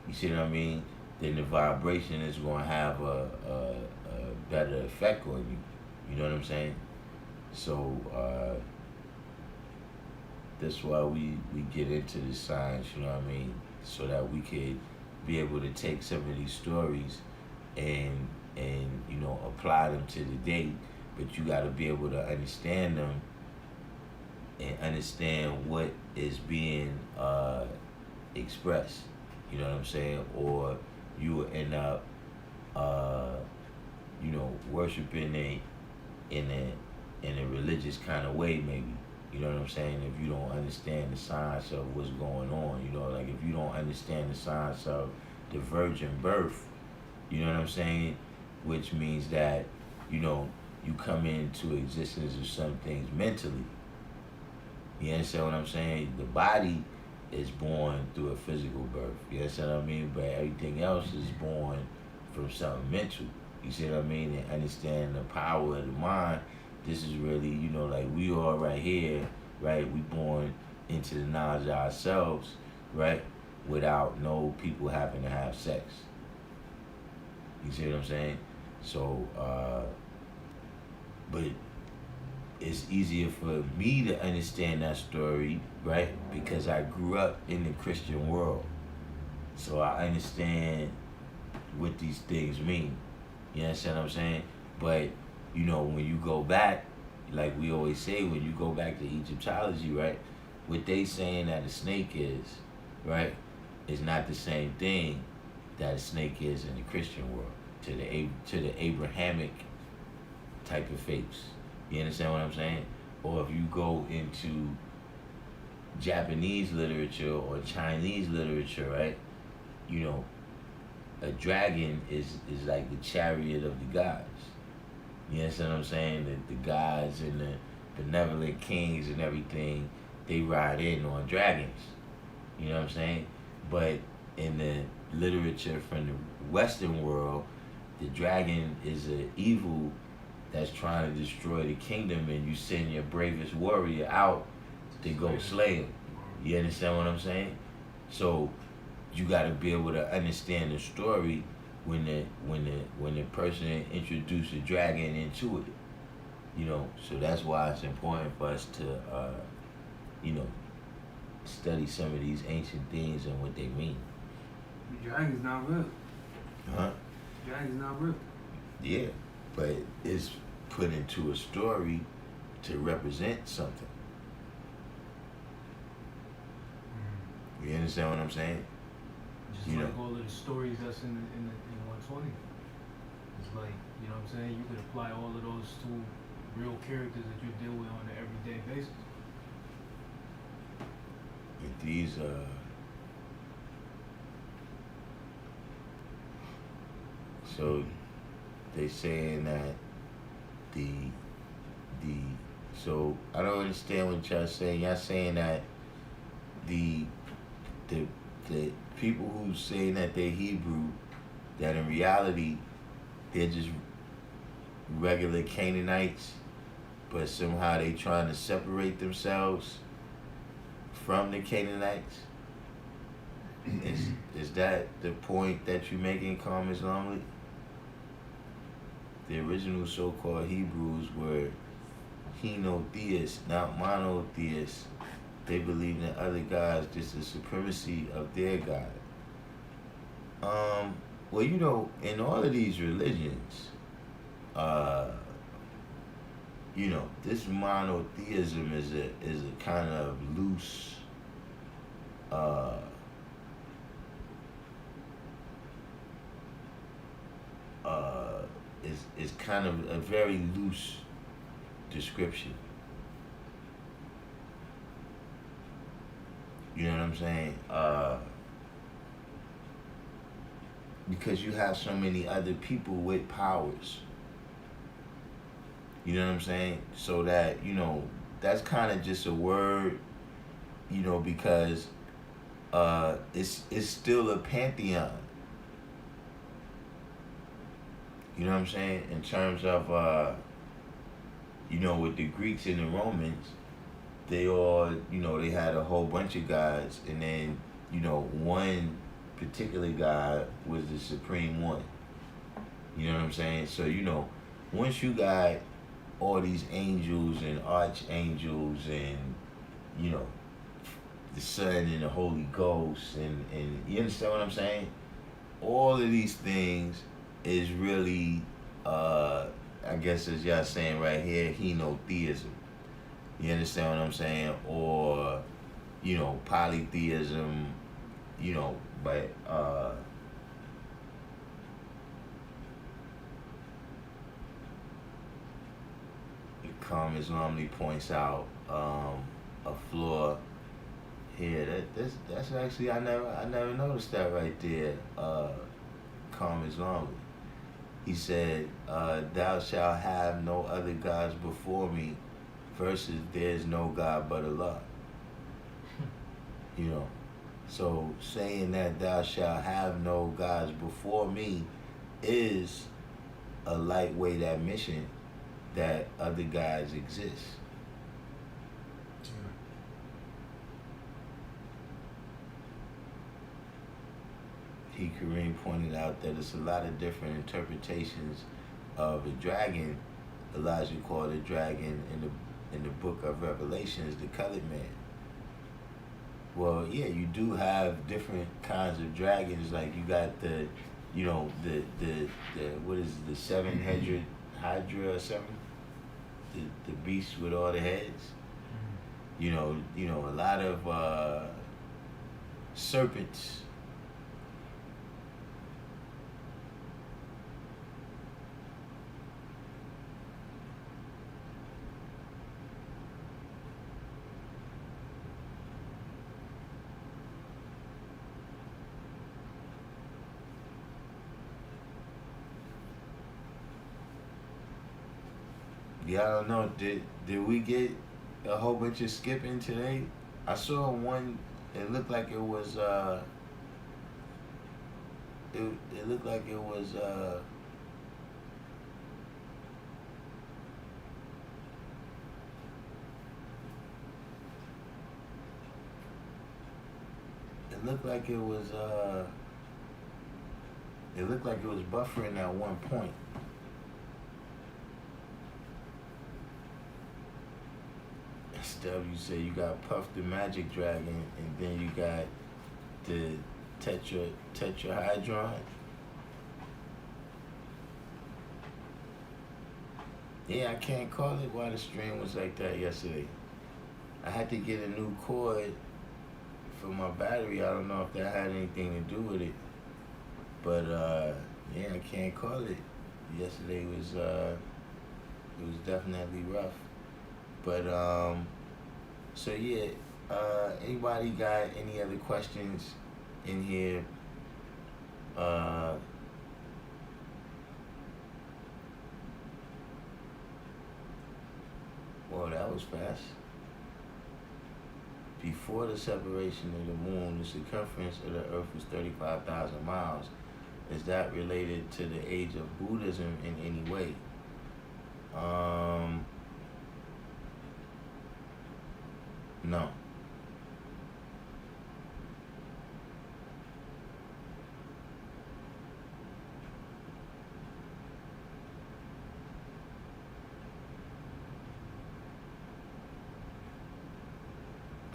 you see what I mean, then the vibration is going to have a better effect on you. You know what I'm saying? So that's why we get into the science, you know what I mean? So that we could be able to take some of these stories and you know, apply them to the day. But you got to be able to understand them and understand what is being expressed. You know what I'm saying? Or you will end up, you know, worshiping in a religious kind of way, maybe. You know what I'm saying? If you don't understand the science of what's going on, you know, like if you don't understand the science of the virgin birth, you know what I'm saying? Which means that, you know, you come into existence of some things mentally. You understand what I'm saying? The body is born through a physical birth. You understand what I mean? But everything else is born from something mental. You see what I mean? And understand the power of the mind. This is really, you know, like we all right here, right? We born into the knowledge of ourselves, right? Without no people having to have sex. You see what I'm saying? So, but it's easier for me to understand that story, right? Because I grew up in the Christian world. So I understand what these things mean. You understand what I'm saying? But, you know, when you go back, like we always say, when you go back to Egyptology, right? What they saying that a snake is, right, is not the same thing that a snake is in the Christian world, to the Abrahamic type of faiths. You understand what I'm saying? Or if you go into Japanese literature or Chinese literature, right? You know, a dragon is like the chariot of the gods. You understand what I'm saying? That the gods and the benevolent kings and everything, they ride in on dragons. You know what I'm saying? But in the literature from the Western world, the dragon is an evil that's trying to destroy the kingdom, and you send your bravest warrior out to go slay him. You understand what I'm saying? So you got to be able to understand the story when the person introduced the dragon into it. You know, so that's why it's important for us to you know, study some of these ancient things and what they mean. The dragon's not real. Huh? The dragon's not real. Yeah, but it's put into a story to represent something. You understand what I'm saying? Just You like know. all of the stories that's in 120. It's like, you know what I'm saying? You could apply all of those to real characters that you deal with on an everyday basis. But these so they saying that the so I don't understand what y'all saying. Y'all saying that the people who saying that they're Hebrew, that in reality they're just regular Canaanites, but somehow they trying to separate themselves from the Canaanites. Is that the point that you're making, Calm Islamly? The original so-called Hebrews were henotheists, not monotheists. They believed in other gods, just the supremacy of their God. Well, you know, in all of these religions, you know, this monotheism is a kind of loose, is kind of a very loose description. You know what I'm saying? Because you have so many other people with powers. You know what I'm saying? So that, you know, that's kind of just a word, you know, because it's still a pantheon. You know what I'm saying? In terms of, you know, with the Greeks and the Romans, they all, you know, they had a whole bunch of gods, and then, you know, one particular god was the supreme one. You know what I'm saying? So, you know, once you got all these angels and archangels and, you know, the Son and the Holy Ghost, and you understand what I'm saying? All of these things is really, I guess as y'all saying right here, Monotheism. You understand what I'm saying? Or, polytheism, but Karmas normally points out a flaw here. That's actually I never noticed that right there. Karmas normally. He said, "Thou shalt have no other gods before me," versus "There's no God but Allah." So saying that thou shalt have no gods before me is a lightweight admission that other gods exist. He Kareem pointed out that it's a lot of different interpretations of a dragon. Elijah called a dragon in the book of Revelations the colored man. Well, yeah, you do have different kinds of dragons. Like you got the what is it, the seven-headed Hydra or something? The beast with all the heads. A lot of serpents. Yeah, I don't know. Did we get a whole bunch of skipping today? I saw one. It looked like it was. It looked like it was. It looked like it was. It looked like it was buffering at one point. You say you got Puff the Magic Dragon, and then you got the Tetrahydron. Yeah, I can't call it why the stream was like that yesterday. I had to get a new cord for my battery. I don't know if that had anything to do with it, but yeah, I can't call it. Yesterday was it was definitely rough, but so yeah, anybody got any other questions in here? Well, that was fast. Before the separation of the moon, the circumference of the earth was 35,000 miles. Is that related to the age of Buddhism in any way? No.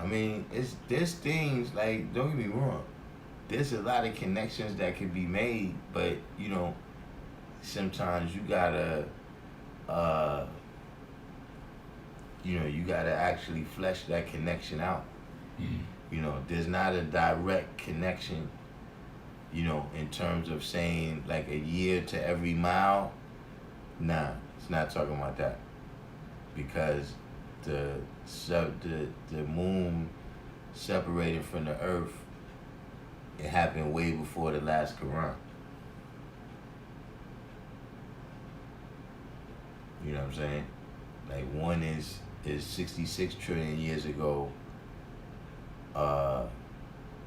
I mean, there's things like, don't get me wrong, there's a lot of connections that can be made, but sometimes you gotta you gotta actually flesh that connection out. There's not a direct connection, in terms of saying like a year to every mile. Nah, it's not talking about that, because the moon separated from the earth, it happened way before the last Quran. You know what I'm saying? Like one is 66 trillion years ago,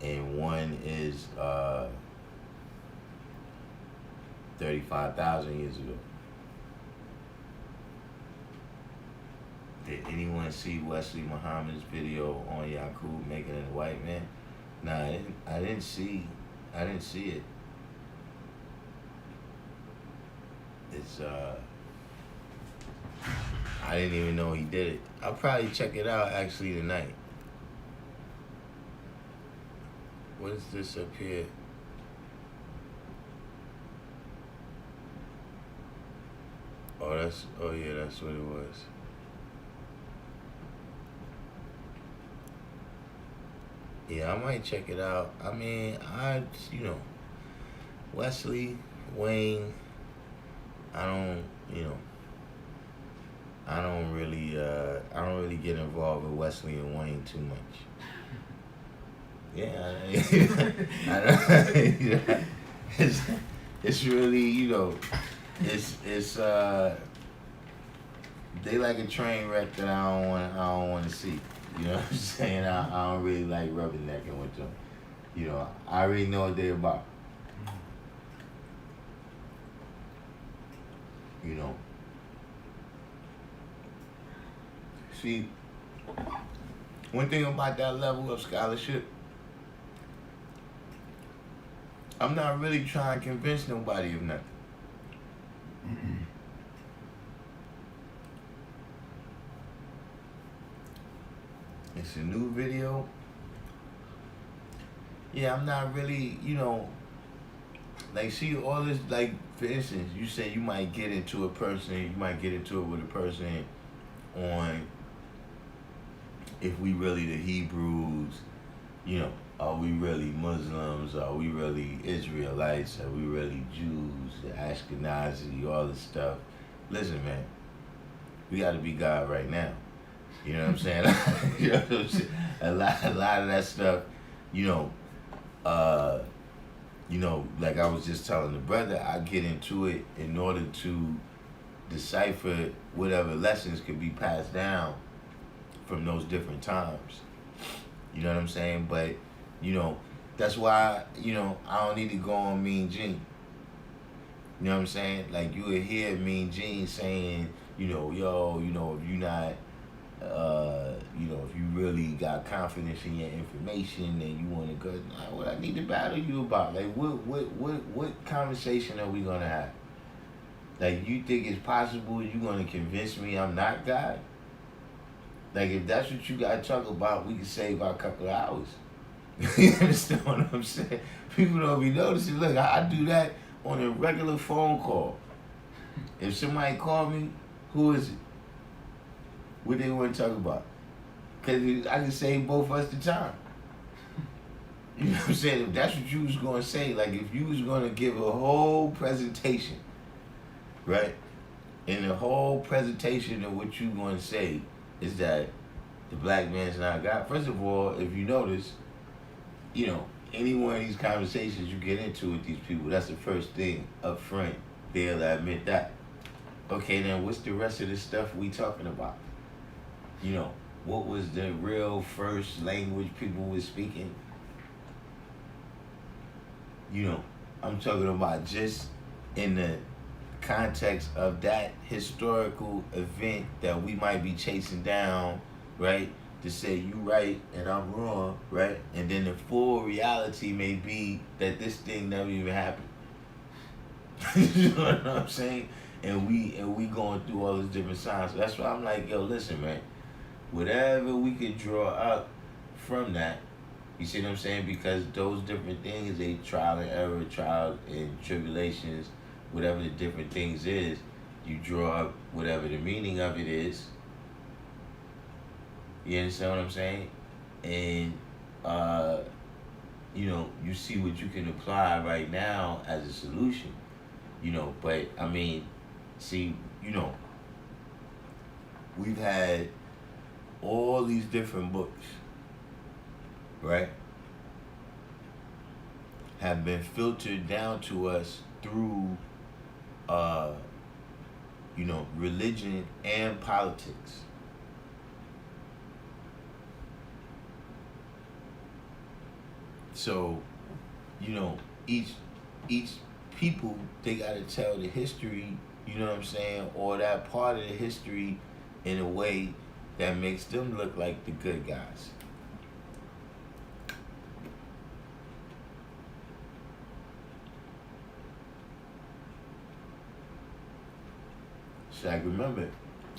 and one is 35,000 years ago. Did anyone see Wesley Muhammad's video on Yaqub making it a white man? Nah, I didn't see it. It's I didn't even know he did it. I'll probably check it out actually tonight. What is this up here? Oh yeah, that's what it was. Yeah, I might check it out. I mean, Wesley, Wayne, I don't really get involved with Wesley and Wayne too much. Yeah, it's really, it's they like a train wreck that I don't want to see. You know what I'm saying? I don't really like rubbernecking with them. I already know what they're about. See, one thing about that level of scholarship, I'm not really trying to convince nobody of nothing. It's a new video. Yeah, I'm not really, see all this, for instance, you say you might get into it with a person on if we really the Hebrews, are we really Muslims? Are we really Israelites? Are we really Jews? Ashkenazi, all this stuff. Listen, man, we got to be God right now. You know what I'm saying? A lot of that stuff, like I was just telling the brother, I get into it in order to decipher whatever lessons could be passed down from those different times. You know what I'm saying? But, that's why, I don't need to go on Mean Gene. You know what I'm saying? Like, you would hear Mean Gene saying, if you're not, if you really got confidence in your information and you want to go, what I need to battle you about? Like, what conversation are we gonna have? Like, you think it's possible you're gonna convince me I'm not God? Like, if that's what you gotta talk about, we can save our couple of hours. You understand what I'm saying? People don't be noticing. Look, I do that on a regular phone call. If somebody call me, who is it? What they want to talk about? Because I can save both of us the time. You know what I'm saying? If that's what you was going to say, like if you was going to give a whole presentation, right? And the whole presentation of what you going to say is that the black man's not God. First of all, if you notice, any one of these conversations you get into with these people, that's the first thing up front. They'll admit that. Okay, then what's the rest of the stuff we talking about? What was the real first language people were speaking? I'm talking about just in the context of that historical event that we might be chasing down, right? To say you right and I'm wrong, right? And then the full reality may be that this thing never even happened. You know what I'm saying? And we going through all these different signs. So that's why I'm like, yo, listen, man. Whatever we could draw up from that, you see what I'm saying? Because those different things, they trial and error, trial and tribulations, whatever the different things is, you draw up whatever the meaning of it is. You understand what I'm saying? And, you see what you can apply right now as a solution. But, I mean, see, we've had all these different books, right, have been filtered down to us through, religion and politics. So, each people, they gotta tell the history, you know what I'm saying, or that part of the history in a way that makes them look like the good guys. So I remember,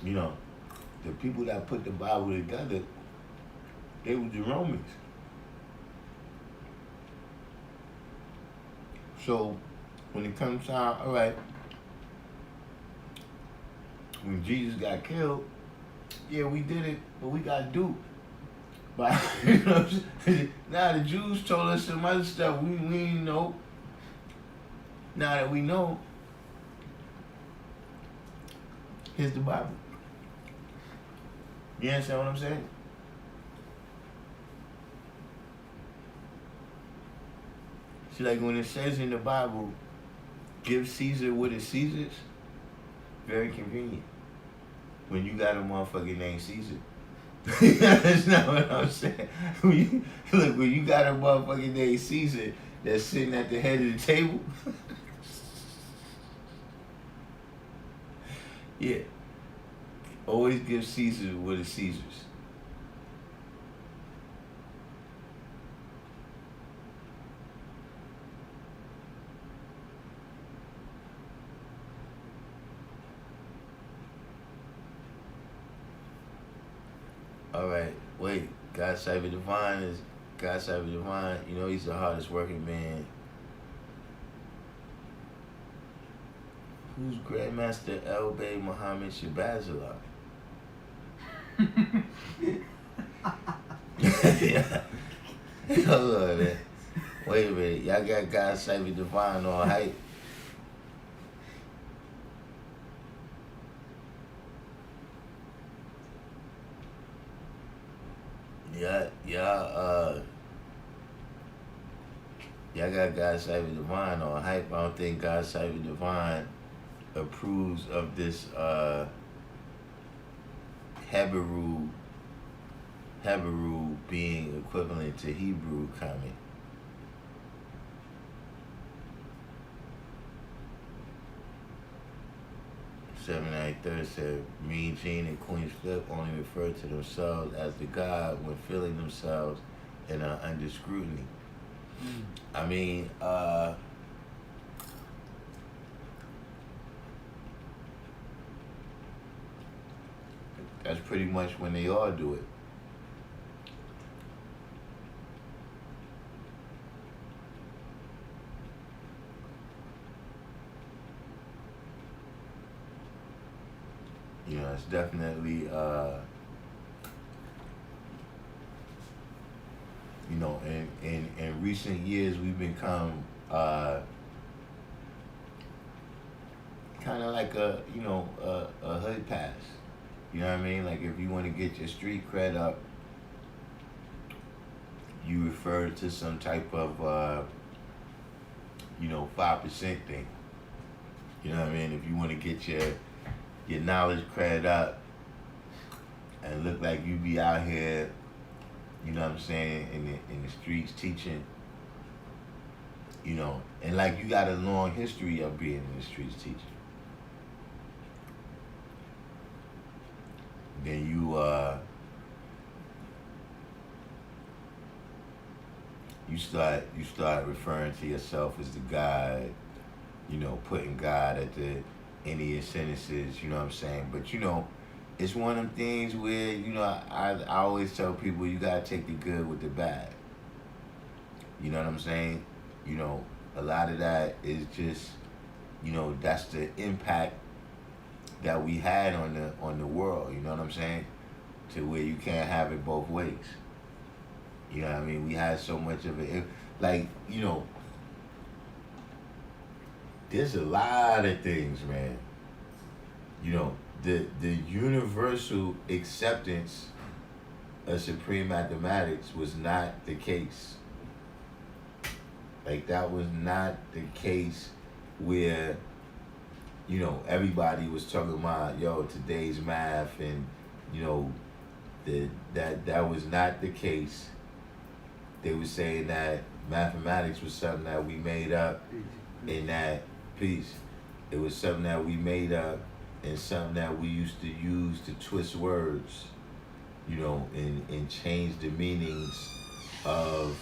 the people that put the Bible together, they were the Romans. So when it comes time, all right, when Jesus got killed, yeah, we did it, but we got duped. But you know what I'm saying? Now the Jews told us some other stuff we didn't know. Now that we know, here's the Bible. You understand what I'm saying? See, like when it says in the Bible, give Caesar what is Caesar's, very convenient. When you got a motherfucker named Caesar. That's not what I'm saying. Look, when you got a motherfucker named Caesar that's sitting at the head of the table, yeah, always give Caesar what is Caesar's. All right, wait. God Cyber Divine is God Cyber Divine. You know he's the hardest working man. Who's Grandmaster El Bey Muhammad Shabazallah? Yeah. Hold on, man. Wait a minute. Y'all got God Cyber Divine on hype. Y'all got God Cyber Divine on hype. I don't think God Cyber Divine approves of this Hebrew being equivalent to Hebrew comment. Third said, Mean Gene and Queen's Flip only refer to themselves as the God when feeling themselves and are under scrutiny. I mean, that's pretty much when they all do it. You know, it's definitely, you know, in recent years, we've become kind of like a hood pass. You know what I mean? Like if you want to get your street cred up, you refer to some type of, 5% thing. You know what I mean? If you want to get your knowledge cred up and look like you be out here, you know what I'm saying, in the streets teaching, you know, and like you got a long history of being in the streets teaching. Then you start referring to yourself as the God, you know, putting God at the end of your sentences, you know what I'm saying? But you know, it's one of them things where, you know, I always tell people you gotta take the good with the bad. You know what I'm saying? You know, a lot of that is just, you know, that's the impact that we had on the world, you know what I'm saying? To where you can't have it both ways. You know what I mean? We had so much of it. Like, you know, there's a lot of things, man. You know, the universal acceptance of supreme mathematics was not the case. Like that was not the case where, you know, everybody was talking about, yo, today's math, and you know, that was not the case. They were saying that mathematics was something that we made up, and that it was something that we made up, and something that we used to use to twist words, you know, and change the meanings of,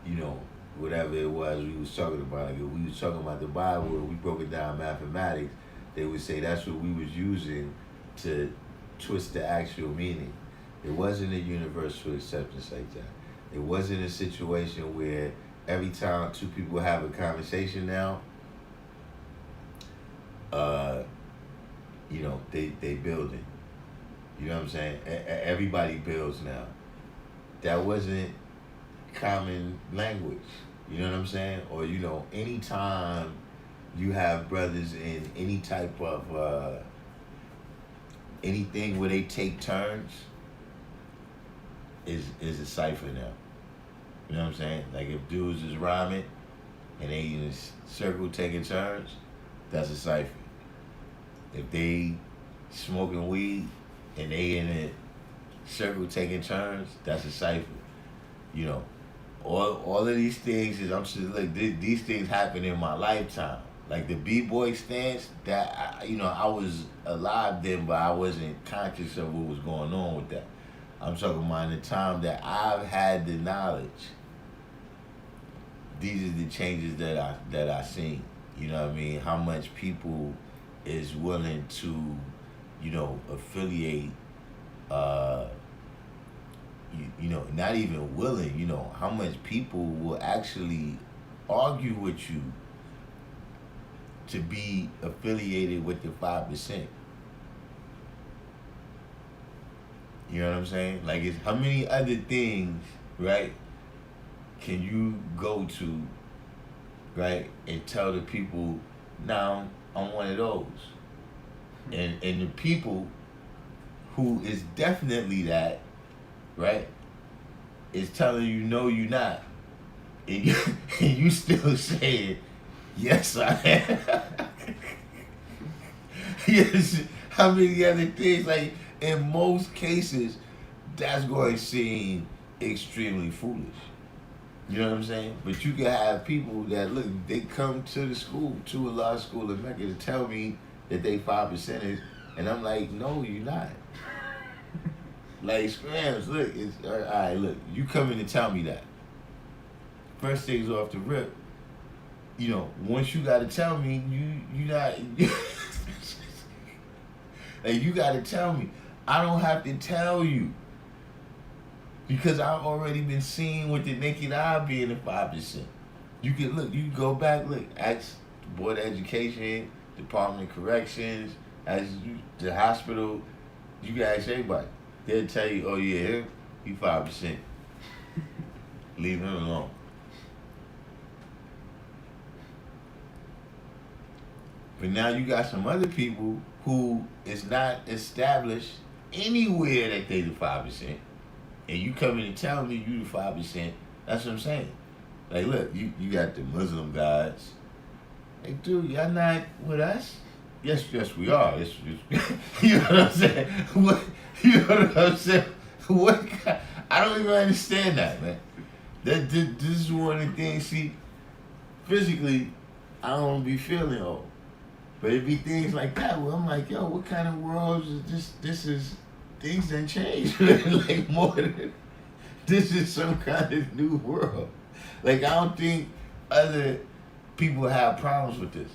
you know, whatever it was we was talking about. Like if we was talking about the Bible and we broke it down mathematics, they would say that's what we was using to twist the actual meaning. It wasn't a universal acceptance like that. It wasn't a situation where every time two people have a conversation now, you know, they building. You know what I'm saying? Everybody builds now. That wasn't common language. You know what I'm saying? Or, you know, anytime you have brothers in any type of anything where they take turns is a cipher now. You know what I'm saying? Like if dudes is rhyming and they in a circle taking turns, that's a cipher. If they smoking weed and they in a circle taking turns, that's a cipher. You know, all of these things is, I'm just like, these things happen in my lifetime. Like the B-boy stance, that I was alive then, but I wasn't conscious of what was going on with that. I'm talking about in the time that I've had the knowledge. These are the changes that I seen. You know what I mean? How much people is willing to, you know, affiliate. You know, not even willing. You know, how much people will actually argue with you to be affiliated with the 5%. You know what I'm saying? Like, it's how many other things, right, can you go to, right, and tell the people, now I'm one of those. And the people who is definitely that, right, is telling you, no, you're not. And you still saying, yes, I am. Yes, how many other things? Like, in most cases, that's going to seem extremely foolish. You know what I'm saying? But you can have people that, look, they come to the school, to a law school in Mecca, to tell me that they 5%ers, and I'm like, no, you're not. Like, Scrams, look, it's, all right, look, you come in and tell me that. First things off the rip, you know, once you got to tell me, you not, like, you got to tell me. I don't have to tell you. Because I've already been seen with the naked eye being the 5%. You can look, you can go back, look, ask the Board of Education, Department of Corrections, ask the hospital, you can ask everybody. They'll tell you, oh yeah, him, he 5%. Leave him alone. But now you got some other people who is not established anywhere that they the 5%. And you come in and tell me you the 5%, that's what I'm saying. Like, look, you got the Muslim guys. Like, dude, y'all not with us? Yes, we are. You know what I'm saying? You know what I'm saying? I don't even understand that, man. This is one of the things, see, physically, I don't be feeling old. But it be things like that where I'm like, yo, what kind of world is this? This is, things done changed. Like, more than, this is some kind of new world. Like, I don't think other people have problems with this.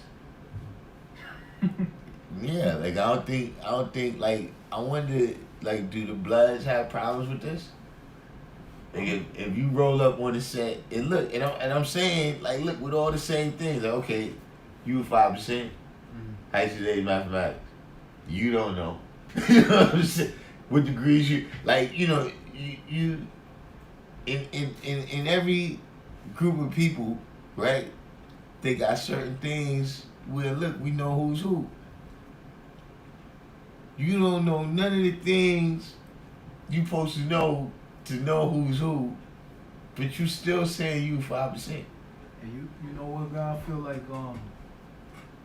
Yeah, like, I don't think, like, I wonder, like, do the Bloods have problems with this? Like, if you roll up on the set, and look, and I'm saying, like, look, with all the same things, like, okay, you 5%, high school mathematics, you don't know. You know what I'm saying? What degrees you, like, you know, you in every group of people, right, they got certain things where, look, we know who's who. You don't know none of the things you supposed to know who's who, but you still saying you 5%. And you know what, God, I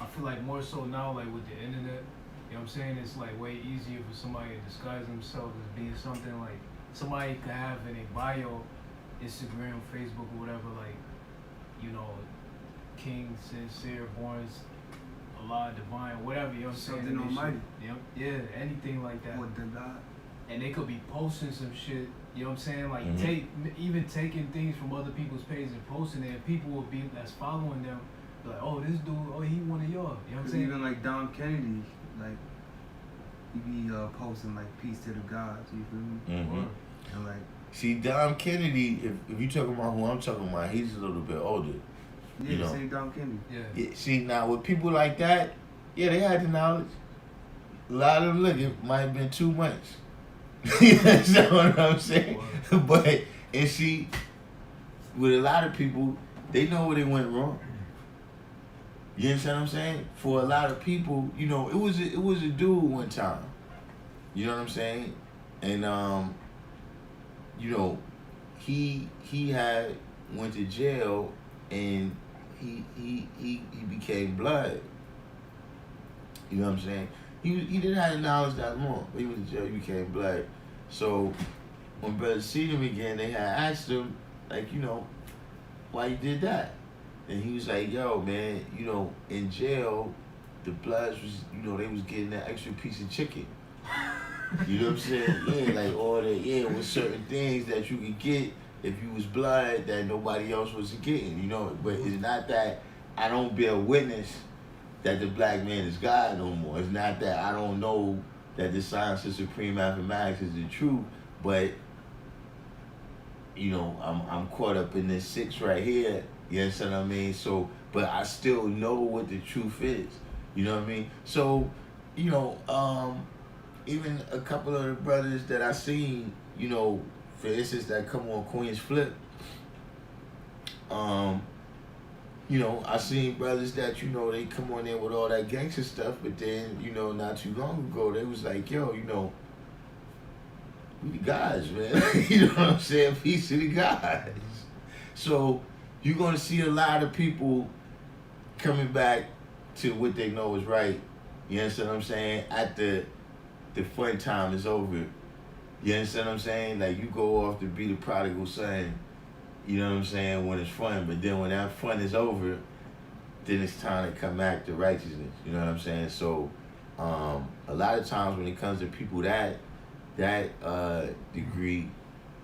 feel like more so now, like with the internet, you know what I'm saying, it's like way easier for somebody to disguise themselves as being something. Like, somebody could have in a bio, Instagram, Facebook, or whatever, like, you know, King, Sincere, Borns, Allah, Divine, whatever, you know what I'm saying? Something almighty. Yep, yeah, anything like that. What the God? And they could be posting some shit, you know what I'm saying? Like, even taking things from other people's pages and posting it, and people will be, that's following them, like, oh, this dude, oh, he one of y'all, you know what I'm saying? Even like Dom Kennedy, like, he be posting like peace to the gods, you feel me? Mm-hmm. And like, See, Dom Kennedy, if you talking about who I'm talking about, he's a little bit older. Yeah, You know. same Dom Kennedy. Yeah. Yeah, see, now with people like that, yeah, they had the knowledge. A lot of them, look, it might have been 2 months. You understand what I'm saying? But, and see, with a lot of people, they know where they went wrong. You understand what I'm saying? For a lot of people, you know, it was a dude one time. You know what I'm saying? And you know, he had went to jail and he became blood. You know what I'm saying? He didn't have the knowledge that long. He went to jail, he became blood. So when brothers seen him again, they had asked him, like, you know, why you did that? And he was like, yo, man, you know, in jail, the Bloods was, you know, they was getting that extra piece of chicken. You know what I'm saying? Yeah, like all the, yeah, with certain things that you could get if you was blood that nobody else was getting, you know. But it's not that I don't bear witness that the black man is God no more. It's not that I don't know that the science of supreme mathematics is the truth, but, you know, I'm caught up in this 6 right here. You understand what I mean? So, but I still know what the truth is. You know what I mean? So, you know, even a couple of the brothers that I seen, you know, for instance, that come on Queen's Flip, you know, I seen brothers that, you know, they come on there with all that gangster stuff, but then, you know, not too long ago, they was like, yo, you know, we the guys, man. You know what I'm saying? Peace to the guys. So, you're going to see a lot of people coming back to what they know is right. You understand what I'm saying? At the fun time is over. You understand what I'm saying? Like, you go off to be the prodigal son, you know what I'm saying, when it's fun. But then when that fun is over, then it's time to come back to righteousness. You know what I'm saying? So, a lot of times when it comes to people that degree,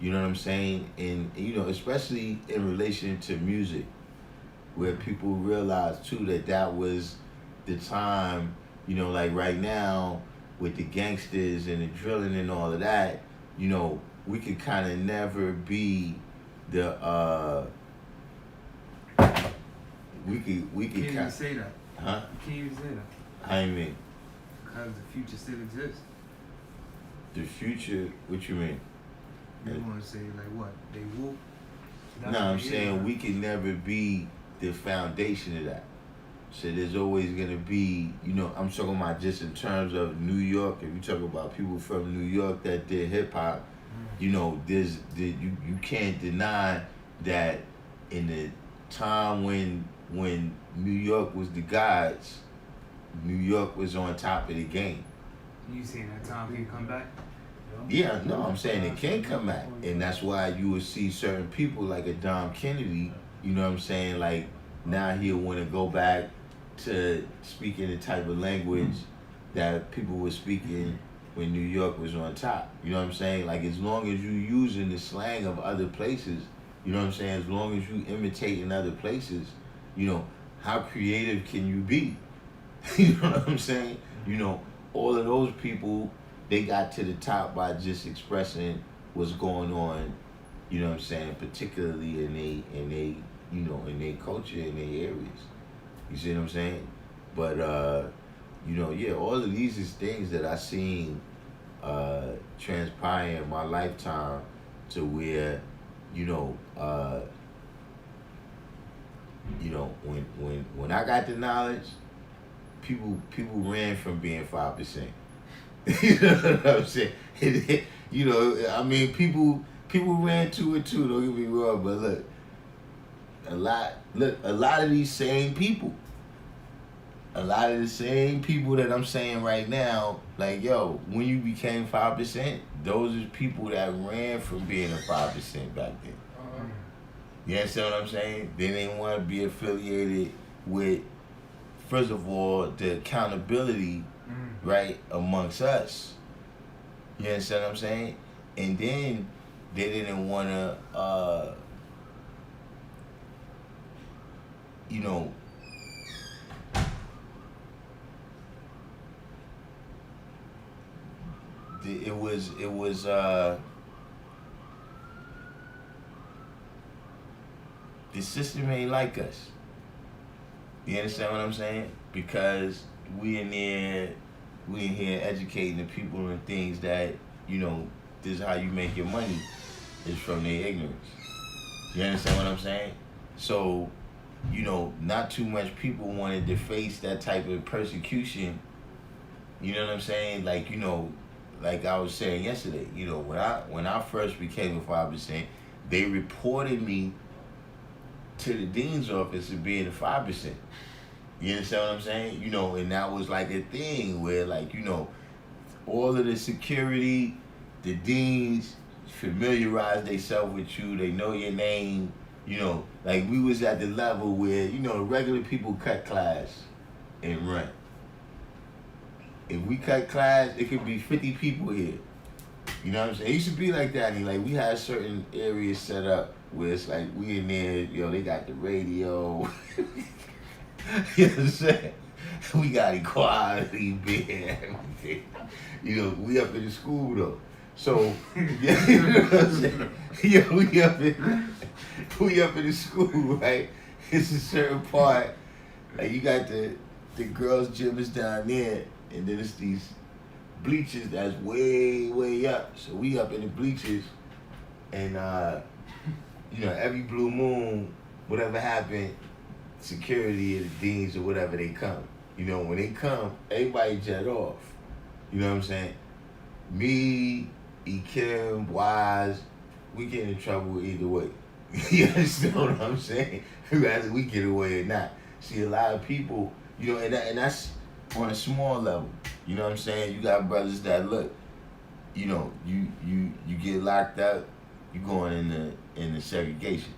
you know what I'm saying? And, you know, especially in relation to music, where people realize, too, that was the time, you know, like right now, with the gangsters and the drilling and all of that, you know, we could kind of never be the, we could Can't even say that. Huh? You can't even say that. How you mean? Because the future still exists. The future, what you mean? You want to say, like, what? They wolf? No, I'm saying we can never be the foundation of that. So there's always gonna be, you know, I'm talking about just in terms of New York. If you talk about people from New York that did hip hop, you know, you can't deny that in the time when New York was the gods, New York was on top of the game. You saying that time can come back? Yeah, no, I'm saying it can come back. And that's why you will see certain people like a Dom Kennedy, you know what I'm saying, like now he'll want to go back to speaking the type of language that people were speaking when New York was on top. You know what I'm saying? Like, as long as you using the slang of other places, you know what I'm saying, as long as you imitating other places, you know, how creative can you be? You know what I'm saying? You know, all of those people, they got to the top by just expressing what's going on, you know what I'm saying, particularly in they you know, in their culture, in their areas. You see what I'm saying? But you know, yeah, all of these is things that I seen transpire in my lifetime to where, you know, when I got the knowledge, people ran from being 5%. You know what I'm saying? You know, I mean, people ran to it too. Don't get me wrong, but look, a lot of these same people, a lot of the same people that I'm saying right now, like, yo, when you became 5%, those are people that ran from being a 5% back then. You understand what I'm saying? They didn't want to be affiliated with, first of all, the accountability, right, amongst us. You understand what I'm saying? And then they didn't want to, you know, it was the system ain't like us. You understand what I'm saying? Because we in here educating the people on things that, you know, this is how you make your money, is from their ignorance. You understand what I'm saying? So, you know, not too much people wanted to face that type of persecution. You know what I'm saying? Like, you know, like I was saying yesterday, you know, when I first became a 5%, they reported me to the dean's office of being a 5%. You understand what I'm saying? You know, and that was like a thing where, like, you know, all of the security, the deans familiarize themselves with you, they know your name, you know, like we was at the level where, you know, regular people cut class and run. If we cut class, it could be 50 people here. You know what I'm saying? It used to be like that. And like we had certain areas set up where it's like we in there, you know, they got the radio. You know what I'm saying? We got equality, beer, everything. You know, we up in the school though. So, yeah, you know what I'm saying? Yeah, we up in the school, right? It's a certain part. Like you got the girls' gym is down there, and then it's these bleachers that's way up. So we up in the bleachers, and you know, every blue moon, whatever happened, security or the deans or whatever, they come. You know, when they come, everybody jet off. You know what I'm saying? Me, Kim, Wise, we get in trouble either way. You understand what I'm saying? Whether we get away or not. See, a lot of people, you know, and that's on a small level. You know what I'm saying? You got brothers that look, you know, you get locked up, you going in the segregation.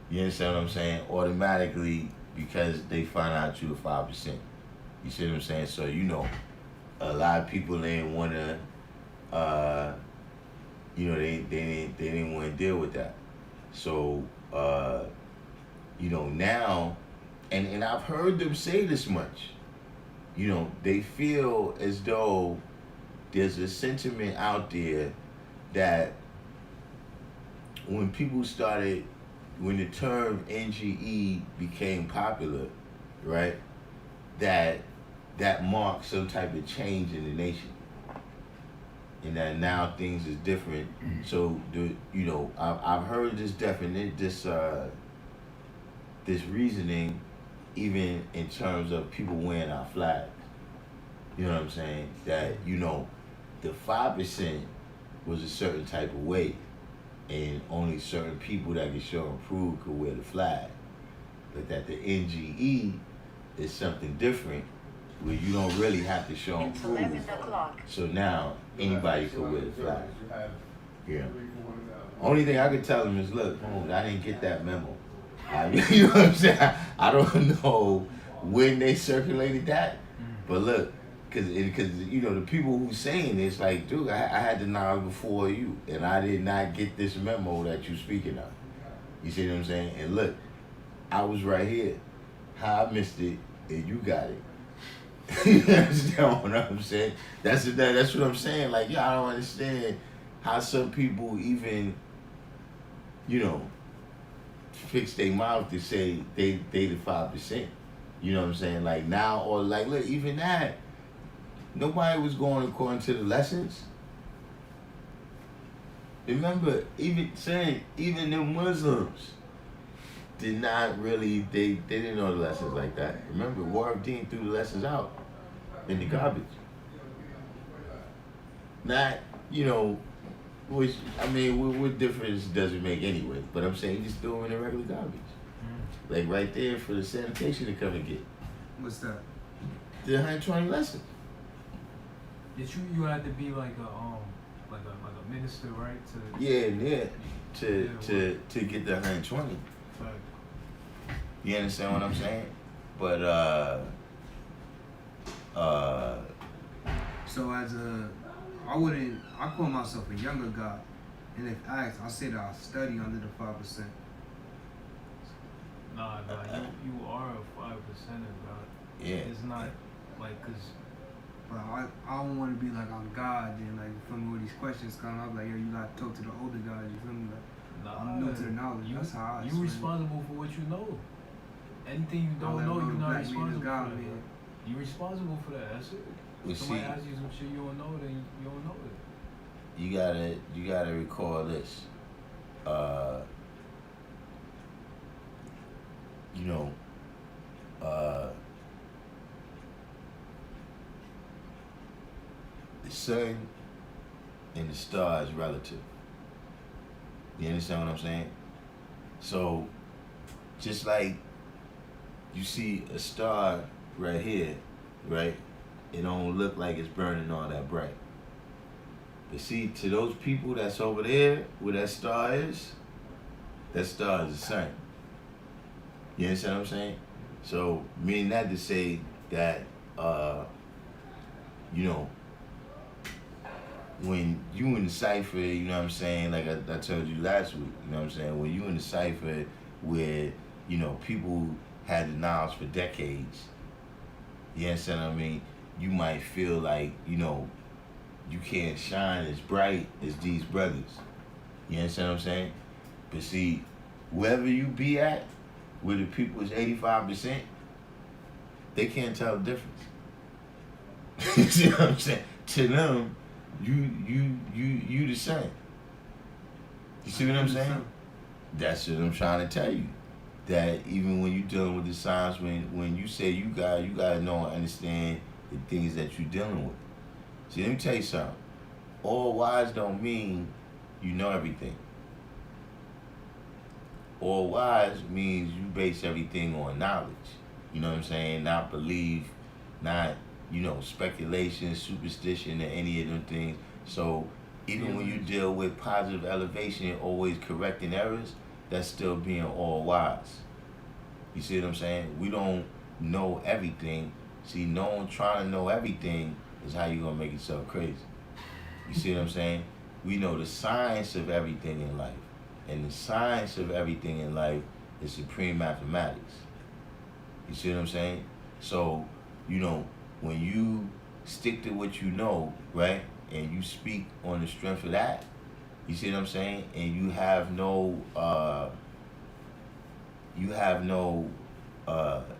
You understand what I'm saying? Automatically, because they find out you the 5%. You see what I'm saying? So, you know, a lot of people didn't want to, you know, they didn't want to deal with that. So, you know, now, and I've heard them say this much, you know, they feel as though there's a sentiment out there that when the term NGE became popular, right, that marked some type of change in the nation. And that now things is different. So, you know, I've heard this this reasoning, even in terms of people wearing our flags. You know what I'm saying? That, you know, the 5% was a certain type of way, and only certain people that can show and prove could wear the flag. But that the NGE is something different, where you don't really have to show and prove. So now anybody can wear the flag. Yeah. Only thing I could tell them is, look, I didn't get that memo. You know what I'm saying? I don't know when they circulated that, but look, because you know, the people who saying this, like, dude, I had the knowledge before you, and I did not get this memo that you speaking of. You see what I'm saying? And look, I was right here. How I missed it, and you got it. You understand what I'm saying? That's what I'm saying. Like, yeah, I don't understand how some people even, you know, fix their mouth to say they the 5%. You know what I'm saying? Like now, or like, look, even that, nobody was going according to the lessons. Remember, even the Muslims did not really, they didn't know the lessons like that. Remember, War of Deen threw the lessons out in the garbage. Not, you know, which, I mean, what difference does it make anyway? But I'm saying just throw them in the regular garbage. Like right there for the sanitation to come and get. What's that? The 120 lessons. Did you had to be like a minister, right? To get the 120. Right. You understand what I'm saying? But So I call myself a younger God, and if asked, I say that I study under the 5%. Nah, you are a 5%er, bro. Yeah. It's not like, cause. But I don't want to be like I'm God, then like, you feel me, where these questions come, I'm like, yo, you gotta talk to the older guys, you feel me? Like, Nah, I'm new. to knowledge. That's how I You explain it. responsible for what you know. Anything you I'll don't let know, them you're know not the black man is responsible for God, that. man. Bro. You responsible for that. That's it. We Somebody see. asks you some shit you don't know, then you don't know it. You gotta recall this. You know, the sun and the stars relative. You understand what I'm saying? So, just like you see a star right here, right? It don't look like it's burning all that bright. But see, to those people that's over there, where that star is the sun. You understand what I'm saying? So, meaning that to say that, you know, when you in the cipher, you know what I'm saying, like I told you last week, you know what I'm saying, when you in the cipher where, you know, people had the knowledge for decades, you understand what I mean? You might feel like, you know, you can't shine as bright as these brothers. You understand what I'm saying? But see, wherever you be at, where the people is 85%, they can't tell the difference. You see what I'm saying? To them, you the same. You see what I'm saying? That's what I'm trying to tell you. That even when you're dealing with the signs, when you say you gotta know and understand the things that you're dealing with. See, let me tell you something. All wise don't mean you know everything. All wise means you base everything on knowledge. You know what I'm saying? Not belief, not, you know, speculation, superstition, or any of them things. So even when you deal with positive elevation, always correcting errors, that's still being all wise. You see what I'm saying? We don't know everything. See, trying to know everything is how you're gonna make yourself crazy. You see what I'm saying? We know the science of everything in life. And the science of everything in life is supreme mathematics. You see what I'm saying? So, you know, when you stick to what you know, right, and you speak on the strength of that, you see what I'm saying? And you have no,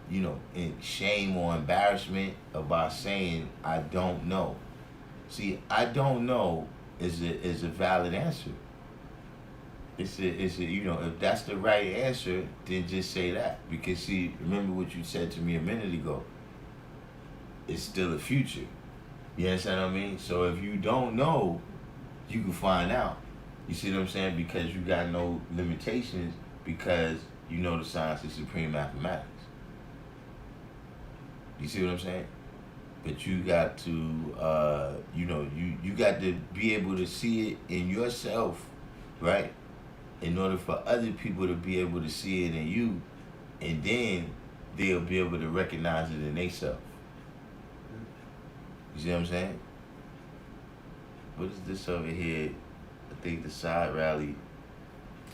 you know, shame or embarrassment about saying, I don't know. See, I don't know is a valid answer. It's a, you know, if that's the right answer, then just say that. Because see, remember what you said to me a minute ago. It's still a future. You understand what I mean? So if you don't know, you can find out. You see what I'm saying? Because you got no limitations, because you know the science is supreme mathematics. You see what I'm saying? But you got to, you know, you got to be able to see it in yourself, right? In order for other people to be able to see it in you, and then they'll be able to recognize it in themselves. You see what I'm saying? What is this over here? I think the side rally.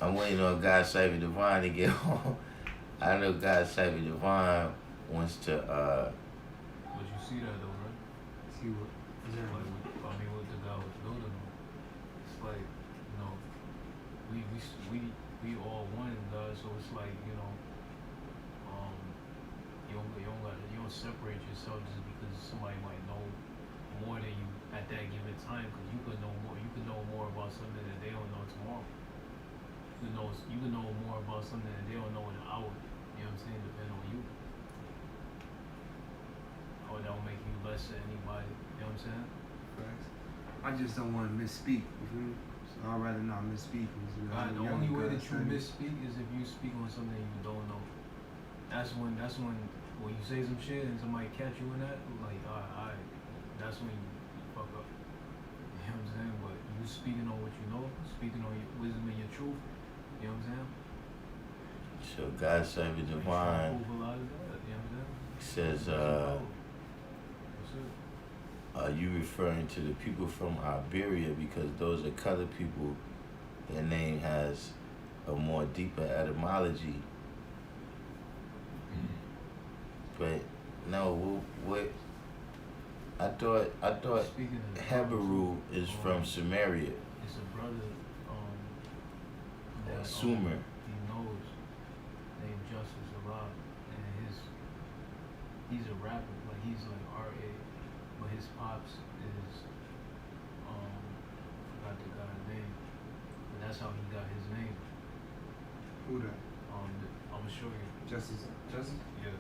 I'm waiting on God Cypher Divine to get home. I know God Cypher Divine wants to, But you see that though, right? See what? Like, what the guy was building on. It's like, you know, we all one in God, so it's like, you know, you don't separate yourself just because somebody might know more than you at that given time, because you could know more. You could know more about something that they don't know tomorrow. You could know more about something that they don't know in an hour. You know what I'm saying? Depending on you. Or that will make you less than anybody. You know what I'm saying? Facts. I just don't want to misspeak. You feel me? So I'd rather not misspeak. The only way that you misspeak is if you speak on something you don't know. That's when you say some shit and somebody catch you in that, like, alright, that's when you fuck up. You know what I'm saying? But you speaking on what you know, speaking on your wisdom and your truth, you know what I'm saying? so God Cypher Divine Prove a lot of that, you know what I'm says, saying? are you referring to the people from Iberia, because those are colored people? Their name has a more deeper etymology. But no, what I thought Speaking of Hebrew is from Sumeria. It's a brother, that Sumer. he knows, named Justice a lot, and he's a rapper, like he's like R.A., but his pops is forgot the guy's name, but that's how he got his name. Who that? I'm gonna show you. Justice. Yeah.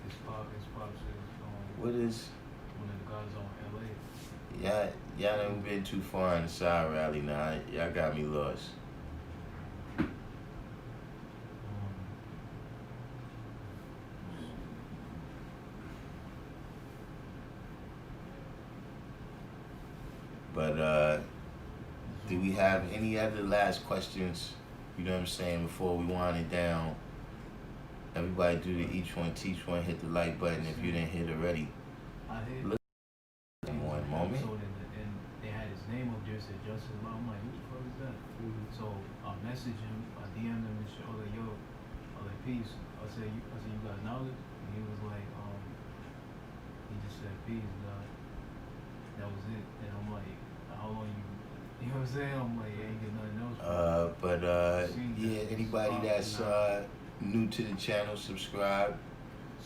His pops is What is? one of the guys on L.A. Y'all done been too far in the side rally now. Y'all got me lost. But do we have any other last questions? You know what I'm saying? Before we wind it down, everybody do the each one teach one. Hit the like button if you didn't hit already. I hit Look in one moment. So and they had his name up there, said Justice. I'm like, who the fuck is that? So I messaged him, I DM'd him and shit. I was like, yo, I was like, peace. I said, you got knowledge? And he was like, he just said, peace, God. That was it. And I'm like, how long you know what I'm saying? I'm like, ain't get nothing else. Yeah, anybody that's new to the channel, subscribe.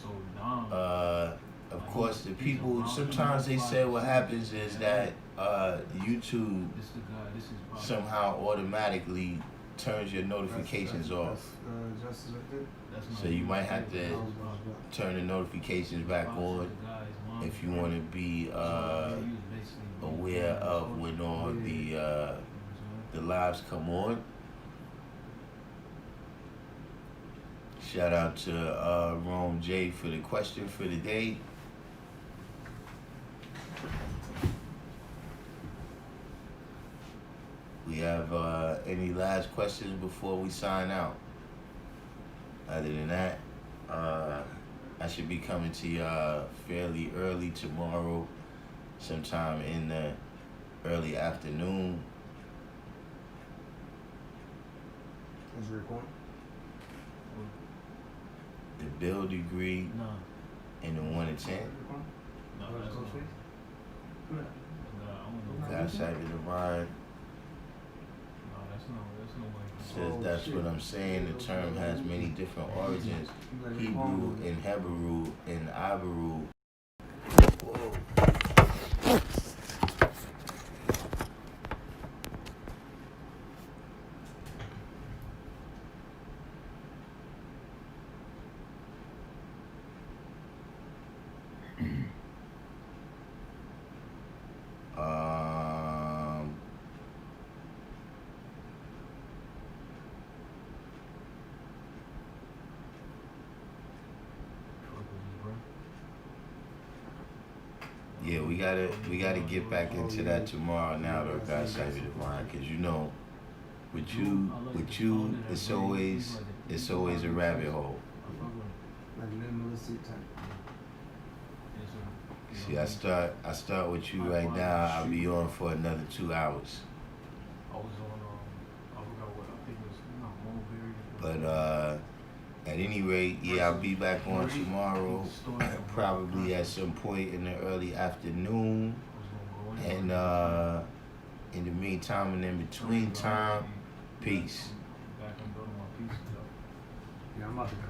So now, of course, the people, sometimes they say what happens is that YouTube this the guy, this is probably somehow automatically turns your notifications off. Justice right there. that's not So you might have to turn the notifications back on if you want to be aware of when all the lives come on. Shout out to Rome J for the question for the day. We have any last questions before we sign out? Other than that, I should be coming to y'all fairly early tomorrow, sometime in the early afternoon. Is it recording? The Bill degree No, in the 1 to 10. no, that's not. Who that? I don't know. God cited the Divine No, that's nobody. says that's what I'm saying. The term has many different origins. Hebrew and Hebrew and Iberu. Whoa. Yeah, we gotta get back into that tomorrow now though, God save you divine, cause you know, with you, it's always a rabbit hole. Like minimalistic type. See, I start with you right now. I'll be on for another 2 hours. I was on, I forgot what, I think it was, Mulberry. But at any rate, yeah, I'll be back on tomorrow, probably at some point in the early afternoon. And in the meantime and in between time, peace. Back and building my pieces up. Yeah, I'm about to come.